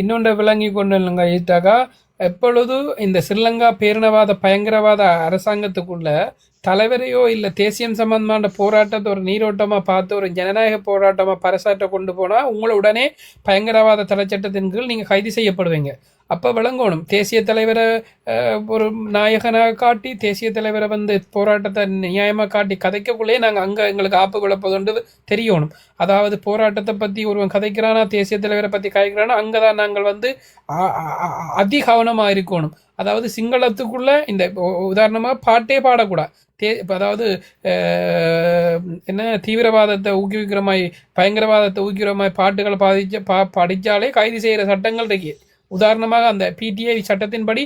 இன்னொன்று விளங்கி கொண்டு ஈட்டாக்கா, எப்பொழுது இந்த ஸ்ரீலங்கா பேரினவாத பயங்கரவாத அரசாங்கத்துக்குள்ள தலைவரையோ இல்லை தேசியம் சம்பந்தமான போராட்டத்தை ஒரு நீரோட்டமாக பார்த்து ஒரு ஜனநாயக போராட்டமாக பரசாட்ட கொண்டு போனால் உங்களை உடனே பயங்கரவாத தலைச்சட்டத்தின் கீழ் நீங்கள் கைது செய்யப்படுவீங்க. அப்போ விளங்கணும், தேசிய தலைவரை ஒரு நாயகனாக காட்டி தேசிய தலைவரை வந்து போராட்டத்தை நியாயமாக காட்டி கதைக்கக்குள்ளே நாங்கள் அங்கே எங்களுக்கு ஆப்பு விளப்பதுண்டு தெரியணும். அதாவது போராட்டத்தை பற்றி ஒருவன் கதைக்கிறானா, தேசிய தலைவரை பற்றி கதைக்கிறானா, அங்கே தான் நாங்கள் வந்து அதிகவனமாக இருக்கணும். அதாவது சிங்களத்துக்குள்ள இந்த உதாரணமாக பாட்டே பாடக்கூடாது. அதாவது என்ன தீவிரவாதத்தை ஊக்குவிக்கிறமாய் பயங்கரவாதத்தை ஊக்குவிக்கிறமாய் பாட்டுகளை படித்தாலே கைது செய்கிற சட்டங்கள் இருக்கு. உதாரணமாக அந்த பிடிஐ சட்டத்தின்படி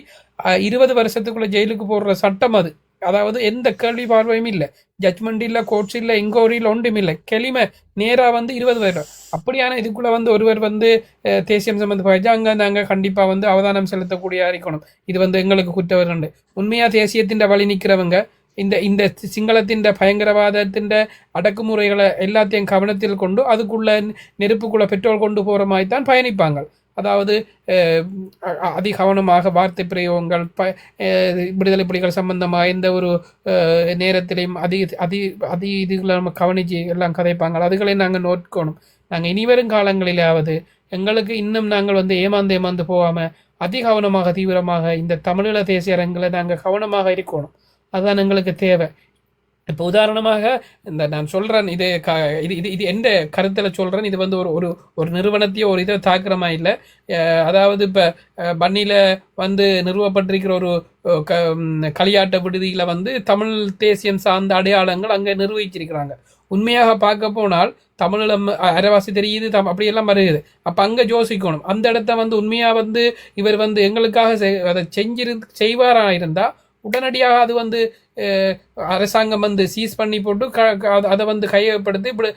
20 வருஷத்துக்குள்ள ஜெயிலுக்கு போடுற சட்டம் அது. அதாவது எந்த கேள்வி பார்வையும் இல்லை, ஜட்மெண்ட் இல்லை, கோர்ட்ஸ் இல்லை, என்கொயரியில் ஒன்றும் இல்லை, கெளிமை நேராக வந்து 20 வருடம். அப்படியான இதுக்குள்ளே வந்து ஒருவர் வந்து தேசியம் சம்பந்தப்பட்ட அங்கே நாங்கள் கண்டிப்பாக வந்து அவதானம் செலுத்தக்கூடிய இருக்கணும். இது வந்து எங்களுக்கு குற்றவர்கள் உண்மையாக தேசியத்தின் வழி நிற்கிறவங்க இந்த இந்த சிங்களத்தின் பயங்கரவாதத்தின் அடக்குமுறைகளை எல்லாத்தையும் கவனத்தில் கொண்டு அதுக்குள்ள நெருப்புக்குள்ள பெட்ரோல் கொண்டு போகிற மாதிரி தான் பயணிப்பாங்க. அதாவது அதிகவனமாக வார்த்தை பிரயோகங்கள் விடுதலை புலிகள் சம்பந்தமாக எந்த ஒரு நேரத்திலையும் இதுகளை நம்ம கவனித்து எல்லாம் கதைப்பாங்க. அதுகளை நாங்கள் நோக்கணும். நாங்கள் இனிவரும் காலங்களிலாவது எங்களுக்கு இன்னும் நாங்கள் வந்து ஏமாந்து போகாமல் அதிகவனமாக தீவிரமாக இந்த தமிழீழ தேசிய அரங்களை நாங்கள் கவனமாக இருக்கணும். அதுதான் எங்களுக்கு தேவை. இப்போ உதாரணமாக இந்த நான் சொல்கிறேன், இது இது எந்த கருத்தில் சொல்கிறேன், இது வந்து ஒரு நிறுவனத்தையோ ஒரு இதை தாக்குறமா இல்லை. அதாவது இப்போ பன்னியில் வந்து நிறுவப்பட்டிருக்கிற ஒரு களியாட்ட விடுதியில் வந்து தமிழ் தேசியம் சார்ந்த அடையாளங்கள் அங்கே நிர்வகிச்சிருக்கிறாங்க. உண்மையாக பார்க்க போனால் தமிழில் அரைவாசி தெரியுது, அப்படியெல்லாம் வருது. அப்போ அங்கே யோசிக்கணும், அந்த இடத்த வந்து உண்மையாக வந்து இவர் வந்து எங்களுக்காக அதை செய்வாராக இருந்தால் உடனடியாக அது வந்து அரசாங்கம் வந்து சீஸ் பண்ணி போட்டு அதை வந்து கையகப்படுத்தி இப்படி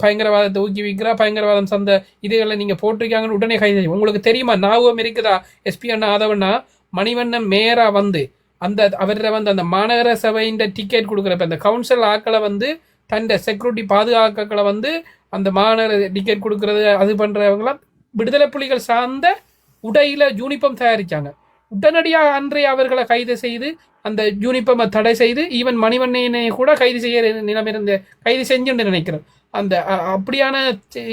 பயங்கரவாதத்தை ஊக்குவிக்கிறா, பயங்கரவாதம் சார்ந்த இதுகளை நீங்கள் போட்டிருக்காங்கன்னு உடனே கைது செய்யும். உங்களுக்கு தெரியுமா, ஞாபகம் இருக்குதா, எஸ்பி அண்ணா ஆதவண்ணா மணிவண்ணன் மேயராக வந்து அவரை வந்து அந்த மாநகர சபையின் டிக்கெட் கொடுக்குறப்ப அந்த கவுன்சில் ஆக்களை வந்து தன் செக்யூரிட்டி பாதுகாக்களை வந்து அந்த மாநகர டிக்கெட் கொடுக்கறது அது பண்ணுறவங்களாம் விடுதலை புலிகள் சார்ந்த உடையில யூனிஃபார்ம் தயாரித்தாங்க. உடனடியாக அன்றைய அவர்களை கைது செய்து அந்த யூனிஃபார்மை தடை செய்து ஈவன் மணிவண்ணனை கூட கைது செய்ய நிலைமை இருந்த கைது செஞ்சுன்னு நினைக்கிறேன். அந்த அப்படியான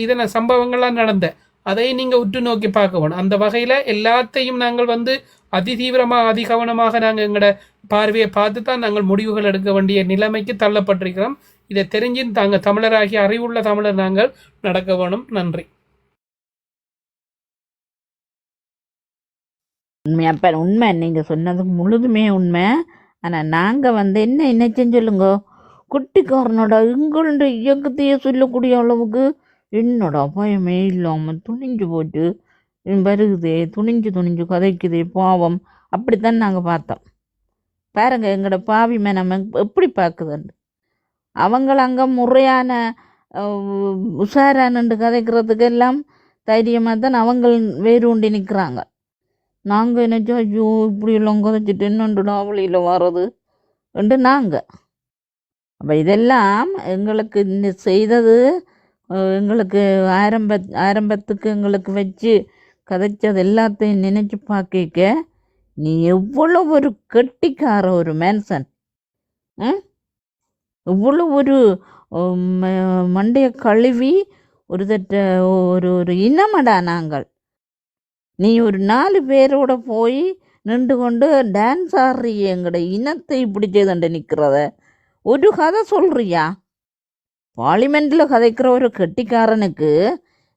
இதன சம்பவங்கள்லாம் நடந்த அதை நீங்கள் உற்று நோக்கி பார்க்கணும். அந்த வகையில் எல்லாத்தையும் நாங்கள் வந்து அதிதீவிரமாக அதிகவனமாக நாங்கள் எங்களோட பார்வையை பார்த்து தான் நாங்கள் முடிவுகள் எடுக்க வேண்டிய நிலைமைக்கு தள்ளப்பட்டிருக்கிறோம். இதை தெரிஞ்சு தாங்கள் தமிழராகிய அறிவுள்ள தமிழர் நாங்கள் நடக்க வேணும். நன்றி. உண்மையாப்ப உண்மை, நீங்கள் சொன்னது முழுதுமே உண்மை. ஆனால் நாங்கள் வந்து என்ன செஞ்சு சொல்லுங்க, குட்டிக்காரனோட எங்களுடைய இயக்கத்தையே சொல்லக்கூடிய அளவுக்கு என்னடா பயமே இல்லாமல் துணிஞ்சு போட்டு வருகுதே, துணிஞ்சு துணிஞ்சு கதைக்குதே பாவம். அப்படித்தான் நாங்கள் பார்த்தோம். பாருங்க எங்களோட பாவி நம்ம எப்படி பார்க்குதுன்னு. அவங்கள அங்கே முறையான உஷாரானு கதைக்கிறதுக்கு எல்லாம் தைரியமாக தான் அவங்க வேறு உண்டி நிற்கிறாங்க. நாங்கள் என்னச்சோ ஐயோ இப்படி எல்லாம் கதைச்சிட்டு என்னண்டுடா வழியில் வர்றது என்று நாங்கள். அப்போ இதெல்லாம் எங்களுக்கு இந்த செய்தது எங்களுக்கு ஆரம்பத்துக்கு எங்களுக்கு வச்சு கதைச்சது எல்லாத்தையும் நினச்சி பார்க்க நீ எவ்வளோ ஒரு கெட்டிக்கார ஒரு மனுஷன், எவ்வளோ ஒரு மண்டைய கழுவி ஒரு தட்ட ஒரு இனமடா நாங்கள். நீ ஒரு 4 பேரோட போய் நின்று கொண்டு டான்ஸ் ஆடுறிய எங்கட இனத்தை இப்படி செய்துண்டு நிற்கிறத ஒரு கதை சொல்றியா? பார்லிமெண்ட்டில் கதைக்கிற ஒரு கெட்டிக்காரனுக்கு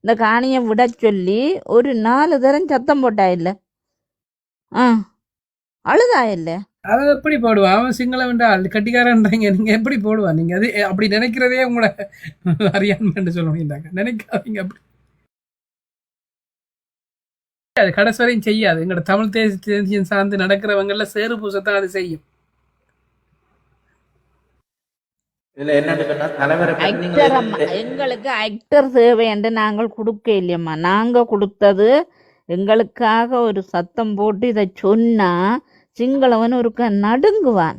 இந்த காணியை விட சொல்லி ஒரு 4 தரம் சத்தம் போட்டா இல்லை, அழுதா இல்லை. அவன் எப்படி போடுவான்? அவன் சிங்களம் என்றால் கட்டிக்காரன்றாங்க. நீங்க எப்படி போடுவான்? நீங்க அது அப்படி நினைக்கிறதே உங்களை அறியாமல் சொல்லுவீங்க. நினைக்காதீங்க அப்படி. அது கடைசி வரையும் செய்யாது. எங்களோட தமிழ் தேசியம் சார்ந்து நடக்கிறவங்கள சேறு பூசத்தான் அது செய்யும். இதுல என்னன்னு சொன்னா தலைவரை பத்தி நீங்க ஆக்டர் அம்மா, எங்களுக்கு ஆக்டர் தேவை என்று நாங்கள் கொடுக்க இல்லையம்மா. நாங்கள் கொடுத்தது எங்களுக்காக ஒரு சத்தம் போட்டு இதை சொன்னா சிங்களவன் ஒரு நடுங்குவான்.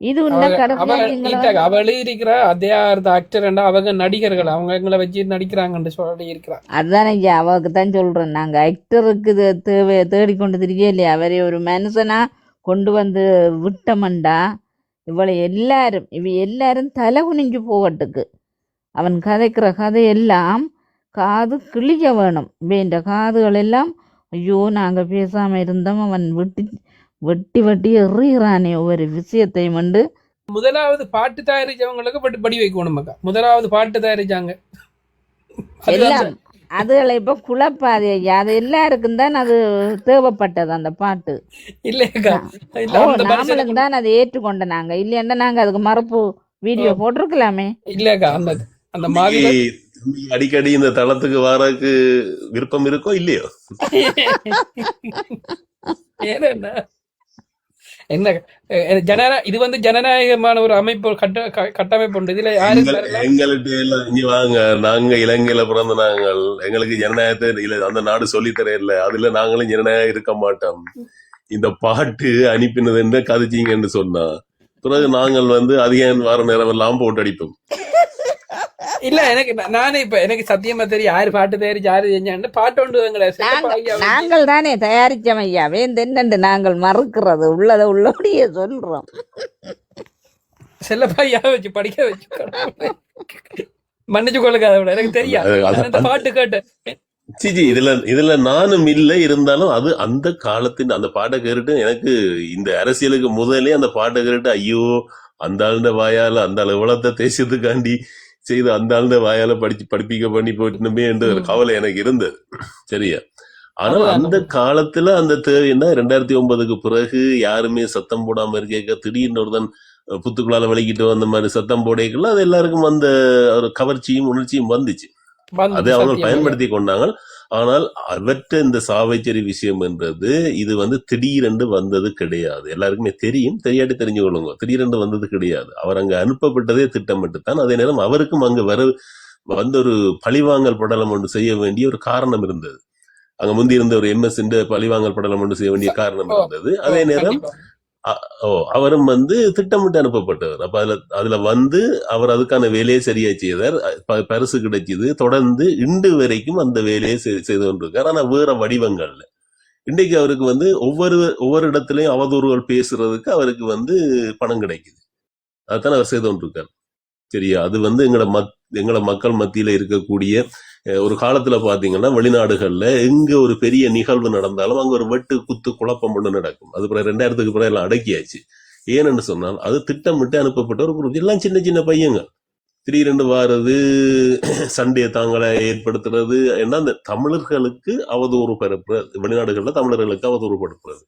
இது உள்ள கடைசியா அவ எழுதியிருக்கிற அதே ஆக்டர் அவங்க நடிகர்கள், அவங்க எங்களை வச்சு நடிக்கிறாங்கன்னு சொல்லி இருக்கிறான். அதுதானே ஐயா அவருக்கு தான் சொல்றேன். நாங்கள் ஆக்டருக்கு தேவை தேடிக்கொண்டு திரியே இல்லையா, அவரை ஒரு மனுஷனா கொண்டு வந்து விட்டமண்டா இவளை எல்லாரும் தலை குனிஞ்சு போகட்டுக்கு. அவன் கதைக்கிற கதையெல்லாம் காது கிழிய வேணும். வேண்ட காதுகள் எல்லாம் ஐயோ நாங்கள் பேசாமல் இருந்தோம், அவன் வெட்டி வெட்டி எறிகிறானே ஒவ்வொரு விஷயத்தையும் வந்து. முதலாவது பாட்டு தயாரிச்சவங்களுக்கு படி வைக்கணும். முதலாவது பாட்டு தயாரிச்சாங்க எல்லாம் அதுகளை இப்போ குழப்பாது ஐயா. அது எல்லாருக்கும் தான் அது தேவைப்பட்டது அந்த பாட்டு. இல்லையா? நாமளுக்கு தான் அதை ஏற்றுக்கொண்ட நாங்க. இல்லையா நாங்க அதுக்கு மறுப்பு வீடியோ போட்டிருக்கலாமே. இல்லையாக்கா அந்த மாதிரி அடிக்கடி இந்த தளத்துக்கு வாரக்கு விருப்பம் இருக்கோ இல்லையோ? ஏன்னா என்ன இது வந்து ஜனநாயகமான ஒரு அமைப்பு கட்டமைப்பு உண்டு. இதுல எங்கள்கிட்ட எல்லாம் இங்க வாங்க, நாங்க இலங்கையில பிறந்த நாங்கள், எங்களுக்கு ஜனநாயகத்தை இல்ல அந்த நாடு சொல்லித்தர இல்ல, அதுல நாங்களும் ஜனநாயகம் இருக்க மாட்டோம். இந்த பாட்டு அனுப்பினது என்ன கதைச்சிங்கன்னு சொன்னா பிறகு நாங்கள் வந்து அதிகம் வார நேரம் எல்லாம் போட்டு அடிப்போம். இல்ல நானே இப்ப எனக்கு சத்தியமா தெரியும் யாரு பாட்டு தயாரிச்சு யாரு செஞ்சான்னு. பாட்டு ஒன்று நாங்கள் தானே தயாரிச்சோம் ஐயா. வேந்தெண்டு நாங்கள் மறுக்கிறது உள்ளத உள்ளபடியே சொல்றோம். செல்லப்பாயா வச்சு படிக்க வச்சு மன்னிச்சு கொள்ளுக்காத எனக்கு தெரியாது பாட்டு கேட்டு. சிஜி இதுல நானும் இல்ல, இருந்தாலும் அது அந்த காலத்தின் அந்த பாட்டை கேட்டு எனக்கு இந்த அரசியலுக்கு முதலே அந்த பாட்டை கேட்டு ஐயோ அந்த ஆளுட வாயால அந்த அளவுளத்தை தேசியத்துக்காண்டி செய்து அந்த ஆளுட வாயால படிப்பிக்க பண்ணி போயிட்டுமே என்ற ஒரு கவலை எனக்கு இருந்தது. சரியா? ஆனால் அந்த காலத்துல அந்த தேவைன்னா 2009க்கு பிறகு யாருமே சத்தம் போடாம இருக்க, திடீர்னு ஒருதன் புத்துக்குள்ளால வலிக்கிட்டு வந்த மாதிரி சத்தம் போடைக்குள்ள அது எல்லாருக்கும் அந்த ஒரு கவர்ச்சியும் உணர்ச்சியும் வந்துச்சு. அதை அவங்க பயன்படுத்தி கொண்டாங்க. ஆனால் அவற்ற இந்த சாவைச்சேரி விஷயம் என்றது இது வந்து திடீரென்று வந்தது கிடையாது. எல்லாருக்குமே தெரியும், தெரியாட்டி தெரிஞ்சு கொள்ளுங்க. திடீரென்று வந்தது கிடையாது. அவர் அங்க அனுப்பப்பட்டதே திட்டமிட்டுத்தான். அதே நேரம் அவருக்கும் அங்க வந்த ஒரு பழிவாங்கல் படலம் ஒன்று செய்ய வேண்டிய ஒரு காரணம் இருந்தது. அங்க முந்தி இருந்த ஒரு MS பழிவாங்கல் படலம் ஒன்று செய்ய வேண்டிய காரணம் இருந்தது. அதே நேரம் அவரும் வந்து திட்டமிட்டு அனுப்பப்பட்டவர். அப்ப அதுல வந்து அவர் அதுக்கான வேலையை சரியா செய்தார். பரிசு கிடைச்சது. தொடர்ந்து இன்று வரைக்கும் அந்த வேலையை செய்து கொண்டிருக்கார். ஆனா வேற வடிவங்கள்ல இன்றைக்கு அவருக்கு வந்து ஒவ்வொரு இடத்துலயும் அவதூறுகள் பேசுறதுக்கு அவருக்கு வந்து பணம் கிடைக்குது. அதுதான் அவர் செய்து கொண்டிருக்கார். சரியா? அது வந்து எங்களோட மக்கள் மத்தியில இருக்கக்கூடிய ஒரு காலத்துல பாத்தீங்கன்னா வெளிநாடுகள்ல எங்க ஒரு பெரிய நிகழ்வு நடந்தாலும் அங்க ஒரு வெட்டு குத்து குழப்பம் ஒண்ணு நடக்கும். அது பிறகு 2000க்கு பிறகு எல்லாம் அடக்கியாச்சு. ஏன்னு சொன்னால் அது திட்டமிட்டு அனுப்பப்பட்ட ஒரு குரூப். எல்லாம் சின்ன சின்ன பையங்க திடீரென்று வாரது, சண்டையை தாங்களை ஏற்படுத்துறது, ஏன்னா அந்த தமிழர்களுக்கு அவதூறு பரப்புறது, வெளிநாடுகள்ல தமிழர்களுக்கு அவதூறு பரப்புறது.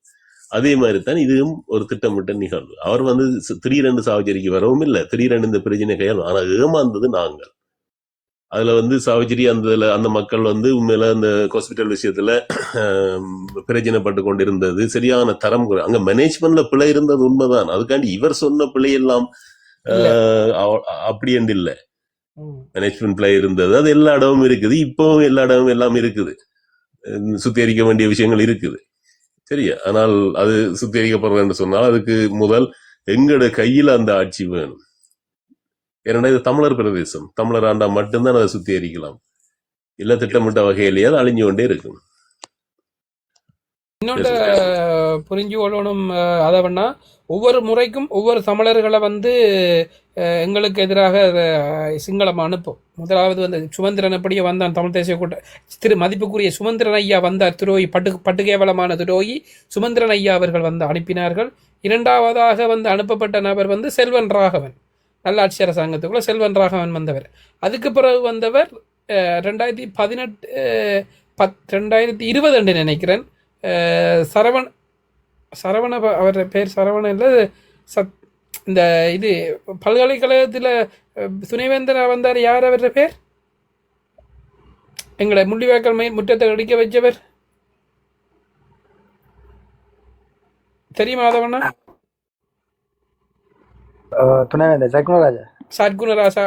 அதே மாதிரி தான் இதுவும் ஒரு திட்டமிட்ட நிகழ்வு. அவர் வந்து திடீரென்று சாவச்சேரிக்கு வரவும் இல்லை, திடீரென்று இந்த பிரச்சனை கையாளும். ஆனா ஏமாந்தது நாங்கள். அதுல வந்து சாவிச்சிரி அந்த மக்கள் வந்து உண்மையில அந்த ஹாஸ்பிட்டல் விஷயத்துல பிரச்சனைப்பட்டு கொண்டிருந்தது. சரியான தரம் அங்க மேனேஜ்மெண்ட்ல பிழை இருந்தது உண்மைதான். அதுக்காண்டி இவர் சொன்ன பிழை எல்லாம் அப்படி என்று இல்லை. மேனேஜ்மெண்ட் பிழை இருந்தது, அது எல்லா இடமும் இருக்குது. இப்பவும் எல்லா இடமும் எல்லாம் இருக்குது, சுத்திகரிக்க வேண்டிய விஷயங்கள் இருக்குது. சரியா? ஆனால் அது சுத்திகரிக்கப்படுறது என்று சொன்னால் அதுக்கு முதல் எங்கட கையில அந்த ஆட்சி வேணும். ஏன்னா இது தமிழர் பிரதேசம், தமிழர் ஆண்டா மட்டும்தான் அதை சுத்திகரிக்கலாம். இல்ல திட்டமிட்ட வகையிலேயே அது அழிஞ்சு கொண்டே இருக்கும். இன்னொன்று புரிஞ்சு கொள்ளணும். அதை வேணா ஒவ்வொரு முறைக்கும் ஒவ்வொரு தமிழர்களை வந்து எங்களுக்கு எதிராக சிங்களம் அனுப்பும். முதலாவது வந்து சுமந்திரன் அப்படியே வந்தான், தமிழ் தேசிய கூட்ட மதிப்புக்குரிய சுமந்திரன் ஐயா வந்தார். துரோகி பட்டு கேவலமான துரோகி சுமந்திரன் ஐயா அவர்கள் வந்து அனுப்பினார்கள். இரண்டாவதாக வந்து அனுப்பப்பட்ட நபர் வந்து செல்வன் ராகவன், நல்லாட்சி அரசாங்கத்துக்குள்ள செல்வன் ராகவன் வந்தவர். அதுக்கு பிறகு வந்தவர் 2020 என்று நினைக்கிறேன், சரவண அவர் பேர் சரவணன் இல்லை, இந்த இது பல்கலைக்கழகத்தில் துணைவேந்தரா வந்தார். யார் அவர பேர்? எங்களை முள்ளிவாய்க்கால் முற்றத்தை அடிக்க வச்சவர் தெரியுமா? அதவண்ணா துணைவேந்தர் சத்குணராஜா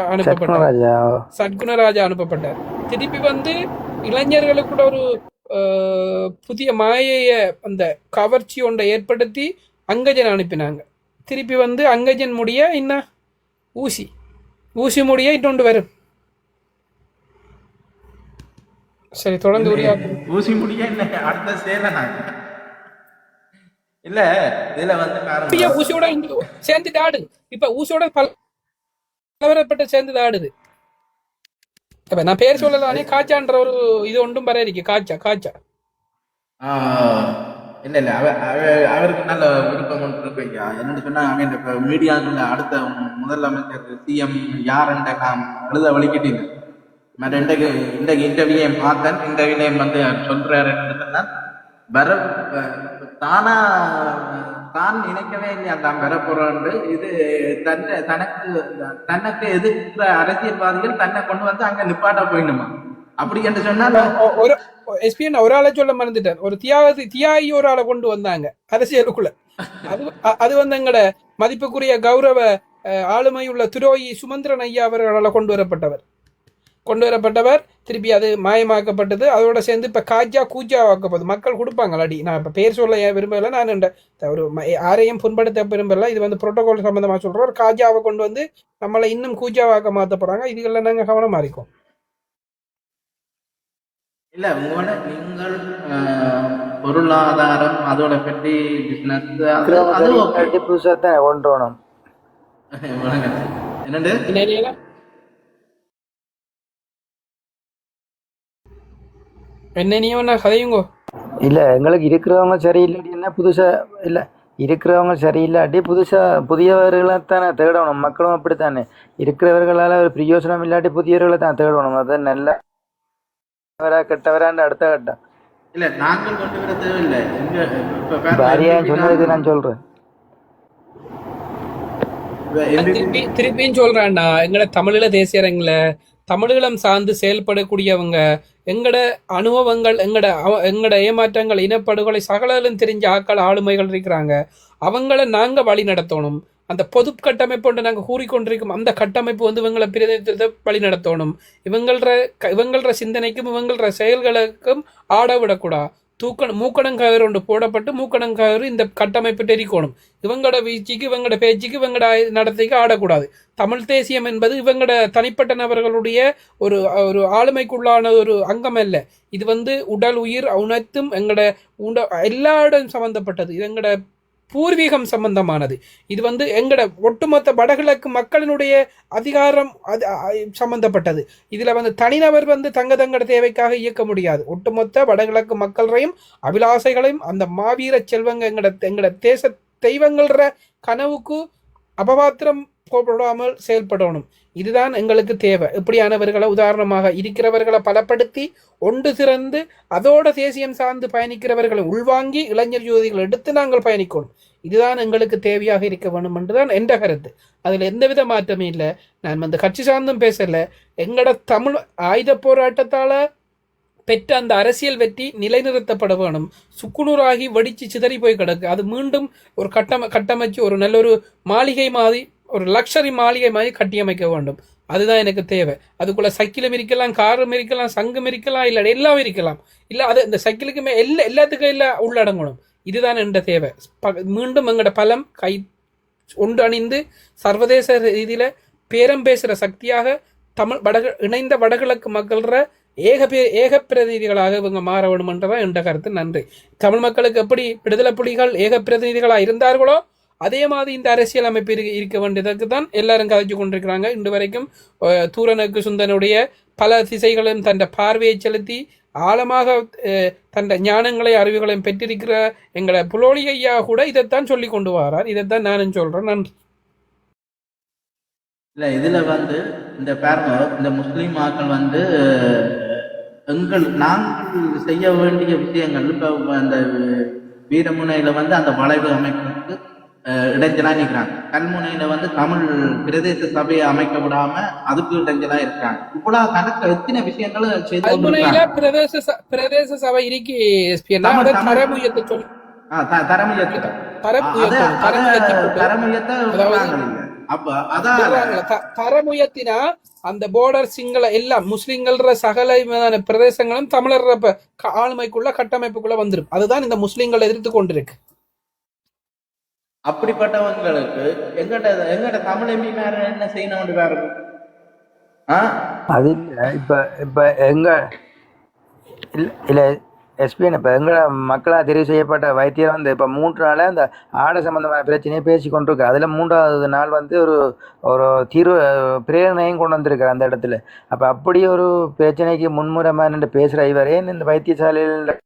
அனுப்பப்பட்டார். திருப்பி வந்து இளைஞர்களுக்கு கூட ஒரு புதிய மாயைய அந்த கவர்ச்சி ஒன்றை ஏற்படுத்தி அங்கஜன் அனுப்பினாங்க. திருப்பி வந்து அங்கஜன் முடிய இன்னும் ஊசி முடிய இன்னொன்று வரும். சரி, தொடர்ந்து ஊசி முடிய இல்லை, அடுத்த சேரனா இல்ல இதுல வந்து ஊசியோட சேர்ந்துட்டு ஆடுது. இப்ப ஊசியோட பலவரப்பட்ட சேர்ந்து ஆடுது. இப்ப நான் பேர் சொல்லலானே, காச்சான்ற ஒரு இது ஒன்றும் வர இருக்கு. காச்சா இல்ல இல்ல அவருக்கு நல்ல விருப்பம் ஒன்று இருக்கு. என்னன்னு சொன்னா அவன் இப்ப மீடியாக்குள்ள அடுத்த முதலமைச்சர் சிஎம் யாருன்ற நாம் எழுத வலிக்கிட்டீங்க. நான் இன்றைக்கு இன்டர்வியூலையும் பார்த்தேன். இன்டர்வியூலையும் வந்து சொல்றாரு சொன்னா தான் நினைக்கவே இல்லையா தான் வரப்போறான்னு. இது தனக்கு எதிர்க்கிற அரசியல்வாதிகள் தன்னை கொண்டு வந்து அங்க நிப்பாட்ட போயிடுமா அப்படி என்று சொன்னா ஒரு எஸ்பிஎன் ஒரு ஆளை சொல்ல மறந்துட்டேன். ஒரு தியாகி ஒரு ஆளை கொண்டு வந்தாங்க அரசியலுக்குள்ள. அது வந்து எங்கட மதிப்புக்குரிய கௌரவ ஆளுமையுள்ள துரோகி சுமந்திரன் ஐயா அவர்களால் கொண்டு வரப்பட்டவர். திருப்பி அது மாயமாக்கப்பட்டது. அதோட சேர்ந்து இப்ப கூஜா ஆக்கப்படுது. மக்கள் கொடுப்பாங்க அடி. நான் இப்ப பேர் சொல்ல விரும்பல, நான் ஒரு யாரையும் புண்படுத்த விரும்பல. இது வந்து புரோட்டோகால் சம்பந்தமா சொல்றோம். ஒரு காஜாவை கொண்டு வந்து நம்மளை இன்னும் கூஜாவாக்க மாத்த போறாங்க. இதுகள்ல நாங்க கவனமா இருக்கோம். இல்ல நீங்கள் பொருளாதாரம் அதோட பற்றி பிசினஸ் புதுசா தான் கொண்டு வரணும். என்னண்டு என்ன நீ ஒன்னா கதையுங்கோ? இல்ல எங்களுக்கு இருக்கிறவங்க சரியில்லைன்னா புதுசா இல்ல இருக்கிறவங்க சரியில்லாட்டி புதியவர்களை தானே தேடணும். மக்களும் அப்படித்தானே, இருக்கிறவர்களால ஒரு பிரயோசனம் இல்லாட்டி புதியவர்களை தான் தேடணும். அது நல்ல கெட்டவரான்னு அடுத்த கட்டம் இல்ல. நாங்கள் கொண்டு வர தேவையில்லை. பாரியா சொன்னதுக்கு நான் சொல்றேன். திருப்பியும் சொல்றான்டா, எங்கட தமிழீழ தேசியரங்கள தமிழீழம் சார்ந்து செயல்படக்கூடியவங்க, எங்கட அனுபவங்கள், எங்கட ஏமாற்றங்கள், இனப்படுகொலை சகலும் தெரிஞ்ச ஆளுமைகள் இருக்கிறாங்க. அவங்கள நாங்க வழி நடத்தணும். அந்த பொது கட்டமைப்பு நாங்கள் கூறிக்கொண்டிருக்கும் அந்த கட்டமைப்பு வந்து இவங்களை பிரதிநிதித்துவத்தை வழி நடத்தணும். இவங்கள சிந்தனைக்கும் இவங்கள செயல்களுக்கும் ஆட விடக்கூடாது. மூக்கணங்கயிறு ஒன்று போடப்பட்டு மூக்கணங்கயிறு இந்த கட்டமைப்பு தெரிக்கணும். இவங்களோட வீழ்ச்சிக்கு, இவங்களோட பேச்சுக்கு, இவங்களோட நடத்தைக்கு ஆடக்கூடாது. தமிழ் தேசியம் என்பது இவங்களோட தனிப்பட்ட நபர்களுடைய ஒரு ஆளுமைக்குள்ளான ஒரு அங்கம் அல்ல. இது வந்து உடல் உயிர் உணர்த்தும் எங்களோட எல்லா இடம் சம்பந்தப்பட்டது. இது எங்களோட பூர்வீகம் சம்பந்தமானது. இது வந்து எங்கட ஒட்டுமொத்த வடகிழக்கு மக்களினுடைய அதிகாரம் சம்பந்தப்பட்டது. இதுல வந்து தனிநபர் வந்து தங்கட தேவைக்காக இயக்க முடியாது. ஒட்டுமொத்த வடகிழக்கு மக்களையும் அபிலாசைகளையும் அந்த மாவீர செல்வங்க எங்கட தேச தெய்வங்கள்ற கனவுக்கு அபபாத்திரம் போடாமல் செயல்படணும். இதுதான் எங்களுக்கு தேவை. இப்படியானவர்களை உதாரணமாக இருக்கிறவர்களை பலப்படுத்தி ஒன்று திறந்து அதோட தேசியம் சார்ந்து பயணிக்கிறவர்களை உள்வாங்கி இளைஞர் யுவதிகளை எடுத்து நாங்கள் பயணிக்கணும். இதுதான் எங்களுக்கு தேவையாக இருக்க வேண்டும் என்றுதான் என்ற கருத்து. அதில் எந்தவித மாற்றமே இல்லை. நான் வந்து கட்சி சார்ந்தும் பேசல. எங்களோட தமிழ் ஆயுத போராட்டத்தால் பெற்ற அந்த அரசியல் வெற்றி நிலைநிறுத்தப்பட வேணும். சுக்குநூறாகி வடித்து சிதறி போய் கிடக்கு. அது மீண்டும் ஒரு கட்டமைச்சு ஒரு நல்ல ஒரு மாளிகை மாதிரி, ஒரு லக்ஸரி மாளிகை மாதிரி கட்டியமைக்க வேண்டும். அதுதான் எனக்கு தேவை. அதுக்குள்ள சைக்கிளும் இருக்கலாம், காரும் இருக்கலாம், சங்கம் இருக்கலாம், இல்லை எல்லாம் இருக்கலாம். இல்லை அது இந்த சைக்கிளுக்குமே எல்லாத்துக்கும் எல்லாம் உள்ளடங்கணும். இதுதான் என்ற தேவை. மீண்டும் எங்களோட பலம் கை ஒன்று அணிந்து சர்வதேச ரீதியில பேரம் பேசுகிற சக்தியாக இணைந்த வடகிழக்கு மக்கள்ற ஏக பிரதிநிதிகளாக இவங்க மாற வேண்டும் என்றதான் என்ற கருத்து. நன்றி. தமிழ் மக்களுக்கு எப்படி விடுதலை புலிகள் ஏக பிரதிநிதிகளாக இருந்தார்களோ அதே மாதிரி இந்த அரசியல் அமைப்பு இருக்க வேண்டியதற்கு தான் எல்லாரும் கதைச்சு கொண்டிருக்கிறாங்க. இன்று வரைக்கும் தூரனுக்கு சுந்தனுடைய பல திசைகளும் தன் பார்வையை செலுத்தி ஆழமாக தன் ஞானங்களை அறிவுகளையும் பெற்றிருக்கிற எங்களை புலோலி ஐயா கூட இதைத்தான் சொல்லி கொண்டு வரார். இதைத்தான் நானும் சொல்றேன். நன்றி. இல்லை இதில் வந்து இந்த பாருங்க, இந்த முஸ்லீம் ஆக்கள் வந்து நாங்கள் செய்ய வேண்டிய விஷயங்கள் இப்போ அந்த வீரமுனையில் வந்து அந்த வளைவு அமைக்கிறதுக்கு இடைஞ்சலாக நிற்கிறாங்க. கல்முனையில் வந்து தமிழ் பிரதேச சபையை அமைக்க விடாம அதுக்கு இடைஞ்சலாக இருக்காங்க. இவ்வளவு கணக்கு எத்தனை விஷயங்கள் பிரதேச சபை இருக்கு. தரமுயத்தினா அந்த போர்டர் சிங்கள எல்லாம் முஸ்லிம்கள் சகல பிரதேசங்களும் தமிழர் ஆளுமைக்குள்ள கட்டமைப்புக்குள்ள வந்துடும். அதுதான் இந்த முஸ்லிம்கள் எதிர்த்து கொண்டிருக்கு. அப்படிப்பட்டவங்களுக்கு எங்கட தமிழ் எம்பிமார் என்ன செய்யணும் வேற அது இல்லை. இப்ப எங்க இல்ல எஸ்பிஎன் இப்போ எங்களை மக்களாக தெரிவு செய்யப்பட்ட வைத்தியர் வந்து இப்போ 3 நாளாக அந்த ஆடை சம்பந்தமான பிரச்சனையை பேசி கொண்டிருக்கு. அதில் 3வது நாள் வந்து ஒரு தீர்வு பிரேரணையும் கொண்டு வந்திருக்காரு அந்த இடத்துல. அப்போ அப்படி ஒரு பிரச்சனைக்கு முன்முறைமாக நின்று பேசுகிற இவரே இந்த வைத்தியசாலையில்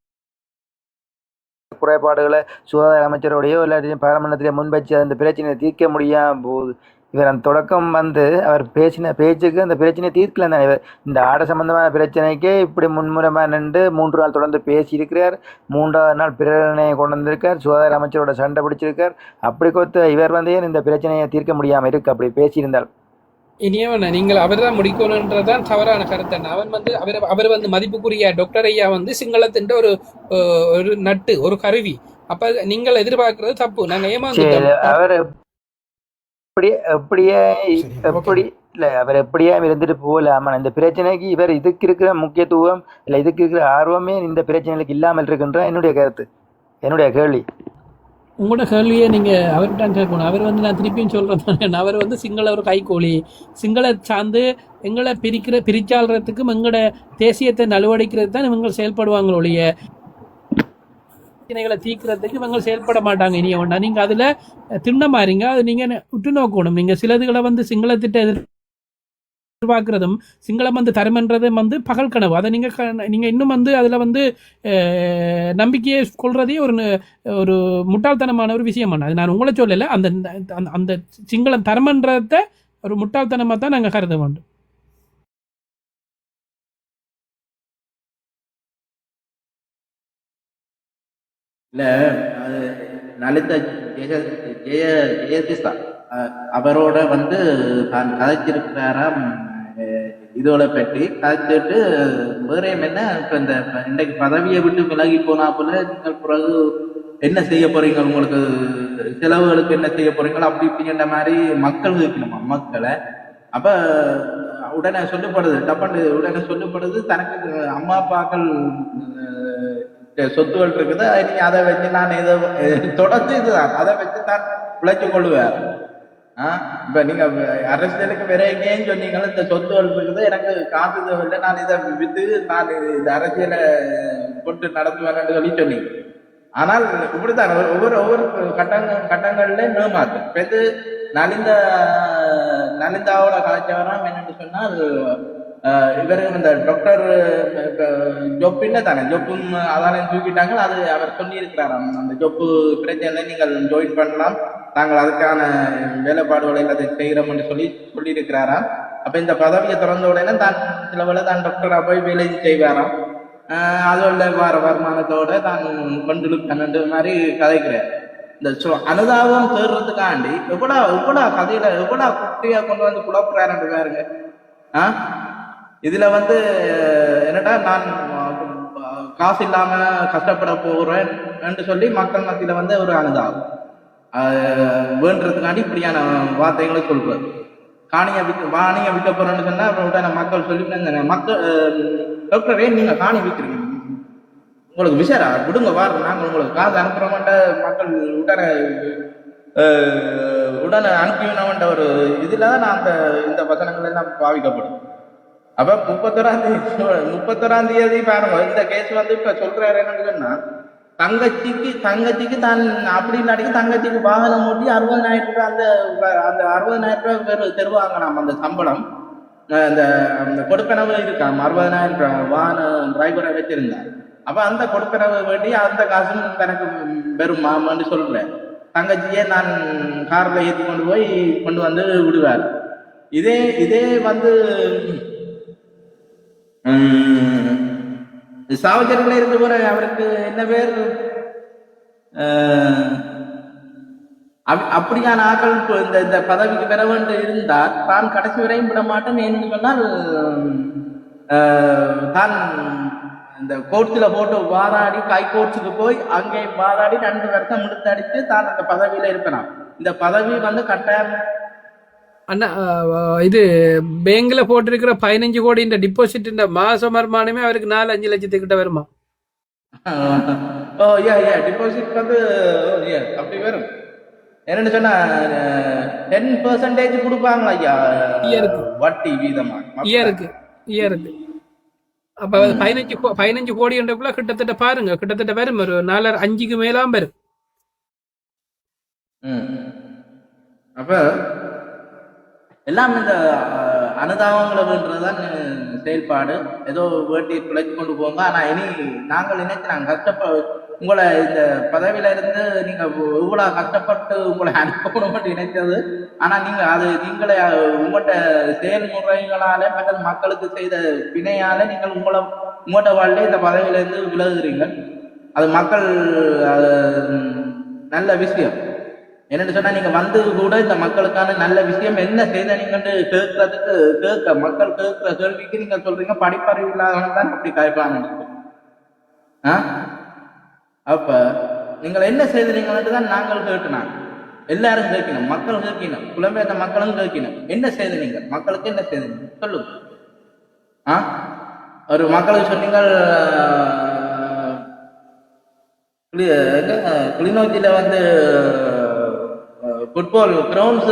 குறைபாடுகளை சுகாதார அமைச்சரோடையோ இல்லாட்டி பாராளுமன்றத்திலே முன்வச்சு அந்த பிரச்சனையை தீர்க்க முடியாமல் போகுது. இவர் அந்த தொடக்கம் வந்து அவர் பேசின பேச்சுக்கு அந்த பிரச்சனையை தீர்க்கல தான். இவர் இந்த ஆடை சம்பந்தமான பிரச்சனைக்கே இப்படி முன்முறைமாக நின்று 3 நாள் தொடர்ந்து பேசியிருக்கிறார். 3வது நாள் பிரேரணையை கொண்டு வந்திருக்கார். சுகாதார அமைச்சரோட சண்டை பிடிச்சிருக்கார். அப்படி கொடுத்து இவர் வந்து இந்த பிரச்சனையை தீர்க்க முடியாமல் இருக்கு அப்படி பேசியிருந்தால். இனியவன் நீங்கள் அவர் தான் முடிக்கணுன்றதான் தவறான கருத்து. அவன் வந்து அவர் வந்து மதிப்புக்குரிய டாக்டர் ஐயா வந்து சிங்களத்தின் ஒரு நட்டு ஒரு கருவி. அப்ப நீங்கள் எதிர்பார்க்கறது தப்பு. நாங்க ஏமாந்துட்டோம். அவர் அவர் எப்படியா இருந்துட்டு போகலாமா? இந்த பிரச்சனைக்கு இவர் இதுக்கு இருக்கிற முக்கியத்துவம் இல்லை இதுக்கு இருக்கிற ஆர்வமே இந்த பிரச்சனைகளுக்கு இல்லாமல் இருக்குன்ற என்னுடைய கருத்து, என்னுடைய கேள்வி. உங்களோட கேள்வியை நீங்கள் அவர்கிட்ட கேட்கணும். அவர் வந்து நான் திருப்பியும் சொல்கிறேன், அவர் வந்து சிங்கள ஒரு கைகோழி. சிங்கள சார்ந்து எங்களை பிரிச்சாளுறதுக்கும் எங்களோட தேசியத்தை நலுவடிக்கிறது தான் இவங்க செயல்படுவாங்க ஒழிய பிரச்சனைகளை தீர்க்கிறதுக்கு இவங்க செயல்பட மாட்டாங்க. இனிய ஒன்றா நீங்கள் அதில் திண்ணமாறீங்க. அது நீங்கள் உற்று நோக்கணும். நீங்கள் சிலதுகளை வந்து சிங்களத்திட்ட எதிர்பார்க்கிறதும் சிங்களம் வந்து தரமன்றதும் வந்து பகல் கனவு. அதை நீங்கள் இன்னும் வந்து அதில் வந்து நம்பிக்கையை கொள்றதே ஒரு முட்டாள்தனமான ஒரு விஷயம். அது நான் உங்களை சொல்லலை. அந்த அந்த சிங்களம் தரமன்றதை ஒரு முட்டாள்தனமாக தான் நாங்கள் கருத வேண்டும். இல்லை நலிந்த ஜெயதிசா அவரோட வந்து தான் கதைச்சிருக்கிறாராம் இதோட பற்றி கதைச்சிட்டு வேறையும் என்ன இப்போ இன்றைக்கு பதவியை விட்டு விலகி போனா போல நீங்கள் பிறகு என்ன செய்ய போறீங்க, உங்களுக்கு செலவுகளுக்கு என்ன செய்ய போறீங்களோ அப்படி இப்படிங்கிற மாதிரி மக்கள் இருக்கணுமா மக்களை. அப்ப உடனே சொல்லப்படுது டப்பாண்டு உடனே சொல்லப்படுது தனக்கு அம்மா அப்பாக்கள் சொத்துகள் இருக்குது, நீங்க அதை வச்சு நான் இதை தொடர்ந்து இதுதான் அதை வச்சு தான் பிழைச்சு கொள்ளுவேன். இப்ப நீங்க அரசியலுக்கு வேற எங்கேயும் சொன்னீங்களும் இந்த சொத்துகள் இருக்குது எனக்கு காசு இல்லை, நான் இதை வித்து நான் இந்த அரசியலை கொண்டு நடத்துவேன்னு சொல்லி சொன்னீங்க. ஆனால் இப்படித்தான் ஒவ்வொரு கட்டங்கள்ல மேமாத்து இது நலிந்தாவோட கலாச்சாரம் என்னன்னு சொன்னால் இவருக்கு இந்த டாக்டர் ஜொப்பின்ன தானே ஜொப்பும் அதான தூக்கிட்டாங்க. அது அவர் சொல்லி இருக்கிறாராம், அந்த ஜொப்பு பிரச்சனை நீங்கள் ஜாயின் பண்ணலாம், நாங்கள் அதுக்கான வேலைப்பாடுகளை எல்லாத்தையும் செய்கிறோம்னு சொல்லி இருக்கிறாராம். அப்ப இந்த பதவியை திறந்த உடனே தான் சில வேளை தான் டாக்டரா போய் வேலை செய்வாராம். அதோட வருமானத்தோட தான் கொண்டு பன்னெண்டு மாதிரி கதைக்கிறார். இந்த அனுதாபம் தேடுறதுக்காண்டி எவ்வளவு கதையில எவ்வளவு குட்டியா கொண்டு வந்து குழப்புறாரு பாருங்க. இதுல வந்து என்னடா நான் காசு இல்லாம கஷ்டப்பட போறேன் என்று சொல்லி மக்கள் மத்தியில வந்து ஒரு அனுதாபம் வேண்டுறதுக்காண்டி இப்படியான வார்த்தைகளை சொல்றாரு. வாணியை விற்க போறேன்னு சொன்னா உடனே மக்கள் சொல்லி மக்கள் டாக்டரே நீங்க காணி விற்கிறீங்க, உங்களுக்கு விசாரா விடுங்க வார நாங்கள் உங்களுக்கு காசு அனுப்புற மாட்டேன் மக்கள் உடனே அனுப்பிவினவன்ற ஒரு இதுலதான் நான் இந்த வசனங்கள் எல்லாம் பாவிக்கப்படும். அப்ப 31ஆம் தேதி பாருங்க இந்த கேஸ் வந்து இப்ப சொல்றாரு என்னன்னு சொன்னா தங்கச்சிக்கு தான் அப்படி இல்லாட்டி தங்கச்சிக்கு வாகனம் ஓட்டி 60,000 ரூபாய் அந்த 60,000 ரூபாய் தருவாங்க. நாம் அந்த சம்பளம் அந்த கொடுப்பனவு இருக்காம 60,000 ரூபாய் வாகன டிரைவரை வச்சிருந்தார். அப்ப அந்த கொடுப்பனவு வேண்டி அந்த காசும் எனக்கு பெருமான்னு சொல்றேன். தங்கச்சியே நான் கார்ல ஏற்றி கொண்டு வந்து விடுவார். இதே வந்து சாவச்சேரியில இருந்து போற அவருக்கு என்ன பேர் அப்படியான ஆக்கள் இந்த பதவிக்கு பெற வேண்டும் இருந்தால் தான் கடைசி வரையும் விட மாட்டேன். ஏன்னு சொன்னால் தான் இந்த கோர்ட்ஸில் போட்டு வாதாடி ஹைகோர்ட்ஸுக்கு போய் அங்கே வாதாடி 2 வருஷம் முடித்தடிச்சு தான் அந்த பதவியில இருக்கிறான். இந்த பதவி வந்து கட்டாயம் அண்ணா இது பேங்க்ல போட்டிருக்கிற 15 கோடி இந்த டிபாசிட் இந்த மாச வருமானமே அவருக்கு 4-5 லட்சத்துக்கிட்ட வருமா? டிபாசிட் வந்து அப்படி வரும். என்னன்னு சொன்னா 10% கொடுப்பாங்களா ஐயா வட்டி வீதமா இயருக்கு. அப்ப 15 கோடி என்றக்குள்ள கிட்டத்தட்ட பாருங்க கிட்டத்தட்ட வரும் ஒரு 4-5க்கு மேலாம் வரும். அப்ப எல்லாம் இந்த அனுதாபங்களை வேண்டுறதுதான் செயல்பாடு. ஏதோ வேட்டி பிழைச்சு கொண்டு போங்க. ஆனா இனி நாங்கள் நினைச்சு உங்களை இந்த பதவியில இருந்து நீங்க இவ்வளவு கஷ்டப்பட்டு உங்களை அனுப்பணும் நினைச்சது. ஆனா நீங்களே உங்கள்கிட்ட செயல்முறைகளால மக்களுக்கு செய்த வினையால நீங்கள் உங்களோட வாழ்ல இந்த பதவியில இருந்து விலகுறீங்க. அது மக்கள் நல்ல விஷயம். என்னன்னு சொன்னா நீங்க வந்து கூட இந்த மக்களுக்கான நல்ல விஷயம் என்ன செய்த நீங்க கேட்கறதுக்கு மக்கள் கேட்கிற கேள்விக்கு நீங்க சொல்றீங்க படிப்பறிவு இல்லாதவங்க தான் அப்படி கேட்கலாம்னு. அப்ப நீங்கள் என்ன செய்தீங்கன்னு தான் நாங்கள் கேட்கணும். எல்லாரும் கேட்கணும், மக்கள் கேட்கணும், புலம்பெயர்ந்த மக்களும் கேட்கணும். என்ன செய்தீங்க, மக்களுக்கு என்ன செய்தீங்க சொல்லுங்க. ஒரு மக்களுக்கு சொன்னீங்க கிளிநொச்சியில வந்து ஃபுட்பால் கிரவுண்ட்ஸ்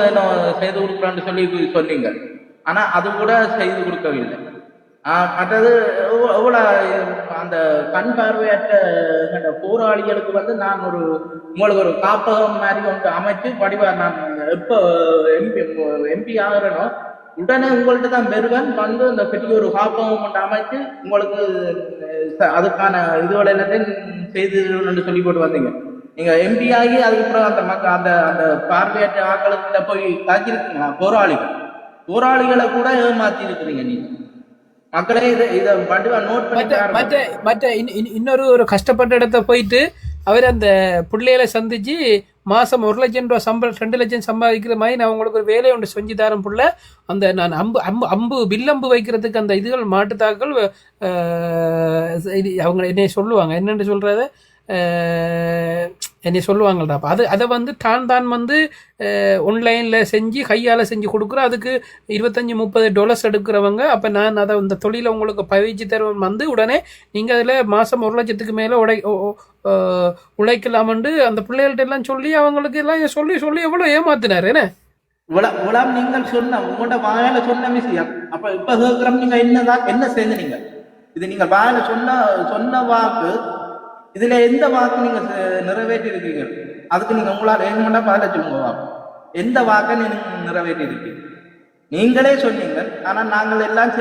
செய்து கொடுக்குறான்னு சொன்னீங்க. ஆனா அது கூட செய்து கொடுக்கவில்லை. மற்றது எவ்வளவு அந்த கண் பார்வையற்ற போராளிகளுக்கு வந்து நான் உங்களுக்கு ஒரு காப்பகம் மாதிரி ஒன்று அமைச்சு படிவார். நான் எப்போ எம்பி ஆகிறனோ உடனே உங்கள்கிட்ட தான் பெறுவேன் வந்து இந்த பெரிய ஒரு காப்பகம் ஒன்று அமைச்சு உங்களுக்கு அதுக்கான இதுவோட எல்லாத்தையும் செய்து சொல்லி போட்டு வந்தீங்க. நீங்க எம்பி ஆகி அதுக்கப்புறம் அந்த மக்கள் அந்த பார்வையற்ற ஆக்களுக்கு போய் தாக்கிருக்கீங்களா? போராளிகளை கூட ஏமாத்தி இருக்கிறீங்க நீங்க. மக்களே இதை நோட் பண்ணி இன்னொரு ஒரு கஷ்டப்பட்ட இடத்த போயிட்டு அவர் அந்த பிள்ளைகளை சந்திச்சு மாசம் 1 லட்சம் ரூபாய் சம்பளம் 2 லட்சம் சம்பாதிக்கிற மாதிரி நான் உங்களுக்கு ஒரு வேலையை ஒன்று செஞ்சு தரேன் புள்ள. அந்த நான் அம்பு வில்லம்பு வைக்கிறதுக்கு அந்த இதுகள் மாட்டுத்தாக்கள் அவங்க என்னை சொல்லுவாங்க. என்னென்னு சொல்றத என்னை சொல்லுவாங்கள்டா. அப்போ அதை வந்து தான் வந்து ஆன்லைனில் செஞ்சு கையால் செஞ்சு கொடுக்குறோம். அதுக்கு $25-30 எடுக்கிறவங்க. அப்போ நான் அதை இந்த தொழிலை உங்களுக்கு பயிற்சி தருவன் வந்து உடனே நீங்கள் அதில் மாதம் 1 லட்சத்துக்கு மேலே உழைக்கலாமண்டு அந்த பிள்ளைகள்ட்ட எல்லாம் சொல்லி அவங்களுக்கு எல்லாம் சொல்லி எவ்வளோ ஏமாத்தினார். என்ன நீங்கள் சொன்ன உங்களோட வாயில சொன்ன விஷயம். அப்போ இப்போ கேட்குறோம் நீங்கள் என்ன செய்து நீங்கள் இது நீங்கள் வாயில சொன்ன வாக்கு இதுல எந்த வாக்கு நீங்க நிறைவேற்றி இருக்கீங்க? அதுக்கு நீங்க உங்களால் வேணுமெண்டா பதில சொல்லுங்க. எந்த வாக்கை நீங்க நிறைவேற்றி இருக்கீங்க? நீங்களே சொன்னீங்க. ஆனா நாங்கள் எல்லாம்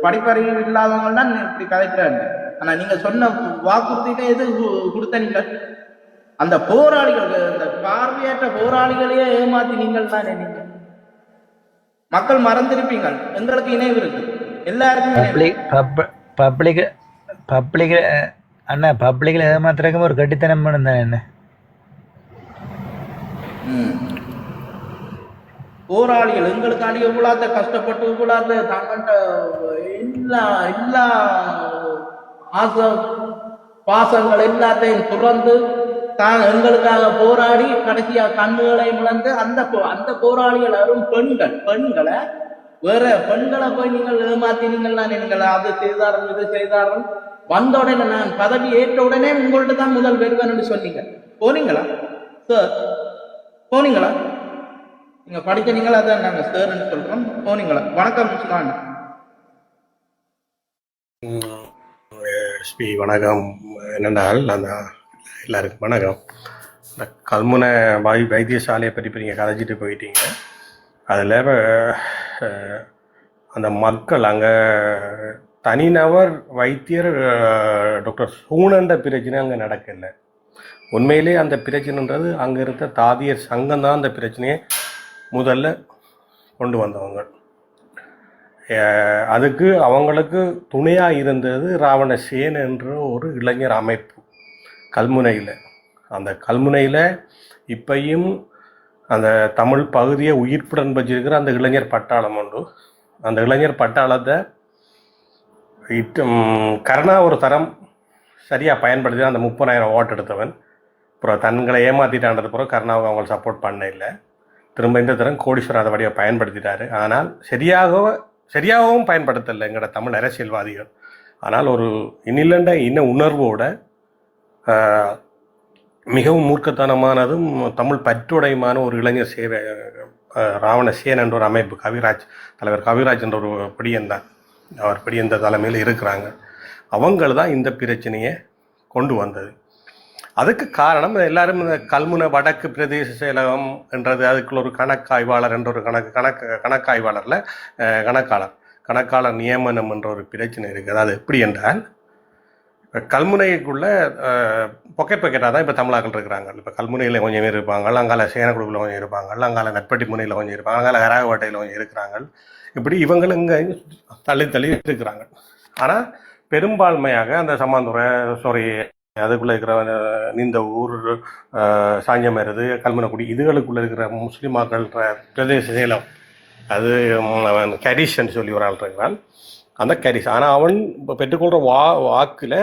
படிப்பறிவு இல்லாதவங்க தான் இப்படி கதைக்கிறாங்க. ஆனா நீங்க சொன்ன வாக்குறுதியில எது கொடுத்த நீங்கள் அந்த போராளிகள் அந்த பார்வையற்ற போராளிகளையே ஏமாத்தி நீங்கள் தானே நீங்க மக்கள் மறந்திருப்பீங்க, எங்களுக்கு இணைவு இருக்கு, எல்லாருக்கும் இணைவு. பப்ளிக் பப்ளிக் அண்ணா பப்ளிக்ல ஏமாத்துறதுக்கு ஒரு கட்டித்தனம் பண்ணுதான் என்ன போராளிகள் எங்களுக்காண்டி இவ்வளவு கஷ்டப்பட்டு இவ்வளவு தங்கள்கிட்ட எல்லா எல்லா ஆசை பாசங்கள் எல்லாத்தையும் துறந்து தான் எங்களுக்காக போராடி கடைசியா கண்ணுகளை இழந்து அந்த போராளிகள் வரும் பெண்களை வேற பெண்களை போய் நீங்கள் ஏமாத்தினீங்கன்னா நீங்கள் அது செய்தார்கள் இது செய்தார்கள் வந்த உடனே நான் பதவி ஏற்ற உடனே உங்கள்ட்ட தான் முதல் வருவேன் சொன்னீங்க. போனீங்களா சார்? போனீங்களா? நீங்க படிக்கிறீங்களா? அதான் நாங்க சார்ன்னு சொல்றோம். போனீங்களா? வணக்கம் சுலான். ஸ்ரீ வணக்கம். என்னென்னால் நான் எல்லாருக்கும் வணக்கம். இந்த கல்முனை வைத்தியசாலையை பற்றி நீங்கள் கதைச்சிட்டு போயிட்டீங்க. அதில் அந்த மக்கள் அங்கே தனிநபர் வைத்தியர் டாக்டர் சூனண்ட பிரச்சனை அங்கே நடக்கலை. உண்மையிலே அந்த பிரச்சனைன்றது அங்கே இருந்த தாதியர் சங்கம் தான் அந்த பிரச்சனையை முதல்ல கொண்டு வந்தவங்க. அதுக்கு அவங்களுக்கு துணையாக இருந்தது ராவணசேன் என்ற ஒரு இளைஞர் அமைப்பு கல்முனையில். அந்த கல்முனையில் இப்பையும் அந்த தமிழ் பகுதியை உயிர்ப்புடன் வச்சிருக்கிற அந்த இளைஞர் பட்டாளம் உண்டு. அந்த இளைஞர் பட்டாளத்தை கருணா ஒரு தரம் சரியாக பயன்படுத்தி அந்த 30,000 ஓட்டு எடுத்தவன் அப்புறம் தங்களை ஏமாற்றிட்டான்றது பிறகு கருணாவுக்கு அவங்க சப்போர்ட் பண்ண இல்லை. திரும்ப இந்த தரம் கோடீஸ்வரர் அதை வழியாக பயன்படுத்திட்டாரு. ஆனால் சரியாகவும் பயன்படுத்தலை எங்களோட தமிழ் அரசியல்வாதிகள். ஆனால் ஒரு இன்னிலண்ட இன உணர்வோட மிகவும் மூர்க்கத்தனமானதும் தமிழ் பற்றுடையமான ஒரு இளைஞர் சேவை ராவணசேன் என்ற ஒரு அமைப்பு தலைவர் கவிராஜ் என்ற ஒரு பிடியன்தான், அவர் பிடியந்த தலைமையில் இருக்கிறாங்க. அவங்கள் தான் இந்த பிரச்சனையை கொண்டு வந்தது. அதுக்கு காரணம் எல்லாரும் இந்த கல்முனை வடக்கு பிரதேச செயலகம் என்றது, அதுக்குள்ள ஒரு கணக்காய்வாளர் என்ற ஒரு கணக்காய்வாளரில் கணக்காளர் நியமனம் என்ற ஒரு பிரச்சனை இருக்குது. அது எப்படி என்றால் கல்முனைக்குள்ள பொக்கெட்டாக தான் இப்போ தமிழாக்கள் இருக்கிறாங்க. இப்போ கல்முனையில் கொஞ்சம் பேர் இருப்பாங்க, அங்கால சேனக்குழுவில் கொஞ்சம் இருப்பாங்க, அங்கால நட்பட்டி முனையில் கொஞ்சம் இருப்பாங்க, அங்கால கராகவாட்டையில் கொஞ்சம் இருக்கிறாங்க. இப்படி இவங்க இங்கே தள்ளி இருக்கிறாங்க. ஆனால் பெரும்பான்மையாக அந்த சம்மாந்துறை அதுக்குள்ளே இருக்கிற இந்த ஊர் சாஞ்சமருது கல்முனைக்குடி இதுகளுக்குள்ளே இருக்கிற முஸ்லீமாக்கள் பிரதேச சேலம், அது கரிஷன்னு சொல்லி ஒரு ஆள் இருக்கிறான். அந்த கரிஷ் ஆனால் அவன் பெற்றுக்கொள்கிற வாக்கில்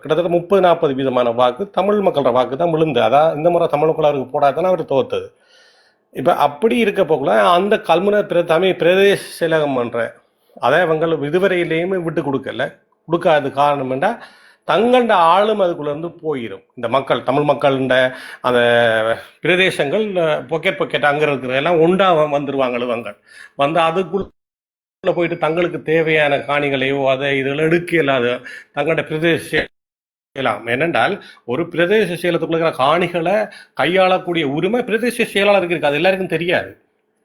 கிட்டத்தட்ட 30-40% வாக்கு தமிழ் மக்களோட வாக்கு தான் விழுந்து. அதான் இந்த முறை தமிழ் மக்களுக்கு போடாதானே அவர் தோத்தது. இப்போ அப்படி இருக்க போக்குள்ள அந்த கல்முனை தமிழ் பிரதேச செயலகம் என்ற அதை அவங்க இதுவரையிலேயுமே விட்டு கொடுக்காது. காரணம் என்றால் தங்கண்ட ஆளும் அதுக்குள்ளேருந்து போயிடும். இந்த மக்கள் தமிழ் மக்கள்ன்ற அந்த பிரதேசங்கள் பொக்கெட் அங்கே இருக்கிற எல்லாம் ஒண்டா வந்துடுவாங்க. இவங்க வந்து அதுக்குள்ள போயிட்டு தங்களுக்கு தேவையான காணிகளையோ அதை இதில் எடுக்க இல்லாத தங்களோட பிரதேச செயலாம். ஏனென்றால் ஒரு பிரதேச செயலத்துக்குள்ள இருக்கிற காணிகளை கையாளக்கூடிய உரிமை பிரதேச செயலாளருக்கு இருக்கு. அது எல்லாருக்கும் தெரியாது.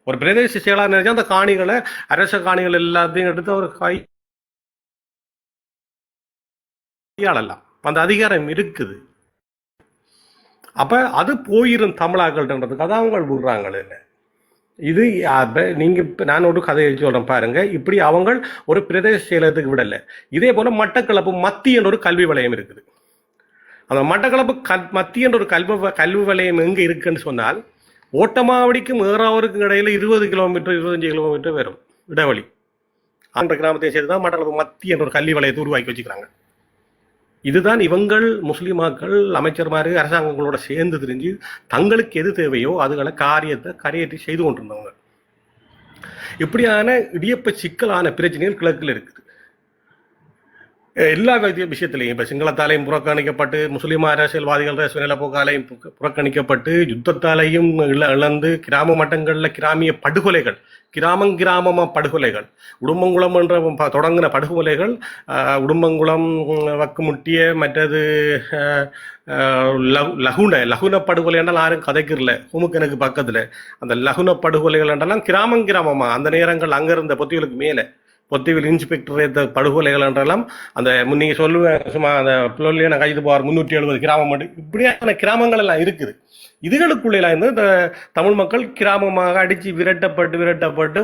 ஒரு பிரதேச செயலாளர் நினைச்சா அந்த காணிகளை அரச காணிகள் எல்லாத்தையும் எடுத்து ஒரு கையாளலாம், அந்த அதிகாரம் இருக்குது. அப்ப அது போயிரும் தமிழாக்கள்ன்றதுக்கு அதான் அவங்க விடுறாங்க. இல்லை இது நீங்க நான் ஒரு கதையை சொல்றேன் பாருங்க. இப்படி அவங்க ஒரு பிரதேச செயலகத்துக்கு விடலை. இதே போல மட்டக்களப்பு மத்திய என்ற ஒரு கல்வி வலயம் இருக்குது. அந்த மட்டக்களப்பு மத்திய என்ற ஒரு கல்வி வலயம் எங்க இருக்குன்னு சொன்னால் ஓட்டமாவடிக்கும் ஏறாவூருக்கும் இடையில 20 கிலோமீட்டர் 25 கிலோமீட்டர் வரும் இடைவெளி. அந்த கிராமத்தை சேர்த்து தான் மட்டக்களப்பு மத்திய என்ற ஒரு கல்வி வலயத்தை உருவாக்கி வச்சுக்கிறாங்க. இதுதான் இவங்கள் முஸ்லிமாக்கள் அமைச்சர்மாரு அரசாங்கங்களோட சேர்ந்து தெரிஞ்சு தங்களுக்கு எது தேவையோ அதுகளை காரியத்தை கரையேற்றி செய்து கொண்டிருந்தவங்க. இப்படியான இடியப்ப சிக்கலான பிரச்சனைகள் கிழக்கில் இருக்குது. எல்லா விஷயத்திலையும் இப்போ சிங்களத்தாலையும் புறக்கணிக்கப்பட்டு முஸ்லீம் அரசியல்வாதிகள் நிலப்போக்காலையும் புறக்கணிக்கப்பட்டு யுத்தத்தாலையும் இழந்து கிராம மட்டங்களில் கிராமிய படுகொலைகள் கிராமமாக படுகொலைகள் உடும்பங்குளம் என்ற தொடங்கின படுகொலைகள் உடும்பங்குளம் வக்குமுட்டிய மற்றது லகுன படுகொலை என்றால் யாரும் கதைக்கிறல ஹோமுக்கு எனக்கு பக்கத்தில் அந்த லகுன படுகொலைகள் என்றெல்லாம் கிராமமாக அந்த நேரங்கள் அங்கே இருந்த பொத்திகளுக்கு மேலே பொத்திவில் இன்ஸ்பெக்டர் இந்த படுகொலைகள் என்றெல்லாம் அந்த நீங்க சொல்லுவேன் சும்மா அந்த பிள்ளையான கைது போவார் 370 கிராமம் மட்டும் இப்படியான கிராமங்கள் எல்லாம் இருக்குது. இதுகளுக்குள்ள இருந்து இந்த தமிழ் மக்கள் கிராமமாக அடிச்சு விரட்டப்பட்டு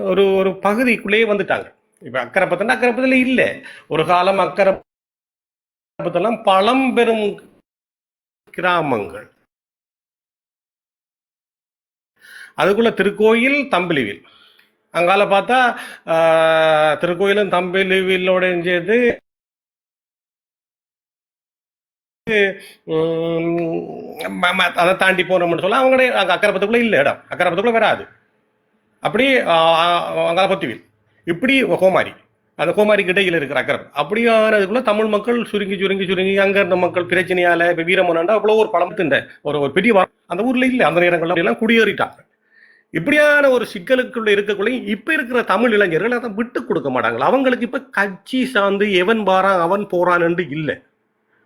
ஒரு ஒரு பகுதிக்குள்ளேயே வந்துட்டாங்க. இப்ப அக்கரைப்பத்தில் இல்லை. ஒரு காலம் அக்கரைப்பத்தெல்லாம் பழம்பெரும் கிராமங்கள். அதுக்குள்ள திருக்கோயில் தம்பிலிவில் அங்கால பார்த்தா திருக்கோயிலும் தம்பிலிவிலோட சேர்த்து அதை தாண்டி போனோம்னு சொல்ல அவங்களே அங்கே அக்கரைப்பத்துக்குள்ள இல்லை இடம். அக்கரைப்பத்துக்குள்ள வராது. அப்படி அங்கால பொத்திவில் இப்படி கோமாரி அந்த கோமாரிக்கு இடையில் இருக்கிற அக்கரை அப்படியானதுக்குள்ள தமிழ் மக்கள் சுருங்கி அங்க இருந்த மக்கள் பிரச்சனையால இப்ப வீரமோனாண்டா அவ்வளோ ஒரு பழமத்தின் ஒரு பெரிய அந்த ஊர்ல இல்லை. அந்த நேரங்கள்ல எல்லாம் குடியேறிட்டாங்க. இப்படியான ஒரு சிக்கலுக்குள்ள இருக்கக்குள்ள இப்ப இருக்கிற தமிழ் இளைஞர்கள் அதை விட்டு கொடுக்க மாட்டாங்க. அவங்களுக்கு இப்ப கட்சி சார்ந்து எவன் பாரான் அவன் போறான் என்று இல்லை.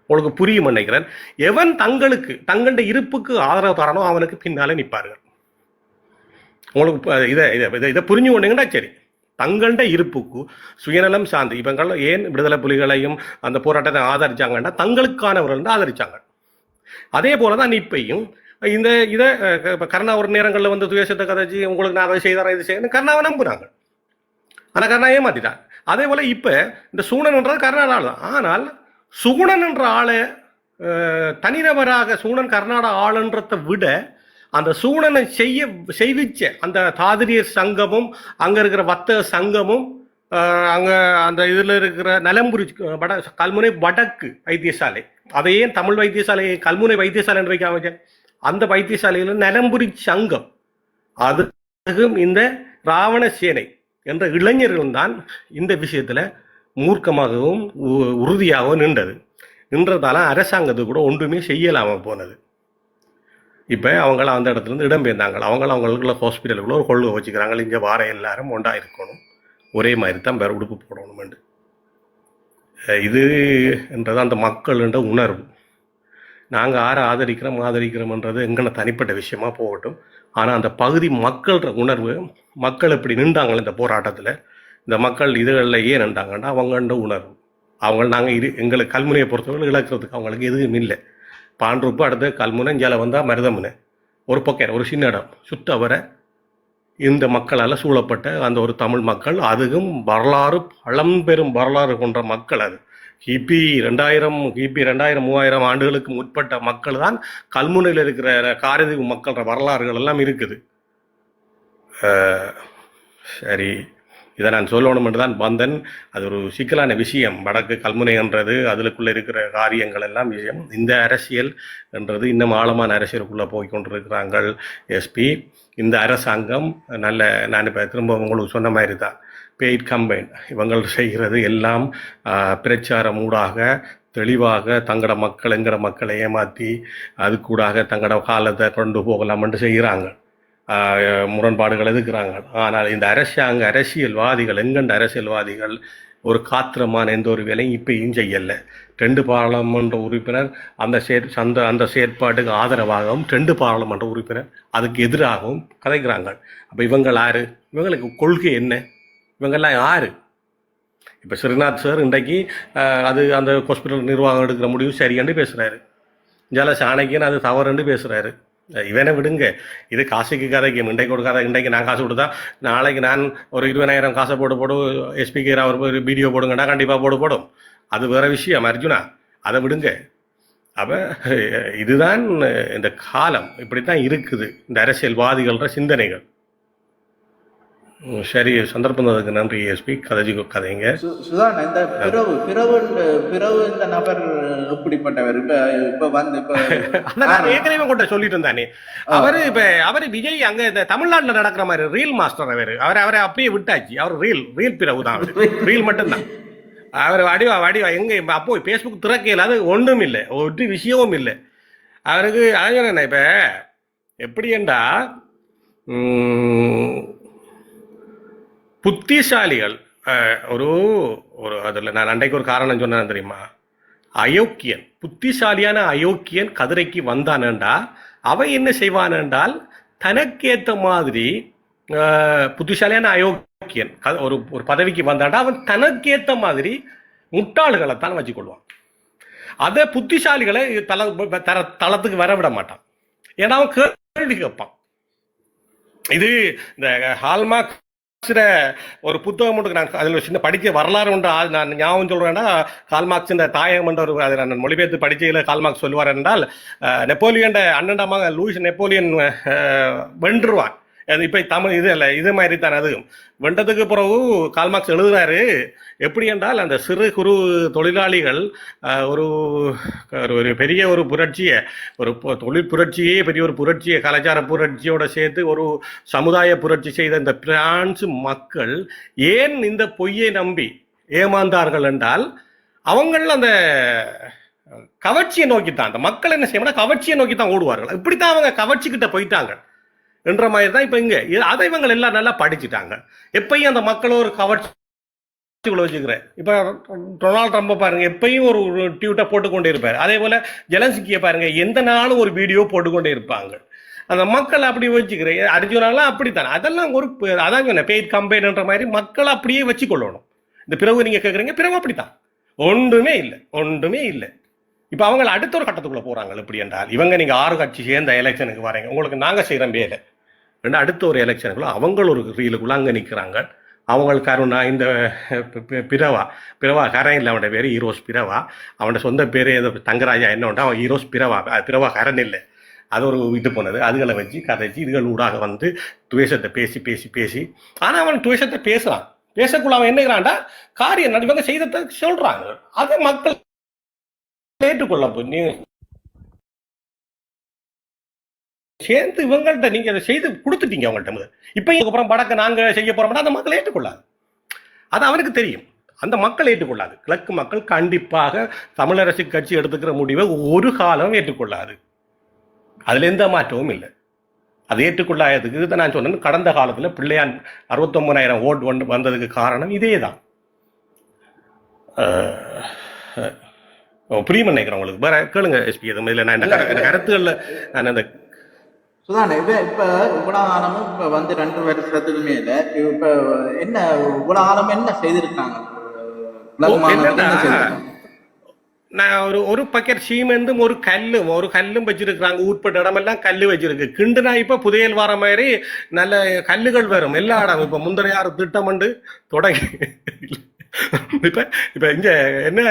உங்களுக்கு புரியும் நினைக்கிறேன். எவன் தங்களுடைய இருப்புக்கு ஆதரவு தரானோ அவனுக்கு பின்னாலே நிற்பார்கள். உங்களுக்கு இதை புரிஞ்சு கொண்டீங்கன்னா சரி. தங்களுடைய இருப்புக்கு சுயநலம் சார்ந்து இவங்கள் ஏன் விடுதலை புலிகளையும் அந்த போராட்டத்தை ஆதரிச்சாங்கன்னா தங்களுக்கானவர்கள் தான் ஆதரிச்சாங்க. அதே போலதான் இப்பையும் இதை கருணா ஒரு நேரங்களில் வந்து துவேஷத்தை கதைச்சி உங்களுக்கு நான் அதை செய்தாரன் இது செய்யணும் கருணாவை நம்புறாங்க. ஆனால் கருணா ஏமாத்திட்டாங்க. அதே போல இப்ப இந்த சூழன்ன்றது கருணாட ஆள் தான். ஆனால் சுகுணன் என்ற ஆளை தனிநபராக சூழன் கர்நாடக ஆளுன்றதை விட அந்த சூழனை செய்விச்ச அந்த தாதிரியர் சங்கமும் அங்க இருக்கிற வர்த்தக சங்கமும் அங்க அந்த இதுல இருக்கிற நலம்புரி கல்முனை வடக்கு வைத்தியசாலை அதையே தமிழ் வைத்தியசாலையை கல்முனை வைத்தியசாலை என்று வைக்காம அந்த வைத்தியசாலையில் நலம்புரி சங்கம் அதுவும் இந்த ராவண சேனை என்ற இளைஞர்கள் தான் இந்த விஷயத்துல மூர்க்கமாகவும் உறுதியாகவும் நின்றதால அரசாங்கத்துக்கு கூட ஒன்றுமே செய்யலாம போனது. இப்போ அவங்கள அந்த இடத்துல இருந்து இடம்பெயர்ந்தாங்க. அவங்களுக்குள்ள ஹாஸ்பிட்டலுக்குள்ள ஒரு கொள்கை வச்சுக்கிறாங்க. இங்கே வார எல்லாரும் ஒன்றா இருக்கணும், ஒரே மாதிரி தான் வேற உடுப்பு போடணுமெண்டு. இது என்றது அந்த மக்கள்ன்ற உணர்வு. நாங்கள் யாரை ஆதரிக்கிறோம்ன்றது எங்களை தனிப்பட்ட விஷயமா போகட்டும். ஆனால் அந்த பகுதி மக்கள்ன்ற உணர்வு, மக்கள் எப்படி நின்றாங்களே இந்த போராட்டத்தில், இந்த மக்கள் இதுகளில் ஏன் நின்றாங்கன்னா அவங்கன்ற உணர்வு. நாங்கள் எங்களுக்கு கல்முனையை பொறுத்தவரை இழக்கிறதுக்கு அவங்களுக்கு எதுவும் இல்லை. பாண்டூப்பு அடுத்து கல்முனை இஞ்சால வந்தால் மருதமுனை ஒரு பக்கம் ஒரு சின்ன இடம் சுத்தவரை இந்த மக்களால் சூழப்பட்ட அந்த ஒரு தமிழ் மக்கள். அதுவும் பழம்பெரும் வரலாறு கொண்ட மக்கள். அது கிபி 2000-3000 ஆண்டுகளுக்கு முற்பட்ட மக்கள் தான் கல்முனையில் இருக்கிற காரதீவு மக்கள் வரலாறுகள் எல்லாம் இருக்குது. சரி, இதை நான் சொல்லணும் என்று தான் வந்தேன். அது ஒரு சிக்கலான விஷயம். வடக்கு கல்முனை என்றது அதுக்குள்ளே இருக்கிற காரியங்கள் எல்லாம் விஷயம். இந்த அரசியல் என்றது இன்னும் ஆழமான அரசியலுக்குள்ளே போய் கொண்டிருக்கிறாங்க. எஸ்பி இந்த அரசாங்கம் நான் இப்போ திரும்ப உங்களுக்கு சொன்ன மாதிரி தான் பெய்ட் கம்பைன் இவங்கள் செய்கிறது எல்லாம் பிரச்சாரம் ஊடாக தெளிவாக தங்களோட எங்கட மக்களை ஏமாற்றி அது கூடாக தங்களோட காலத்தை கொண்டு போகலாம் என்று செய்கிறாங்க. முரண்பாடுகள் எதுக்குறாங்க. ஆனால் இந்த அரசியல்வாதிகள் எங்கண்ட அரசியல்வாதிகள் ஒரு காத்திரமான எந்த ஒரு வேலையும் இப்பயும் செய்யலை. 2 பாராளுமன்ற உறுப்பினர் அந்த செயற்பாட்டுக்கு ஆதரவாகவும் 2 பாராளுமன்ற உறுப்பினர் அதுக்கு எதிராகவும் கதைக்கிறாங்க. அப்போ இவங்கள் யாரு? இவங்களுக்கு கொள்கை என்ன? இவங்கெல்லாம் யாரு? இப்போ ஸ்ரீநாத் சார் இன்றைக்கு அந்த ஹாஸ்பிட்டல் நிர்வாகம் எடுக்கிற முடிவு சரியாண்டு பேசுகிறாரு. ஜல சாணக்கியன் அது தவறுன்னு பேசுகிறாரு. இவனை விடுங்க, இது காசுக்கு கதைக்கு இன்றைக்கு ஒரு கதை. இன்றைக்கு நான் காசு கொடுத்தா நாளைக்கு நான் ஒரு 20,000 காசை போடு எஸ்பிக்கு அவர் ஒரு வீடியோ போடுங்கடா கண்டிப்பாக போடும். அது வேற விஷயம் அர்ஜுனா, அதை விடுங்க. அப்போ இதுதான் இந்த காலம், இப்படித்தான் இருக்குது இந்த அரசியல்வாதிகள சிந்தனைகள். சரி, சந்தர்ப்பம் தந்ததுக்கு நன்றி எஸ்பி. கதைங்க சுதான். இந்த பிறவு இந்த நபர் எப்படிப்பட்டவர்? நான் ஏற்கனவே கூட சொல்லிட்டு இருந்தானே. அவரு விஜய் அங்க இந்த தமிழ்நாட்டுல நடக்கிற மாதிரி ரீல் மாஸ்டர். அவரை அப்படியே விட்டாச்சு. அவர் ரீல் பிறவு தான், ரீல் மட்டும்தான். அவர் வடிவா எங்க அப்போ பேஸ்புக் திறக்கையில் அது ஒன்றும் இல்லை, ஒரு விஷயமும் இல்லை அவருக்கு. அதான் இப்ப எப்படி என்றா புத்திசாலிகள் ஒரு அதில் நான் அன்றைக்கு ஒரு காரணம் சொன்னேன் தெரியுமா? புத்திசாலியான அயோக்கியன் கதிரைக்கு வந்தானேண்டா அவன் என்ன செய்வான் என்றால் தனக்கேற்ற மாதிரி புத்திசாலியான அயோக்கியன் ஒரு ஒரு பதவிக்கு வந்தாண்டா அவன் தனக்கேற்ற மாதிரி முட்டாள்களைத்தான் வச்சுக்கொள்வான். அதை புத்திசாலிகளை தளத்துக்கு வர விட மாட்டான். ஏன்னா அவன் கேள்வி கேட்பான். இது இந்த ஹால்மார்க் ஒரு புத்தகம் ஒன்று நான் அதில் சின்ன படிக்க வரலாறு ஒன்று நான் ஞாபகம் சொல்றேன்னா, கால்மார்க்ஸ் இந்த தாயகம் என்ற ஒரு அதை நான் மொழிபெயர்த்து படிக்கையில் கால்மார்க்ஸ் சொல்லுவார் என்றால், நெப்போலியன் அண்ணன்டமாக லூயிஸ் நெப்போலியன் வென்றுவான். அது இப்போ தமிழ் இது இல்லை, இது மாதிரி தான். அது வென்றதுக்கு பிறகு கால்மார்க்ஸ் எழுதுறாரு எப்படி என்றால், அந்த சிறு குறு தொழிலாளிகள் ஒரு ஒரு பெரிய ஒரு புரட்சியை, ஒரு தொழில் புரட்சியே பெரிய ஒரு புரட்சியை, கலாச்சார புரட்சியோட சேர்த்து ஒரு சமுதாய புரட்சி செய்த இந்த பிரான்ஸ் மக்கள் ஏன் இந்த பொய்யை நம்பி ஏமாந்தார்கள் என்றால், அவங்கள் அந்த கவர்ச்சியை நோக்கித்தான், அந்த மக்கள் என்ன செய்யணும், கவர்ச்சியை நோக்கித்தான் ஓடுவார்கள். இப்படித்தான் அவங்க கவர்ச்சிக்கிட்ட போயிட்டாங்க என்ற மாதிரி தான் இப்போ இங்கே அதை இவங்க எல்லாம் நல்லா படிச்சுட்டாங்க. எப்பயும் அந்த மக்களை ஒரு கவர்ச்சிக்குள்ள வச்சுக்கிறேன். இப்போ டொனால்ட் ட்ரம்ப்பை பாருங்க, எப்பயும் ஒரு ட்வீட்டை போட்டுக்கொண்டே இருப்பார். அதே போல ஜெலன்ஸ்கியை பாருங்க, எந்த நாளும் ஒரு வீடியோ போட்டுக்கொண்டே இருப்பாங்க. அந்த மக்கள் அப்படி வச்சுக்கிறேன். அர்ஜுனாலாம் அப்படித்தான். அதெல்லாம் ஒரு அதான் சொன்னேன், பெய்ட் கம்பெயின்ன்ற மாதிரி மக்களை அப்படியே வச்சுக்கொள்ளணும். இந்த பிறகு நீங்க கேட்குறீங்க, பிறகு அப்படித்தான், ஒன்றுமே இல்லை, ஒன்றுமே இல்லை. இப்போ அவங்க அடுத்த ஒரு கட்டத்துக்குள்ள போறாங்க. எப்படி என்றால், இவங்க நீங்க 6 கட்சி சேர்ந்த எலெக்ஷனுக்கு வரீங்க, உங்களுக்கு நாங்க செய்யறோம் வேலை. அடுத்த ஒரு எலெக்ஷனுக்குள்ள அவங்க ஒரு ரீலுக்குள்ள அங்கே நிற்கிறாங்க. அவங்களுக்கு கருணா இந்த பிறவா கரன் இல்லை, அவனோட பேர் ஈரோஸ் பிறவா. அவனோட சொந்த பேர் தங்கராஜா என்ன உண்டா, அவன் ஈரோஸ் பிறவா கரன் இல்லை. அது ஒரு இது போனது. அதுகளை வச்சு கதைச்சு இதுகள் ஊடாக வந்து துவேஷத்தை பேசி பேசி பேசி, ஆனால் அவன் துவேஷத்தை பேசுறான். பேசக்குள்ள அவன் என்னங்கிறான்டா, காரியம் இவங்க செய்ததை சொல்றாங்க. அதை மக்கள் ஏற்றுக்கொள்ள போய் சேர்ந்து இவங்கள்ட்ட நீங்க அதை செய்து கொடுத்துட்டீங்க அவங்கள்ட்ட. இப்ப இதுக்கப்புறம் படக்க நாங்க செய்ய போறோம்னா அந்த மக்கள் ஏற்றுக்கொள்ளாது. அது அவனுக்கு தெரியும். அந்த மக்கள் ஏற்றுக்கொள்ளாது. கிழக்கு மக்கள் கண்டிப்பாக தமிழரசு கட்சி எடுத்துக்கிற முடிவை ஒரு காலம் ஏற்றுக்கொள்ளாது. அதுல எந்த மாற்றமும் இல்லை. அது ஏற்றுக்கொள்ளாததுக்கு நான் சொன்னேன், கடந்த காலத்துல பிள்ளையான் 69,000 ஓட்டு வந்ததுக்கு காரணம் இதே தான். புரியுமா நினைக்கிறேன் உங்களுக்கு? வேற கேளுங்க எஸ்பி. இல்லை நான் என்ன கருத்துக்கள்ல நான் அந்த சுதானே இப்ப இவ்வளவு ஆழமும் இப்ப வந்து 2 வருஷத்துக்கு மேல இப்ப என்ன இவ்வளவு ஆழம் என்ன செய்திருக்காங்க? நான் ஒரு பக்கெட் சீமெந்தும் ஒரு கல்லும் வச்சிருக்கிறாங்க. உட்பட்ட இடமெல்லாம் கல்லு வச்சிருக்கு. கிண்டுனா இப்ப புதையல் வர மாதிரி நல்ல கல்லுகள் வரும் எல்லா இடம். இப்ப முந்திரையாறு திட்டம் தொடங்கி இப்ப இங்க என்ன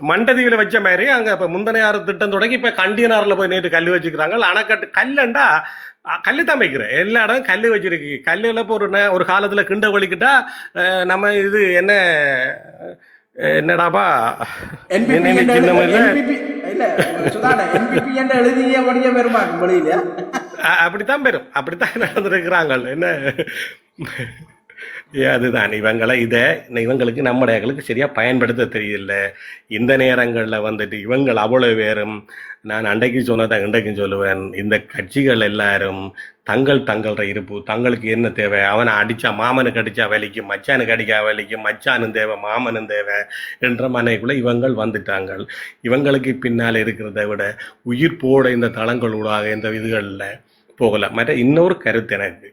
மண்டதீவில வச்ச மாதிரி அங்க இப்ப முந்தனையாறு திட்டம் தொடங்கி இப்ப கண்டியனார்ல போய் நேற்று கல்லு வச்சுக்கிறாங்க. அணைக்கட்டு கல்லுண்டா கல்லு தான் வைக்கிறேன். எல்லா இடம் கல்லு வச்சிருக்கு. கல்லுல இப்போ ஒரு காலத்துல கிண்ட வலிக்கிட்டா நம்ம இது என்னடாப்பா அப்படித்தான் பெறும். அப்படித்தான் நடந்திருக்கிறாங்க. என்ன அதுதான் இவங்களுக்கு நம்மடையங்களுக்கு சரியா பயன்படுத்த தெரியல. இந்த நேரங்கள்ல வந்துட்டு இவங்கள் அவ்வளவு பேரும், நான் அன்றைக்கு சொன்னதை இன்றைக்கும் சொல்லுவேன், இந்த கட்சிகள் எல்லாரும் தங்கள இருப்பு, தங்களுக்கு என்ன தேவை, அவனை அடிச்சா மாமனுக்கு அடிச்சா வலிக்கும், மச்சானுக்கு அடிக்கா வலிக்கும், மச்சானும் தேவை மாமனும் தேவை என்ற மனைக்குள்ள இவங்கள் வந்துட்டாங்க. இவங்களுக்கு பின்னால் இருக்கிறத விட உயிர் போட இந்த தளங்களூடாக இந்த இதுகளில் போகல. மற்ற இன்னொரு கருத்து எனக்கு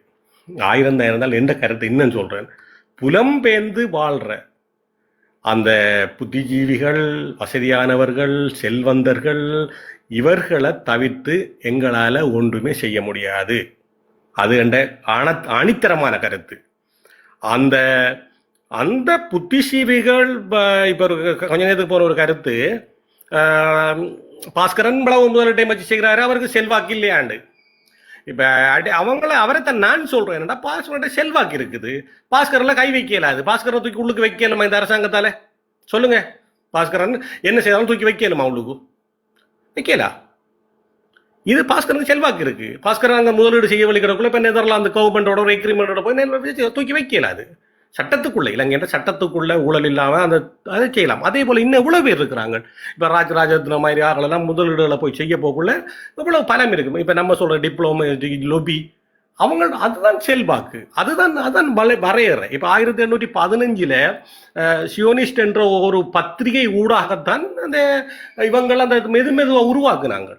1000 தான் இருந்தால் எந்த கருத்தை இன்னும் சொல்றேன், புலம்பெயர்ந்து வாழ்ற அந்த புத்திஜீவிகள், வசதியானவர்கள், செல்வந்தர்கள், இவர்களை தவிர்த்து எங்களால் ஒன்றுமே செய்ய முடியாது. அது என்ற ஆணித்தரமான கருத்து. அந்த அந்த புத்திஜீவிகள் இப்போ கொஞ்ச நேரத்துக்கு போன ஒரு கருத்து, பாஸ்கரன் பலவு முதலிட்டையும் வச்சு செய்கிறாரு, அவருக்கு செல்வாக்கு இல்லையாண்டு. இப்ப அவரைத்தான் நான் சொல்றேன், என்னடா பாஸ்கர்கிட்ட செல்வாக்கு இருக்குது, பாஸ்கர்ல கை வைக்கலாது, பாஸ்கரை தூக்கி உள்ளுக்கு வைக்கலுமா இந்த அரசாங்கத்தால? சொல்லுங்க, பாஸ்கரன் என்ன செய்தாலும் தூக்கி வைக்கலுமா உள்ளுக்கு? வைக்கலா? இது பாஸ்கருக்கு செல்வாக்கு இருக்கு. பாஸ்கர் அங்க முதலீடு செய்ய வழிகிறக்குள்ள இப்ப நெதர்லாந்து கவர்மெண்டோட ஒரு எக்ரிமெண்டோட போய் தூக்கி வைக்கலாது. சட்டத்துக்குள்ள, இலங்கை சட்டத்துக்குள்ள ஊழல் இல்லாம அதை செய்யலாம். அதே போல இன்னும் எவ்வளவு பேர் இருக்கிறாங்க. இப்ப ராஜரத்ன மாதிரி ஆகளெல்லாம் முதலீடுகளை போய் செய்ய போக்குள்ள இவ்வளவு பலம் இருக்கு. இப்ப நம்ம சொல்ற டிப்ளோமா, லொபி, அவங்க அதுதான் செல்வாக்கு, அதான் வரையறை. இப்ப 1815 சியோனிஸ்ட் என்ற ஒரு பத்திரிகை ஊடாகத்தான் அந்த இவங்கள் அந்த மெதுவா உருவாக்குனாங்க.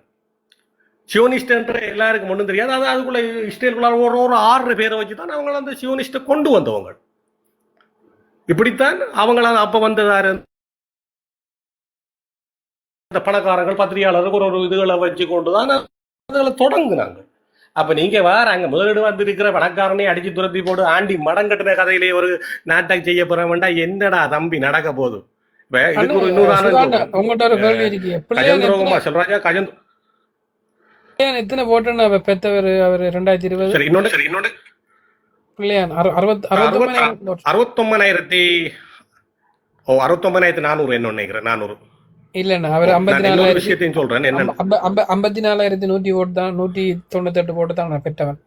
சியோனிஸ்ட்ன்ற எல்லாருக்கும் ஒன்றும் தெரியாது. அது அதுக்குள்ள இஸ்ரேலுக்குள்ள ஒரு 6 பேரை வச்சு தான் அவங்கள அந்த சியோனிஸ்ட்டை கொண்டு வந்தவங்க. இப்படித்தான் அவங்கள அப்போ வந்ததாரு இந்த பணக்காரங்கள் பத்திரிகையாளர்கள் ஒரு இதுகளை வச்சு கொண்டு தான் அதுகளை தொடங்குனாங்க. அப்போ நீங்கள் வராங்க முதலீடு வந்திருக்கிற பணக்காரனை அடிச்சு துரத்தி போட்டு ஆண்டி மடம் கட்டின கதையிலே ஒரு நாட்டக் செய்ய போறவன்டா என்னடா தம்பி நடக்க போகுது. இதுக்கு ஒரு உங்கள்கிட்ட ஒரு கேள்வி இருக்கு. கஜேந்திரகுமார் செல்வராஜா எத்தனை போட்டோன்னு பெற்றவர் அவர் 2020? சரி இன்னொன்று பிள்ளையான் 69,400 என்ன நினைக்கிறேன் 400 இல்லண்ணா அவர் 54,000 விஷயத்தையும் சொல்றேன். என்ன 54,100 ஓட்டு தான் 198 போட்டு தான் நான் பெற்றவன்.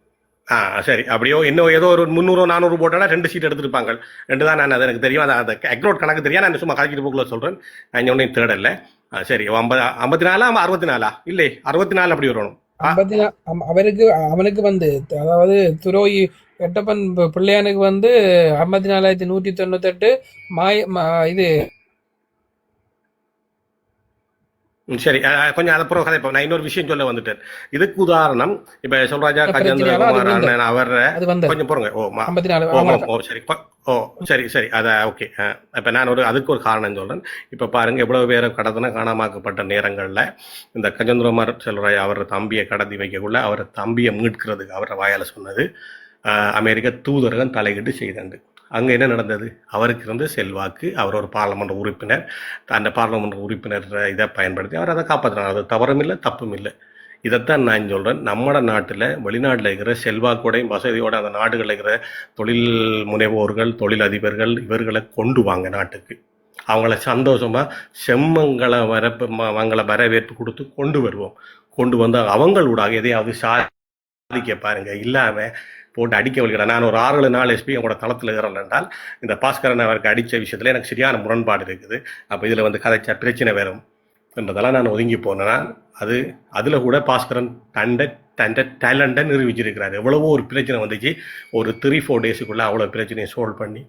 சரி அப்படியோ இன்னும் ஏதோ ஒரு 300-400 போட்டோன்னா 2 சீட் எடுத்துருப்பாங்க. 2 தான். நான் அது எனக்கு தெரியும். அது அக்ரோட் கணக்கு தெரியும். நான் சும்மா கணக்கிட்டு போக்குள்ள சொல்றேன். நான் ஒன்றையும் தேடல. சரி 54 64 இல்லை 64 அப்படி வரணும். அவனுக்கு வந்து அதாவது துரோகி எட்டப்பன் பிள்ளையானுக்கு வந்து 54,198 இது. சரி கொஞ்சம் அதை புறம் கதை. நான் இன்னொரு விஷயம் சொல்ல வந்துட்டேன். இதுக்கு உதாரணம் இப்ப சொல்ராஜா கஜேந்திரகுமார் அவர் கொஞ்சம் போறங்க. சரி அத ஓகே. இப்ப நான் அதுக்கு ஒரு காரணம் சொல்றேன். இப்ப பாருங்க எவ்வளவு பேரை கடத்தின காணாமாக்கப்பட்ட நேரங்கள்ல இந்த கஜேந்திரகுமார் செல்வராஜ் அவர் தம்பியை கடத்தி வைக்கக்குள்ள அவர் தம்பியை மீட்கிறதுக்கு அவரை வாயால சொன்னது அமெரிக்க தூதரகம் தலையிட்டு செய்தண்டு. அங்கே என்ன நடந்தது? அவருக்கு இருந்த செல்வாக்கு, அவர் ஒரு பார்லமெண்ட் உறுப்பினர், அந்த பார்லமெண்ட் உறுப்பினர் இதை பயன்படுத்தி அவர் அதை காப்பாற்றினார். அது தவறும் இல்லை தப்பும் இல்லை. இதைத்தான் நான் சொல்கிறேன். நம்ம நாட்டில் வெளிநாட்டில் இருக்கிற செல்வாக்கோடையும் வசதியோட அந்த நாடுகளில் இருக்கிற தொழில் முனைவோர்கள் தொழிலதிபர்கள் இவர்களை கொண்டு வாங்க நாட்டுக்கு. அவங்கள சந்தோஷமாக செம்மங்களை வரவேற்பு கொடுத்து கொண்டு வருவோம். கொண்டு வந்து அவங்களூடாக எதையாவது சாதிக்க பாருங்க. இல்லாமல் போட்டு அடிக்க வழிகிற. நான் ஒரு 6-7 எஸ்பி அவங்களோட தளத்தில் ஏறல என்றால் இந்த பாஸ்கரன் அவருக்கு அடித்த விஷயத்தில் எனக்கு சரியான முரண்பாடு இருக்குது. அப்போ இதில் வந்து கதைச்சா பிரச்சனை வரும் என்றதெல்லாம் நான் ஒதுங்கி போனேன்னா அதில் கூட பாஸ்கரன் தண்டை டேலண்ட்டை நிரூபிச்சிருக்கிறார். எவ்வளவோ ஒரு பிரச்சனை வந்துச்சு. ஒரு 3-4 டேஸுக்குள்ளே அவ்வளோ பிரச்சனையை சால்வ் பண்ணி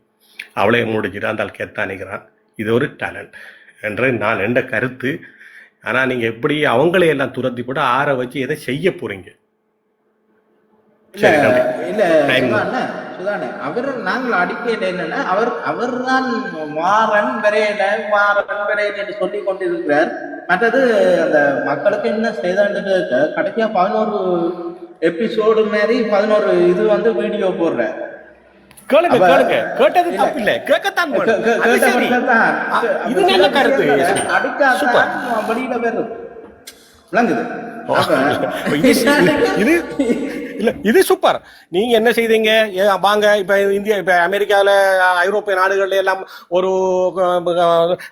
அவளே முடிச்சுட்டு அந்த ஆள் கேத்தானிக்கிறான். இது ஒரு டேலண்ட் என்ற நான் என்ற கருத்து. ஆனால் நீங்கள் எப்படி அவங்களே எல்லாம் துரத்தி போட்டு ஆற வச்சு எதை செய்ய போகிறீங்க? சுதானே அவர் நாங்கள் அடிக்கையில் என்னன்னா அவர் தான் மாறன் விரையில என்று சொல்லி கொண்டிருக்கிறார். மற்றது அந்த மக்களுக்கு என்ன செய்தான்னு கடைசியா 11 எபிசோடு மாதிரி 11 இது வந்து வீடியோ போடுறார். அடிக்காதான் வெளியில வருது விளங்குது. இது சூப்பர். நீங்க என்ன செய்தீங்க? வாங்க இப்ப இப்ப அமெரிக்காவில் ஐரோப்பிய நாடுகள்ல எல்லாம் ஒரு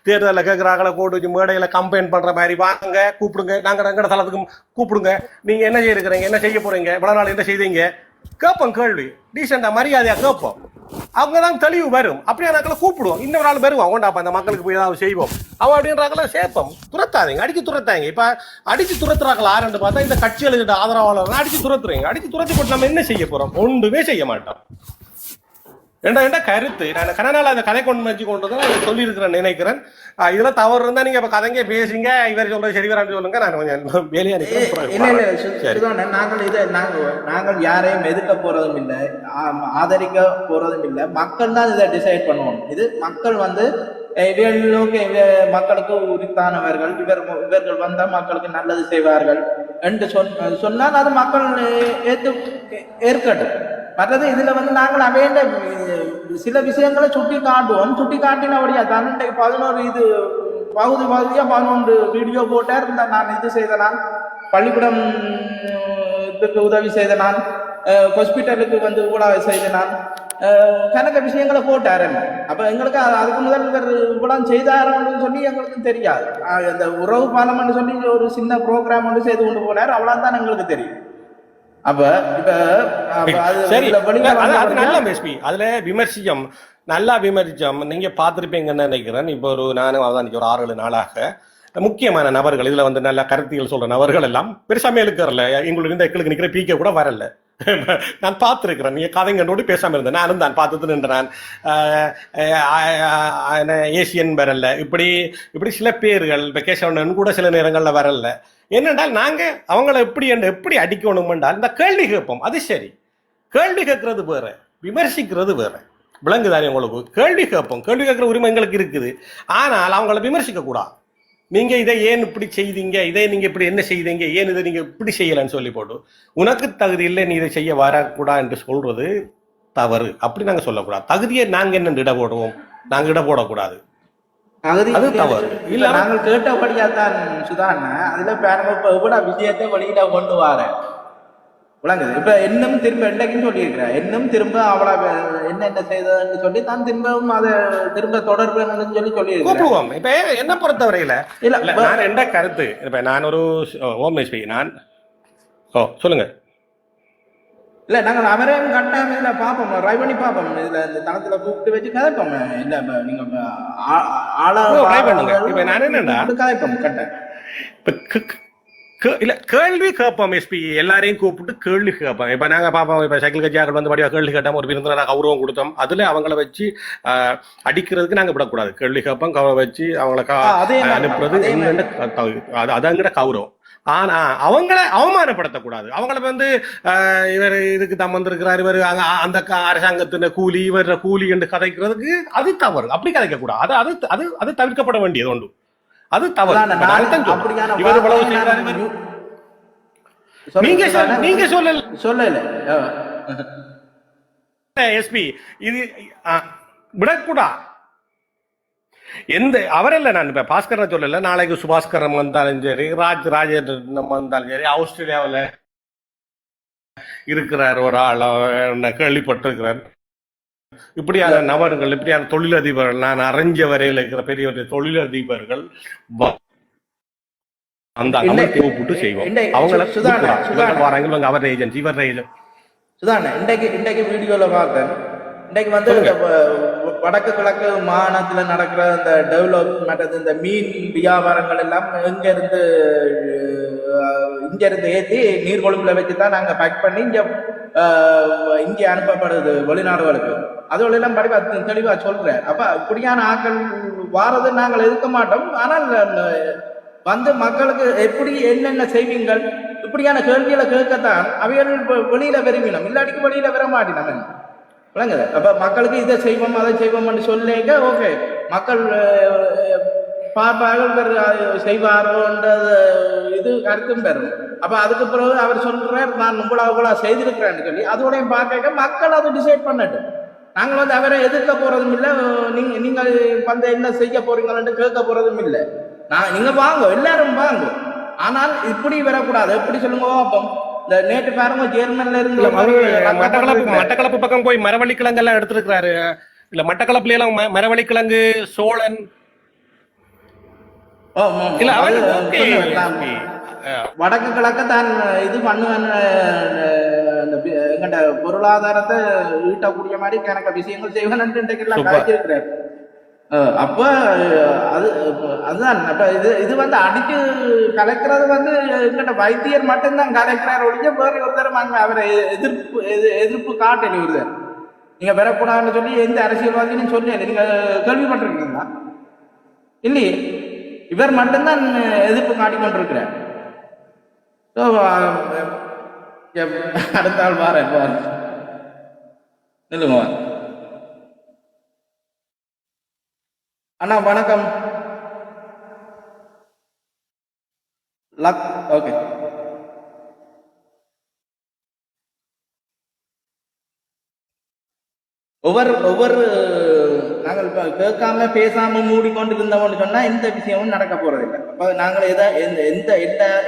தேர்தலில் கேட்கிறாங்கள கூட்டு மேடையில கம்பெயின் பண்ற மாதிரி வாங்க கூப்பிடுங்க, நாங்க எங்கட தளத்துக்கு கூப்பிடுங்க. நீங்க என்ன செய்யிருக்கிறீங்க, என்ன செய்ய போறீங்க, இவ்வளவு நாள் என்ன செய்தீங்க கேட்போம். கேள்வி டீசெண்டா மரியாதையா கேட்போம். அவங்க தான் தெளிவு வரும். அப்படியே நாக்களை கூப்பிடுவோம். இன்னொரு ஆள் வருவோம். கொண்டாப்பா அந்த மக்களுக்கு போய் ஏதாவது செய்வோம் அவன் அப்படின்றாங்களா சேர்ப்போம். துரத்தாதீங்க, அடிச்சு துரத்தாங்க. இப்ப அடிச்சு துரத்துறாங்களா ஆரண்டு பார்த்தா இந்த கட்சிகளுக்கு ஆதரவாளர் அடிச்சு துரத்துறீங்க. அடிச்சு துரத்தி போட்டு நம்ம என்ன செய்ய போறோம்? ஒன்றுமே செய்ய மாட்டோம். என்ற கருத்து நான் கனநாள் அந்த கதை கொண்டு வச்சு கொண்டு சொல்லி இருக்கிறேன் நினைக்கிறேன். இதுல தவறு இருந்தா நீங்க இப்ப கதைங்க பேசுங்க. இவர் சொல்றது சரி வரான்னு சொல்லுங்க. நான் கொஞ்சம் வேலையா நினைக்கிறேன். நாங்கள் யாரையும் எதிர்க்க போறதும் இல்லை, ஆதரிக்க போறதும் இல்லை. மக்கள் தான் இதை டிசைட் பண்ணுவோம். இது மக்கள் வந்து மக்களுக்கு உரித்தானவர்கள், இவர்கள் வந்தால் மக்களுக்கு நல்லது செய்வார்கள் என்று சொன்னால் அது மக்கள் ஏற்கட்டும். மற்றது இதுல வந்து நாங்கள் அவையில சில விஷயங்களை சுட்டி காட்டுவோம். சுட்டி காட்டினபடியா தான் 11 இது பகுதியா 11 வீடியோ போட்டார். நான் இது செய்த நான் பள்ளிக்கூடம் உதவி செய்த நான் ஹாஸ்பிட்டலுக்கு வந்து ஊழல் செய்த நான் கணக்க விஷயங்களை போட்டார். அப்ப எங்களுக்கு அதுக்கு முதல் இவ்வளவு செய்தாருன்னு சொல்லி எங்களுக்கு தெரியாது. இந்த உறவு பாலம்னு சொல்லி ஒரு சின்ன ப்ரோக்ராம் ஒன்று செய்து கொண்டு போனார். அவ்வளவுதான் எங்களுக்கு தெரியும். அப்ப நல்ல எஸ்பி அதுல விமர்சிச்சம் நல்லா விமர்சிச்சோம். நீங்க பார்த்திருப்பீங்கன்னு நினைக்கிறேன். இப்போ நானும் அதான் ஒரு 6-7 நாளாக முக்கியமான நபர்கள் இதுல வந்து நல்ல கருத்தியல் சொல்ற நபர்கள் எல்லாம் பெருசாமே இருக்கிறல. எங்களுக்கு நிக்கிற பிகே கூட வரல. நான் பார்த்துருக்கிறேன். நீங்க கதைங்கன்னோடு பேசாம இருந்தேன். நானும் தான் பார்த்துட்டு நின்றேன். ஏசியன் வரல. இப்படி சில பேர்கள் இப்போ கேசவன் கூட சில நேரங்கள்ல வரல. என்னென்றால் நாங்கள் அவங்கள எப்படி அடிக்கணும் என்றால் இந்த கேள்வி கேட்போம். அது சரி, கேள்வி கேட்கறது வேற, விமர்சிக்கிறது வேற. விளங்குதானே உங்களுக்கு? கேள்வி கேட்போம், கேள்வி கேட்குற உரிமை எங்களுக்கு இருக்குது. ஆனால் அவங்கள விமர்சிக்க கூடாது. நீங்க இதை ஏன் இப்படி செய்தீங்க, இதை நீங்க இப்படி என்ன செய்தீங்க, ஏன் இதை நீங்க இப்படி செய்யலன்னு சொல்லி போட்டு உனக்கு தகுதி இல்லை நீ இதை செய்ய வரக்கூடாது என்று சொல்றது தவறு. அப்படி நாங்க சொல்லக்கூடாது. தகுதியை நாங்க என்ன இட போடுவோம்? நாங்க இட போடக்கூடாது. அது தவறு இல்ல. நாங்கள் கேட்டபடியா தான் சுதான் அதுல பாருங்க, இப்ப எவ்வளவு விஷயத்தை வெளியில கொண்டு வர விளங்குது. இப்ப இன்னும் திரும்ப இன்றைக்குன்னு சொல்லியிருக்கிறேன், இன்னும் திரும்ப அவ்வளவு என்ன செய்ததுன்னு சொல்லி தான் திரும்பவும் அதை திரும்ப தொடர்பு சொல்லி கூப்பிடுவோம். இப்ப என்ன பொறுத்தவரையில இல்ல நான் என்ன கருத்து, இப்ப நான் ஒரு ஓம் எஸ்பி நான் சொல்லுங்க. இல்ல நாங்கள் அவரையும் கட்டாயம் இதுல பாப்போம், ட்ரை பண்ணி பாப்போம், இதுல இந்த தளத்துல கூப்பிட்டு வச்சு கதைப்போம். இல்ல நீங்க ஆளா பண்ணுங்க. இப்ப நான் என்னன்னா கதைப்போம் கட்ட இல்ல கேள்வி கேட்போம். எஸ்பி எல்லாரையும் கூப்பிட்டு கேள்வி கேட்போம். இப்ப நாங்க பாப்போம், இப்ப சைக்கிள் கட்சியாக்கள் வந்து படிவா கேள்வி கேட்டோம், ஒரு விருந்தினராக கௌரவம் கொடுத்தோம். அதுல அவங்கள வச்சு அடிக்கிறதுக்கு நாங்க விடக்கூடாது. கேள்வி கேட்போம், கவலை வச்சு அவங்களை அனுப்புறது அதங்கிற கௌரவம். ஆனா அவங்கள அவமானப்படுத்தக்கூடாது. அவங்கள வந்து இவர் இதுக்கு தான் வந்திருக்கிறார், இவர் அந்த அரசாங்கத்தின கூலி, இவர் கூலி என்று கதைக்கிறதுக்கு அது தவறு. அப்படி கதைக்க கூடாது. அது அது அது அது தவிர்க்கப்பட வேண்டியது ஒன்று. அது தவறு. நீங்க சொல்லல எஸ்பி இது விடக்கூடா. எந்த அவரல்ல, நான் இப்ப பாஸ்கரன் சொல்லல, நாளைக்கு சுபாஸ்கரன் வந்தாலும் சரி, ராஜேந்திரன் வந்தாலும் சரி, ஆஸ்திரேலியாவில் இருக்கிறார் ஒரு ஆள் கேள்விப்பட்டிருக்கிறார். இப்படியான நபர்கள், இப்படியான தொழிலதிபர்கள், நான் அறிஞ்ச வரையில் இருக்கிற பெரிய தொழிலதிபர்கள் அந்த அமைப்பை கூப்பிட்டு செய்வோம். அவங்கள அவர் ஏஜென்சி, இவர் ஏஜென்ட் சுதான இன்றைக்கு வீடியோல பார்த்தேன். இன்றைக்கு வந்து வடக்கு கிழக்கு மாகாணத்துல நடக்கிற இந்த டெவலப்மெண்ட், இந்த மீன் வியாபாரங்கள் எல்லாம் இங்க இருந்து ஏற்றி நீர்கொழும்புல வச்சுதான் நாங்க பேக் பண்ணி இங்கே அனுப்பப்படுது வெளிநாடுகளுக்கு. அதோட எல்லாம் படிவா தெளிவா சொல்றேன். அப்ப இப்படியான ஆட்கள் வாரது நாங்கள் எதிர்க்க மாட்டோம். ஆனால் வந்து மக்களுக்கு எப்படி என்னென்ன செய்வீங்கள் இப்படியான கேள்விகளை கேட்கத்தான் அவைகள் வெளியில விரும்பினோம். இல்லாட்டிக்கு வெளியில வர மாட்டினோம். விளங்குது. அப்ப மக்களுக்கு இதை செய்வோம் அதை செய்வோம்னு சொல்லிக்க ஓகே, மக்கள் பார்ப்பார்கள் செய்வாரோன்ற இது கருத்தும் பெறும். அப்ப அதுக்கு பிறகு அவர் சொல்றார் நான் உங்களா செய்திருக்கிறேன்னு சொல்லி அதோடையும் பார்க்க மக்கள் அதை டிசைட் பண்ணட்டும். நாங்கள் வந்து அவரை எதிர்க்க போறதும் இல்லை, நீங்கள் வந்து என்ன செய்ய போறீங்கன்னு கேட்க போறதும் இல்லை. நீங்க வாங்க, எல்லாரும் வாங்க. ஆனால் இப்படி வரக்கூடாது. எப்படி சொல்லுங்க அப்போ இந்த நேற்று பாருங்க ஜெர்மன்ல இருந்து மட்டக்களப்பு பக்கம் போய் மரவள்ளி கிழங்கு எல்லாம் எடுத்திருக்கிறாரு. இல்ல மட்டக்களப்புல எல்லாம் மரவள்ளி கிழங்கு, சோழன் வடக்கு கிழக்க தான் இது பண்ணுவேன், எங்கள்ட பொருளாதாரத்தை ஈட்டக்கூடிய மாதிரி கணக்க விஷயங்கள் செய்வேன் கழிச்சிருக்கிறார். அப்ப அதுதான் இது வந்து அடிச்சு கலைக்கிறது வந்து எங்கிட்ட வைத்தியர் மட்டும்தான் கலைக்கிறார் ஒழிஞ்ச வேறு ஒருத்தர் அவரை எதிர்ப்பு காட்டல. ஒருத்தர் நீங்க பெறக்கூடாதுன்னு சொல்லி எந்த அரசியல்வாதியும் சொல்லல. நீங்க கேள்விப்பட்டிருக்கீங்களா? இல்லையே, இவர் மட்டும்தான் எதிர்ப்பு காட்டிக்கொண்டிருக்கிறார். அடுத்த ஆள் வார நில்லுங்க. அண்ணா வணக்கம். ஓகே. ஒவ்வொரு நாங்கள் கேட்காம பேசாம மூடிக்கொண்டு இருந்தோம்னு சொன்னா எந்த விஷயமும் நடக்க போறதில்லை. அப்ப நாங்கள்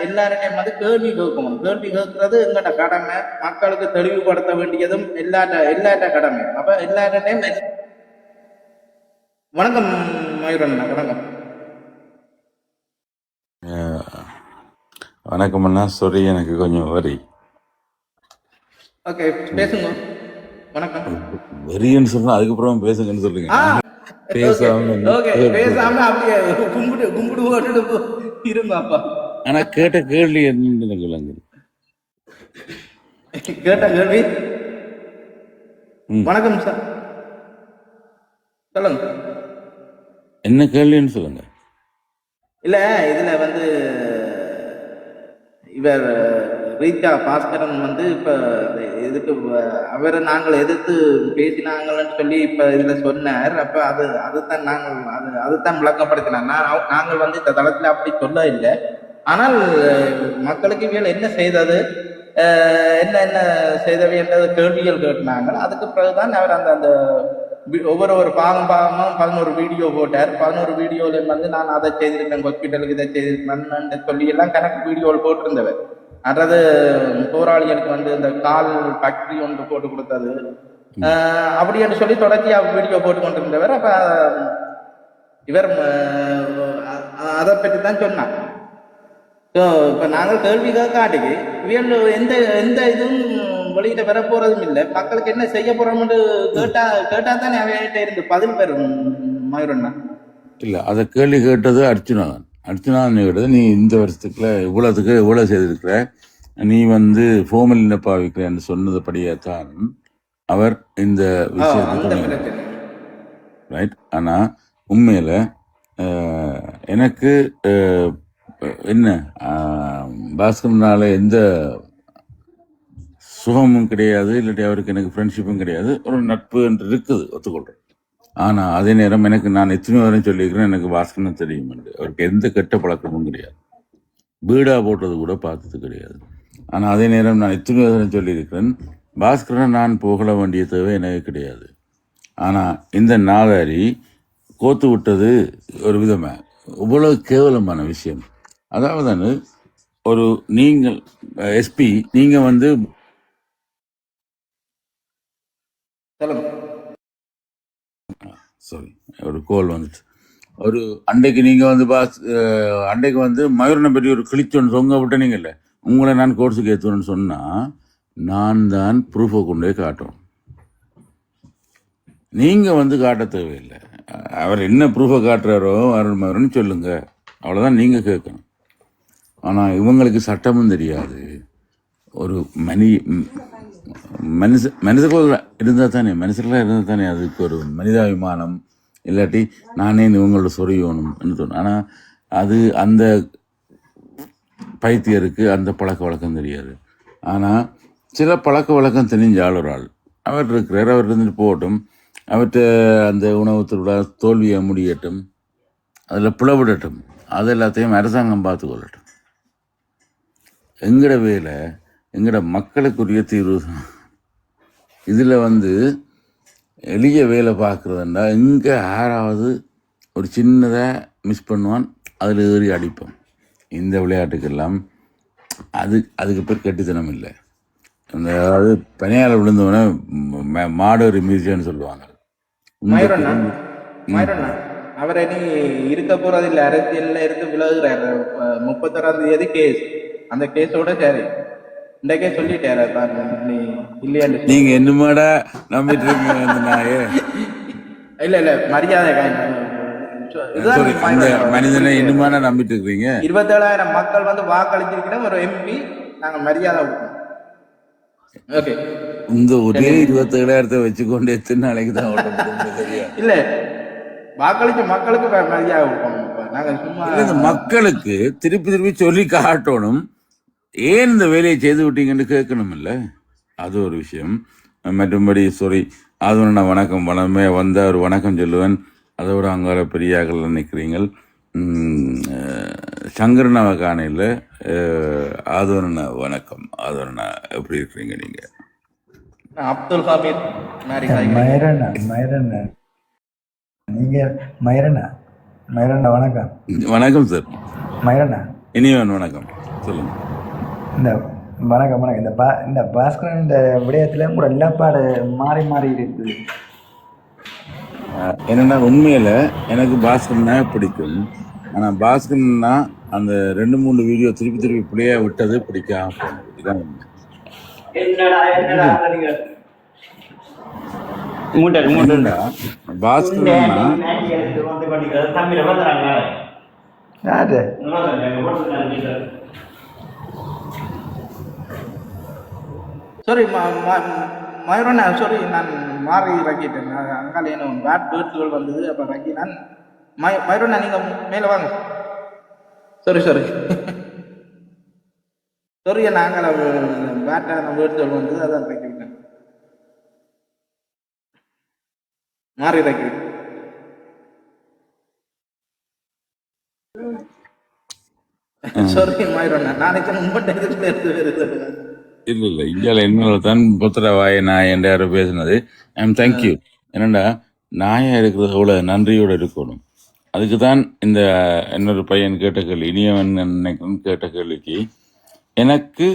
எல்லாருடையும் வந்து கேள்வி கேட்கணும். கேள்வி கேட்கறது எங்கள்ட கடமை. மக்களுக்கு தெளிவுபடுத்த வேண்டியதும் எல்லாட்ட கடமை. அப்ப எல்லாருடையும் வணக்கம் மயூரன், வணக்கம். வணக்கம் அண்ணா. சாரி, எனக்கு கொஞ்சம் வரி. ஓகே, பேசுங்க. வணக்கம். வெறின்னு சொன்னா அதுக்கப்புறம் பேசுங்கன்னு சொல்லுங்க. பேசாம அப்படியே கும்பிடு போட்டு இருங்க. அப்பா ஆனா கேட்ட கேள்வி என்ன சொல்லுங்க. கேட்ட கேள்வி வணக்கம் சார், சொல்லுங்க. என்ன கேள்வின்னு சொல்லுங்க. இல்ல இதுல வந்து இவர் ரீச்சா பாஸ்கரன் வந்து இப்போ இதுக்கு அவரை நாங்கள் எதிர்த்து பேசினாங்கன்னு சொல்லி இப்போ இதில் சொன்னார். அப்போ அதுதான் நாங்கள் அதுதான் விளக்கப்படுத்தினாங்க. நாங்கள் வந்து இந்த தளத்தில் அப்படி சொல்ல இல்லை. ஆனால் மக்களுக்கு இவர்கள் என்ன செய்தது, என்ன செய்தவை என்ற கேள்விகள் கேட்டாங்க. அதுக்கு பிறகுதான் அவர் அந்த ஒவ்வொரு பாகமும் 11 வீடியோ போட்டார். 11 வீடியோவில் வந்து நான் அதை செய்திருக்கேன், ஹாஸ்பிட்டலுக்கு இதை செய்திருக்கேன் சொல்லி எல்லாம் கணக்கு வீடியோவில் போட்டிருந்தவர். அதாவது போராளிகளுக்கு வந்து இந்த கால் ஃபேக்டரி ஒன்று போட்டு கொடுத்தது அப்படி என்று சொல்லி தொடர்ச்சியாக வீடியோ போட்டு கொண்டிருந்தவர். அப்ப இவர் அதை பற்றி தான் சொன்னார். ஸோ இப்போ நாங்கள் கேள்விக்காக காட்டுக்கு இவர்கள் எந்த இதுவும் வெளியிட பெற போறதும் இல்லை. மக்களுக்கு என்ன செய்ய போறோம்னு கேட்டா தானே அவையிட்ட இருந்து பதில் பெறும். மயூரண்ணா இல்லை, அதை கேள்வி கேட்டது அர்ச்சுனா தான். அர்ச்சுனா கேட்டது, நீ இந்த வருஷத்துக்குள்ள இவ்வளோ செய்திருக்கிற, நீ வந்து ஃபோமல் என்ன பாவிக்கிறேன்னு சொன்னதுபடியே தான் அவர் இந்த விஷயத்தை ரைட். ஆனால் உண்மையில் எனக்கு என்ன பாஸ்கரனால எந்த சுகமும் கிடையாது, இல்லாட்டி அவருக்கு எனக்கு ஃப்ரெண்ட்ஷிப்பும் கிடையாது. ஒரு நட்பு என்று இருக்குது, ஒத்துக்கொள்கிறேன். ஆனால் அதே நேரம் நான் எத்தனை வரையும் சொல்லியிருக்கிறேன், எனக்கு பாஸ்கரன் தெரியும் என்று. அவருக்கு எந்த கெட்ட பழக்கமும் கிடையாது, பீடா போட்டது கூட பார்த்தது கிடையாது. ஆனால் அதே நேரம் நான் எத்தனை வரையும் சொல்லியிருக்கிறேன், பாஸ்கரனை நான் புகழ வேண்டிய தேவை எனக்கு கிடையாது. ஆனால் இந்த நாதாரி கோத்து விட்டது ஒரு விதமாக இவ்வளவு கேவலமான விஷயம். அதாவது ஒரு நீங்கள் எஸ்பி, நீங்கள் வந்து சாரி ஒரு கோல் வந்துட்டு ஒரு அன்றைக்கு நீங்கள் வந்து அன்றைக்கு வந்து மயூரனை பற்றி ஒரு கிழிச்சொன்று தொங்க விட்டனீங்கல்ல, உங்களை நான் கோர்ஸுக்கு ஏற்றுவேன்னு சொன்னால் நான் தான் ப்ரூஃபை கொண்டு போய் காட்டணும். நீங்கள் வந்து காட்ட தேவையில்லை. அவர் என்ன ப்ரூஃபை காட்டுறாரோ அருள் மயூரன் சொல்லுங்க, அவ்வளோதான் நீங்கள் கேட்கணும். ஆனால் இவங்களுக்கு சட்டமும் தெரியாது. ஒரு மனிதர்கள் இருந்தால் தானே அதுக்கு ஒரு மனிதாபிமானம், இல்லாட்டி நானே இவங்களோட சொரியணும்னு தோணும். ஆனால் அது அந்த பைத்தியருக்கு அந்த பழக்க வழக்கம் தெரியாது. ஆனால் சில பழக்க வழக்கம் தெரிஞ்ச ஆள் அவர் இருக்கிறார், அவர் இருந்துட்டு போகட்டும், அவர்கிட்ட அந்த உணவு திருவிழா தோல்வியை முடியட்டும், அதில் பிளவிடட்டும், அது எல்லாத்தையும் அரசாங்கம் பார்த்து கொள்ளட்டும். எங்கட வேலை எங்கட மக்களுக்குரிய தீர்வு. இதில் வந்து எளிய வேலை பார்க்குறதுண்டா இங்கே யாராவது ஒரு சின்னதாக மிஸ் பண்ணுவான், அதில் ஏறி அடிப்போம். இந்த விளையாட்டுக்கெல்லாம் அதுக்கு பேர் கெட்டித்தனம் இல்லை. அந்த அதாவது பனையால் விழுந்தவன மாடோரி மியூசியம்னு சொல்லுவாங்க. அவரை நீ இருக்க போறது இல்லை, அரசியல்ல இருந்து விலகுறாரு. 31ஆம் தேதி கேஸ், அந்த கேஸோட சரி இன்றைக்கே சொல்லிட்டாரு. நீ இல்லையா நீங்க என்னமாடா நம்பிட்டு இருக்கீங்க அந்த நாயே? இல்ல மரியாதை மனிதனை என்னமான நம்பிட்டு இருக்கீங்க? 27,000 மக்கள் வந்து வாக்களிச்சிருக்கிற ஒரு எம்பி, நாங்க மரியாதை ஓகே. இந்த ஒரே 27,000 வச்சுக்கொண்டு எத்தனை நாளைக்கு தான் இல்ல வாக்களிச்ச மக்களுக்கு மரியாதை கொடுக்கணும். நாங்க சும்மா மக்களுக்கு திருப்பி சொல்லி காட்டணும், ஏன் இந்த வேலையை செய்து விட்டீங்கன்னு கேட்கணும் இல்லை? அது ஒரு விஷயம். மற்றும்படி சாரி ஆதவன வணக்கம், வளமே வந்த ஒரு வணக்கம் சொல்லுவேன். அதோட அங்கால பெரியாக்கள் நினைக்கிறீங்க. சங்கரனாவை காணையில் ஆதவன வணக்கம். ஆதவன எப்படி இருக்கிறீங்க நீங்க? அப்துல் ஹமீத் நீங்க மயூரண்ணா வணக்கம். வணக்கம் சார். மயூரண்ணா இனிவன் வணக்கம், சொல்லுங்க. இந்த வணக்கம் இந்த பாஸ்கரன் இந்த விடயத்தில் கூட எல்லா பாடு மாறி இருக்குது. என்னன்னா உண்மையில எனக்கு பாஸ்கரன்னா பிடிக்கும். ஆனா பாஸ்கரன்னா அந்த 2-3 வீடியோ திருப்பி பிள்ளையா விட்டது பிடிக்காம இதான் உண்மை. பாஸ்கரன்னா சாரி மயூரண்ணா, சாரி நான் மாறி இறக்கிட்டேன். அங்கால என்ன பேட் பேர்ட்ஸுகள் வந்தது, அப்போ இறக்கி நான் மயூரண்ணா நீங்கள் மேலே வாங்க. சாரி சொரிய நாங்கள் பேட்டை நம்ம எடுத்து வந்து அதான் இறக்கி விட்டேன் மாறி இறக்கி விட்டேன் சொரிய மாறிடும்ண்ணா நாளைக்கு மும்பட்டை எடுத்து வருது இல்ல இந்தியாவில் என்னோட தான் புத்திர வாய நாய் என்ற யாரோ பேசுனது ஐம் தேங்க்யூ. என்னடா நாயா இருக்கிறத விட நன்றியோட இருக்கணும். அதுக்கு தான் இந்த இன்னொரு பையன் கேட்ட கேள்வி, இனியவன் நினைக்கிறேன் கேட்ட கேள்விக்கு எனக்கு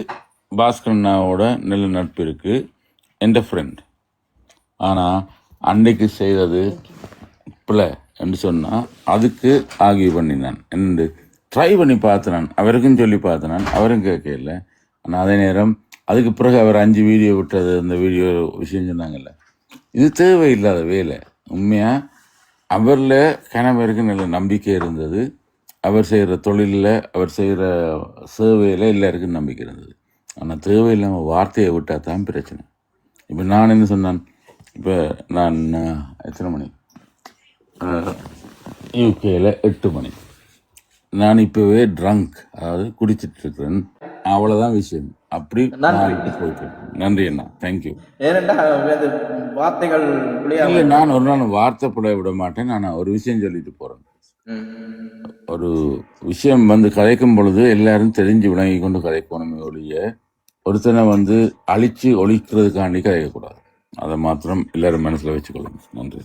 பாஸ்கரண்ணாவோட நல்ல நட்பு இருக்கு, எந்த ஃப்ரெண்ட். ஆனால் அன்னைக்கு செய்தது பிள்ளை என்று சொன்னால் அதுக்கு ஆகிய பண்ணினான் என்று ட்ரை பண்ணி பார்த்தனான், அவருக்கும் சொல்லி பார்த்தனான், அவரும் கேட்கல. ஆனால் அதே நேரம் அதுக்கு பிறகு அவர் 5 வீடியோ விட்டது, அந்த வீடியோ விஷயம் சொன்னாங்கல்ல, இது தேவையில்லாத வேலை. உண்மையாக அவரில் கணவருக்கு நல்ல நம்பிக்கை இருந்தது, அவர் செய்கிற தொழிலில் அவர் செய்கிற சேவையில் எல்லாருக்கும் நம்பிக்கை இருந்தது. ஆனால் தேவையில்லாமல் வார்த்தையை விட்டால் தான் பிரச்சனை. இப்போ நான் என்ன சொன்னான், இப்போ நான் எத்தனை மணி யூகேயில் 8 மணி, நான் இப்போவே ட்ரங்க், அதாவது குடிச்சிட்டு இருக்கிறேன், அவ்வளோதான் விஷயம். அப்படி போயிட்டேன். நன்றி அண்ணா, தேங்க்யூ. ஏனென்றா வார்த்தைகள் இல்லை, நான் ஒரு நாள் வார்த்தை புட விட மாட்டேன். நான் ஒரு விஷயம் சொல்லிட்டு போகிறேன். ஒரு விஷயம் கதைக்கும் பொழுது எல்லாரும் தெரிஞ்சு விளங்கி கொண்டு கதைக்கணுமே ஒழிய ஒருத்தனை அழிச்சு ஒழிக்கிறதுக்காண்டி கதைக்கக்கூடாது. அதை மாத்திரம் எல்லாரும் மனசில் வச்சுக்கொள்ளணும். நன்றி.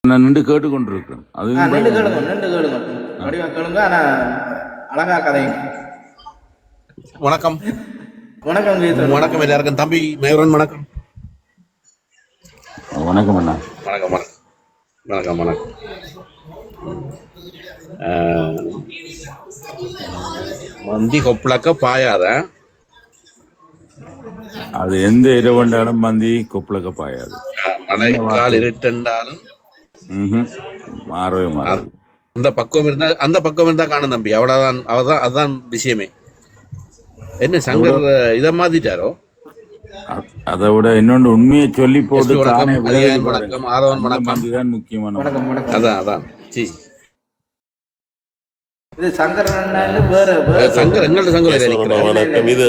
நான் நின்று கேட்டுக்கொண்டிருக்கிறேன். அது அழகா கதை. வணக்கம் வணக்கம் வணக்கம் எல்லாருக்கும். தம்பி மேவரன் வணக்கம். வணக்கம் அண்ணா. வணக்கம் வணக்கம் வணக்கம் வணக்கம். மந்தி கொப்பளக்க பாயாத, அது எந்த இரவண்டாலும் மந்தி கொப்பளக்க பாயாது. மழை கால் இருட்டாலும் மாறவே மாறாது. அந்த பக்கம் இருந்தா காணும் தம்பி, அவ்வளவுதான். அதுதான் விஷயமே. என்ன சங்கர் இதை மாத்திட்டாரோ? அதை விட இன்னொன்று உண்மையை சொல்லி போட்டு வணக்கம் ஆதவன் வணக்கம் தான் முக்கியமான. அதான் இது சங்கர் வேற சங்கர் எங்களோட சங்கர் வணக்கம். இது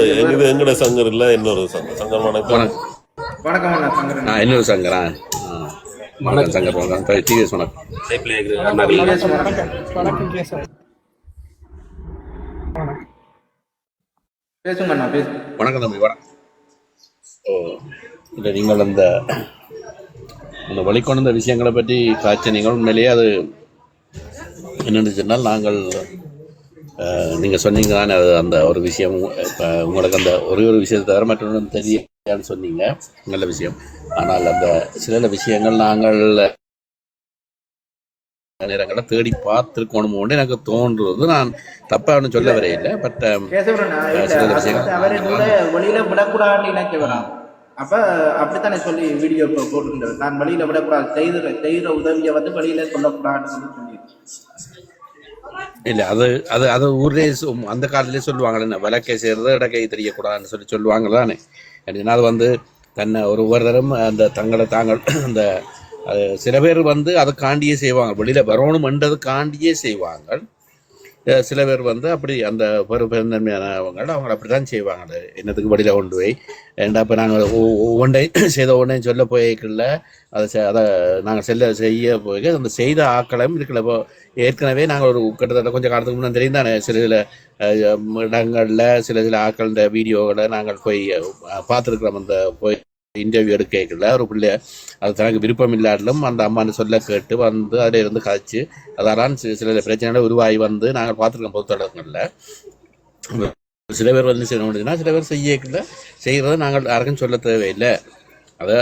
எங்கட சங்கர் இல்ல, இன்னொரு சங்கர். வணக்கம் வணக்கம் சங்கர். இன்னொரு சங்கரா? வணக்கம் சங்கர். வணக்கம் டிஎஸ். வணக்கம் பேசுங்க. வணக்கம் தம்பி. வணக்கம். இல்லை, நீங்கள் அந்த வழிகொண்ட விஷயங்களை பற்றி காய்ச்சனீங்கள். உண்மையிலேயே அது என்னென்னு சொன்னால், நாங்கள் நீங்கள் சொன்னீங்க தானே, அது அந்த ஒரு விஷயம் இப்போ உங்களுக்கு அந்த ஒரு விஷயத்தை தவிர மற்றொன்று தெரியான்னு சொன்னீங்க, நல்ல விஷயம். ஆனால் அந்த சில விஷயங்கள் நாங்கள் நேரங்களை தேடி பார்த்துருக்கணுமோன்னு எனக்கு தோன்றுறது. நான் தப்பா ஒன்றும் சொல்ல வரையில்லை. பட் சில விஷயங்கள் வெளியில விடக்கூடாதுன்னு நினைக்க வேணாம். அப்ப அப்படித்தானே சொல்லி வீடியோ போட்டுருந்தேன். நான் வெளியில விடக்கூடாது, செய்கிற உதவியை வெளியில சொல்லக்கூடாதுன்னு சொல்லி. இல்லை, அது அது அது ஊர்லேயே அந்த காலத்திலே சொல்லுவாங்களே, விளக்கை செய்கிறது இடக்கை தெரியக்கூடாதுன்னு சொல்லுவாங்க தானே. ஏன்னா அது தன்னை ஒவ்வொரு தரம் அந்த தாங்கள் அந்த சில பேர் அதுக்காண்டியே செய்வாங்க, வெளியில் வரணுமென்றது காண்டியே செய்வாங்க. சில பேர் அப்படி அந்த பெருந்தன்மையானவங்க அவங்க அப்படி தான் செய்வாங்க. என்னத்துக்கு வெளியில் கொண்டு போய் ஏண்டா இப்போ நாங்கள் ஒவ்வொன்றை செய்த ஒன்றையும் சொல்ல போய்க்கல, அதை நாங்கள் செய்ய போய் அந்த செய்த ஆக்களும் இருக்கல. இப்போ ஏற்கனவே நாங்கள் ஒரு கிட்டத்தட்ட கொஞ்சம் காலத்துக்கு முன்னாடி தெரியும் தானே, சில இடங்களில் சில ஆக்கள வீடியோகளை நாங்கள் போய் பார்த்துருக்குறோம். அந்த போய் இன்டர்வியூ எடுக்கல, ஒரு பிள்ளை அது தனக்கு விருப்பம் இல்லாட்டிலும் அந்த அம்மான்னு சொல்ல கேட்டு அதில் இருந்து காய்ச்சி அதெல்லாம் சில பிரச்சனைகளை உருவாகி நாங்கள் பார்த்துருக்கோம் பொதுத்தளங்களில். சில பேர் செய்யணும்னா சில பேர் செய்கிறத நாங்கள் யாருக்கும் சொல்ல தேவையில்லை. அதை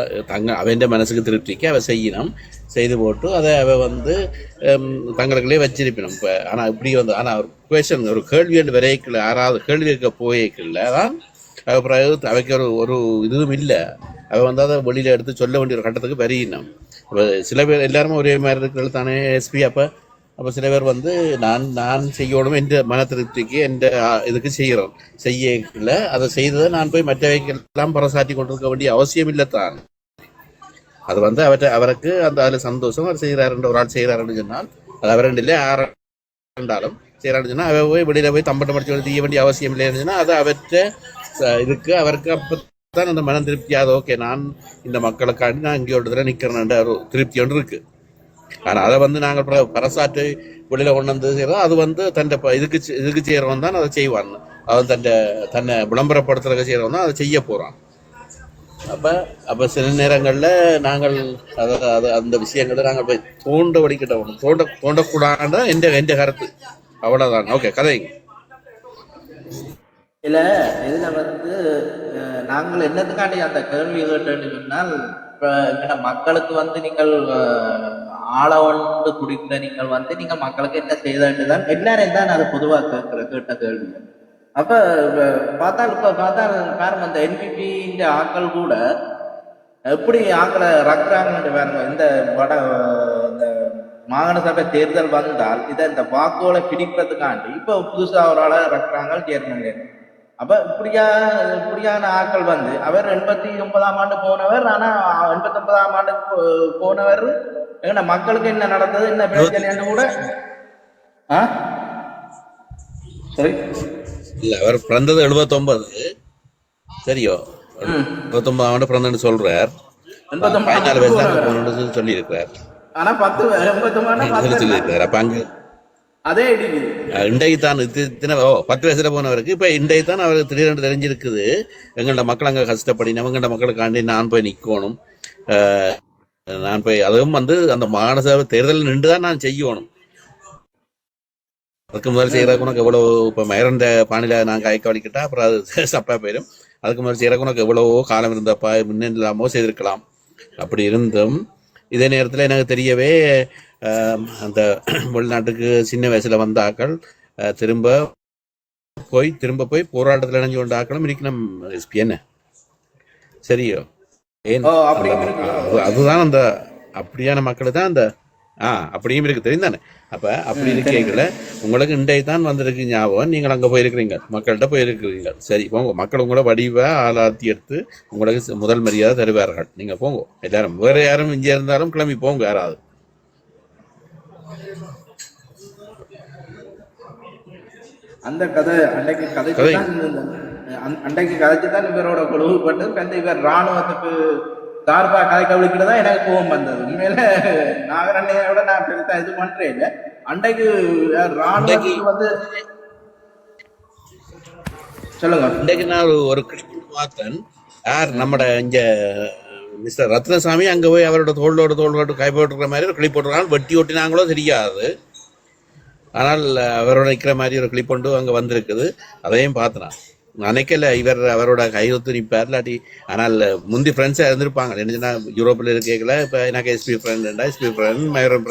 அவன் மனசுக்கு திருப்திக்கு அவ செய்யணும், செய்து போட்டு அதை அவ தங்களுக்குள்ளே வச்சிருப்பினோம். இப்போ ஆனால் இப்படி ஆனால் ஒரு கொஸ்டின், ஒரு கேள்வி வரைக்கல, யாராவது கேள்வி கேட்க போய்க்கல தான் அவைக்கு ஒரு இதுவும் இல்லை. அவ அதை வெளியில் எடுத்து சொல்ல வேண்டிய ஒரு கட்டத்துக்கு வரையினோம். இப்போ சில பேர் எல்லாருமே ஒரே மாதிரி இருக்கிறது தானே எஸ்பி. அப்போ சில பேர் நான் செய்யணும் என்ற மன திருப்திக்கு என்ற இதுக்கு செய்யல, அதை செய்ததை நான் போய் மற்றவைக்கெல்லாம் பறைசாட்டி கொண்டிருக்க வேண்டிய அவசியம் இல்லை தான். அது அவருக்கு அதில் சந்தோஷம், அவர் செய்கிறாருன்ற ஒரு ஆள் செய்கிறாருன்னு சொன்னால் அது அவரெண்டு இல்லை கண்டாலும் செய்யறாருன்னா அவ போய் வெளியில போய் தம்பட்ட படிச்சு செய்ய வேண்டிய அவசியம் இல்லை இருந்துச்சுன்னா அது அவற்றை இருக்கு அவருக்கு அப்பதான் அந்த மனம் திருப்தியாவது ஓகே நான் இந்த மக்களுக்காண்டி நான் இங்கே ஒரு தடவை நிற்கிறேன் ஒரு திருப்தி ஒன்று இருக்கு. ஆனால் அதை வந்து நாங்கள் பரசாற்று வெளியில கொண்டு வந்து செய்யறோம் அது வந்து தன்னை இதுக்கு செய்யறவன் தான் அதை செய்வான். அவன் தன்னை விளம்பரப்படுத்துறதுக்கு செய்யறவன் தான் அதை செய்ய போறான். அப்ப சில நேரங்கள்ல நாங்கள் அதை அந்த விஷயங்களை நாங்கள் போய் வடிக்கிட்டோம் தோண்டக்கூடாது எந்த கருத்து அவ்வளவுதான். ஓகே கதைங்க. இதுல வந்து நாங்கள் என்னத்துக்காண்டி அந்த கேள்வி கேட்டேன்னு சொன்னால் இப்ப மக்களுக்கு வந்து நீங்கள் ஆளவண்டு குடிக்கிற நீங்கள் வந்து நீங்க மக்களுக்கு என்ன செய்தாண்டுதான் எல்லாரையும் தான் அது பொதுவாக கேட்ட கேள்வி. அப்ப பார்த்தால் பாருங்க இந்த என்பிபி ஆக்கள் கூட எப்படி ஆக்களை ரக்குறாங்கன்னு பாருங்க. இந்த இந்த மாகாண சபை தேர்தல் வந்தால் இதை இந்த வாக்குகளை பிடிக்கிறதுக்காண்டி இப்ப புதுசா ஒரு ஆளை ரக்குறாங்க சேர்மன்ல. அப்ப இப்படியான ஆக்கள் வந்து அவர் 89ஆம் ஆண்டு போனவர். ஆனா 89ஆம் ஆண்டு போனவர் என்ன மக்களுக்கு என்ன நடந்தது என்ன பிரச்சனை கூட சரி இல்ல அவர் பிறந்தது 79 சரியோ 79ஆம் ஆண்டு பிறந்தன்னு சொல்றார். 14 வயசு தான் சொல்லி இருக்கிறார். ஆனா 10 சொல்லியிருக்காரு. அப்ப அங்க அதே இன்றைக்கு தான் 10 வயசுல போனவருக்கு இப்ப இன்றைக்கு தான் அவருக்கு திடீரென்று தெரிஞ்சிருக்குது எங்கள்ட மக்கள் அங்க கஷ்டப்படினோம் எங்கள்ட மக்களுக்காண்டி நான் போய் நிக்கணும். நான் போய் அதுவும் வந்து அந்த மாகாண சபை தேர்தல் நின்றுதான் நான் செய்யணும். அதுக்கு முதல் செய்யறதுக்கு உனக்கு எவ்வளவு இப்ப மயிரண்ட பாணியில நான் காய்க்க வலிக்கிட்டா அப்புறம் அது சப்பா போயிடும். அதுக்கு முதல் செய்யறதுக்கு உனக்கு எவ்வளவோ காலம் இருந்தப்பா முன்னே இல்லாமோ செய்திருக்கலாம். அப்படி இருந்தும் இதே நேரத்தில் எனக்கு தெரியவே அந்த வெளிநாட்டுக்கு சின்ன வயசுல வந்த ஆக்கள் திரும்ப போய் போராட்டத்தில் இணைஞ்சு கொண்ட ஆக்களும் இருக்கணும். என்ன சரியோ ஏன் அதுதான் அந்த அப்படியான மக்கள் தான் அந்த அப்படியும் இருக்கு தெரியும் தானே. அப்ப அப்படி இருக்கீங்கள உங்களுக்கு இன்றைக்கு தான் வந்திருக்கு ஞாபகம். நீங்கள் அங்க போயிருக்கிறீங்க மக்கள்கிட்ட போயிருக்கிறீங்க. சரி போங்க மக்கள் உங்களை வடிவா ஆளாத்தி எடுத்து உங்களுக்கு முதல் மரியாதை தருவார்கள். நீங்க போங்க எல்லாரும் வேற யாரும் இங்கே இருந்தாலும் கிளம்பி போங்க யாராவது. அந்த கதை அன்றைக்கு கதைச்சுதான் இவரோட குழுவுப்பட்டு இவர் ராணுவத்துக்கு சார்பா கதை கவலிக்கிட்டதான் எனக்கு கோபம் வந்தது. உண்மையில நாகரண்யோட நான் பெருசா இது பண்றேன் இல்ல. அன்றைக்கு ராணுவத்துக்கு வந்து சொல்லுங்க. இன்றைக்கு நான் ஒரு பார்த்தேன் யார் நம்மட இங்க மிஸ்டர் ரத்னசாமி அங்க போய் அவரோட தோளோடு கை போட்டுக்கிற மாதிரி ஒரு கிளிப் போட்டுருக்காங்க. வெட்டி ஓட்டினாங்களோ தெரியாது. ஆனால் அவரோட நிற்கிற மாதிரி ஒரு கிளிப் ஒன்று அங்கே வந்திருக்குது. அதையும் பார்த்தேன். நினைக்கல இவர் அவரோட கையொத்து நிற்பார் இல்லாட்டி. ஆனால் முந்தி ஃப்ரெண்ட்ஸாக இருந்திருப்பாங்க. என்னச்சுன்னா யூரோப்பில் இருக்கல இப்போ எனக்கு எஸ்பி ஃப்ரெண்ட் மேரன்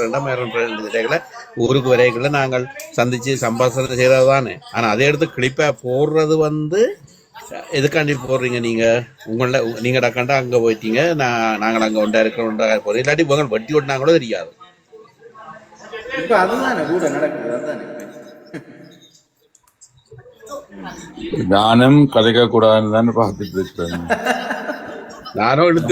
ஃப்ரெண்ட் கேட்கல ஊருக்கு வரைக்கல நாங்கள் சந்தித்து சம்பாஷணை செய்கிறது தானே. ஆனால் அதே எடுத்து கிளிப்பாக போடுறது வந்து எதுக்காண்டி போடுறீங்க நீங்கள் டக்காண்டா அங்கே போயிட்டீங்க நாங்கள் அங்கே ஒன்றா இருக்கிறோம் போகிறோம் இல்லாட்டி உங்கள் வட்டி ஓட்டினா கூட தெரியாது. இப்ப அதுதானே கூட நடக்குது. அதுதானே நானும் கதைக்க கூடாதுன்னு தான் பார்த்துட்டு இருக்கேன். நானும் எடுத்து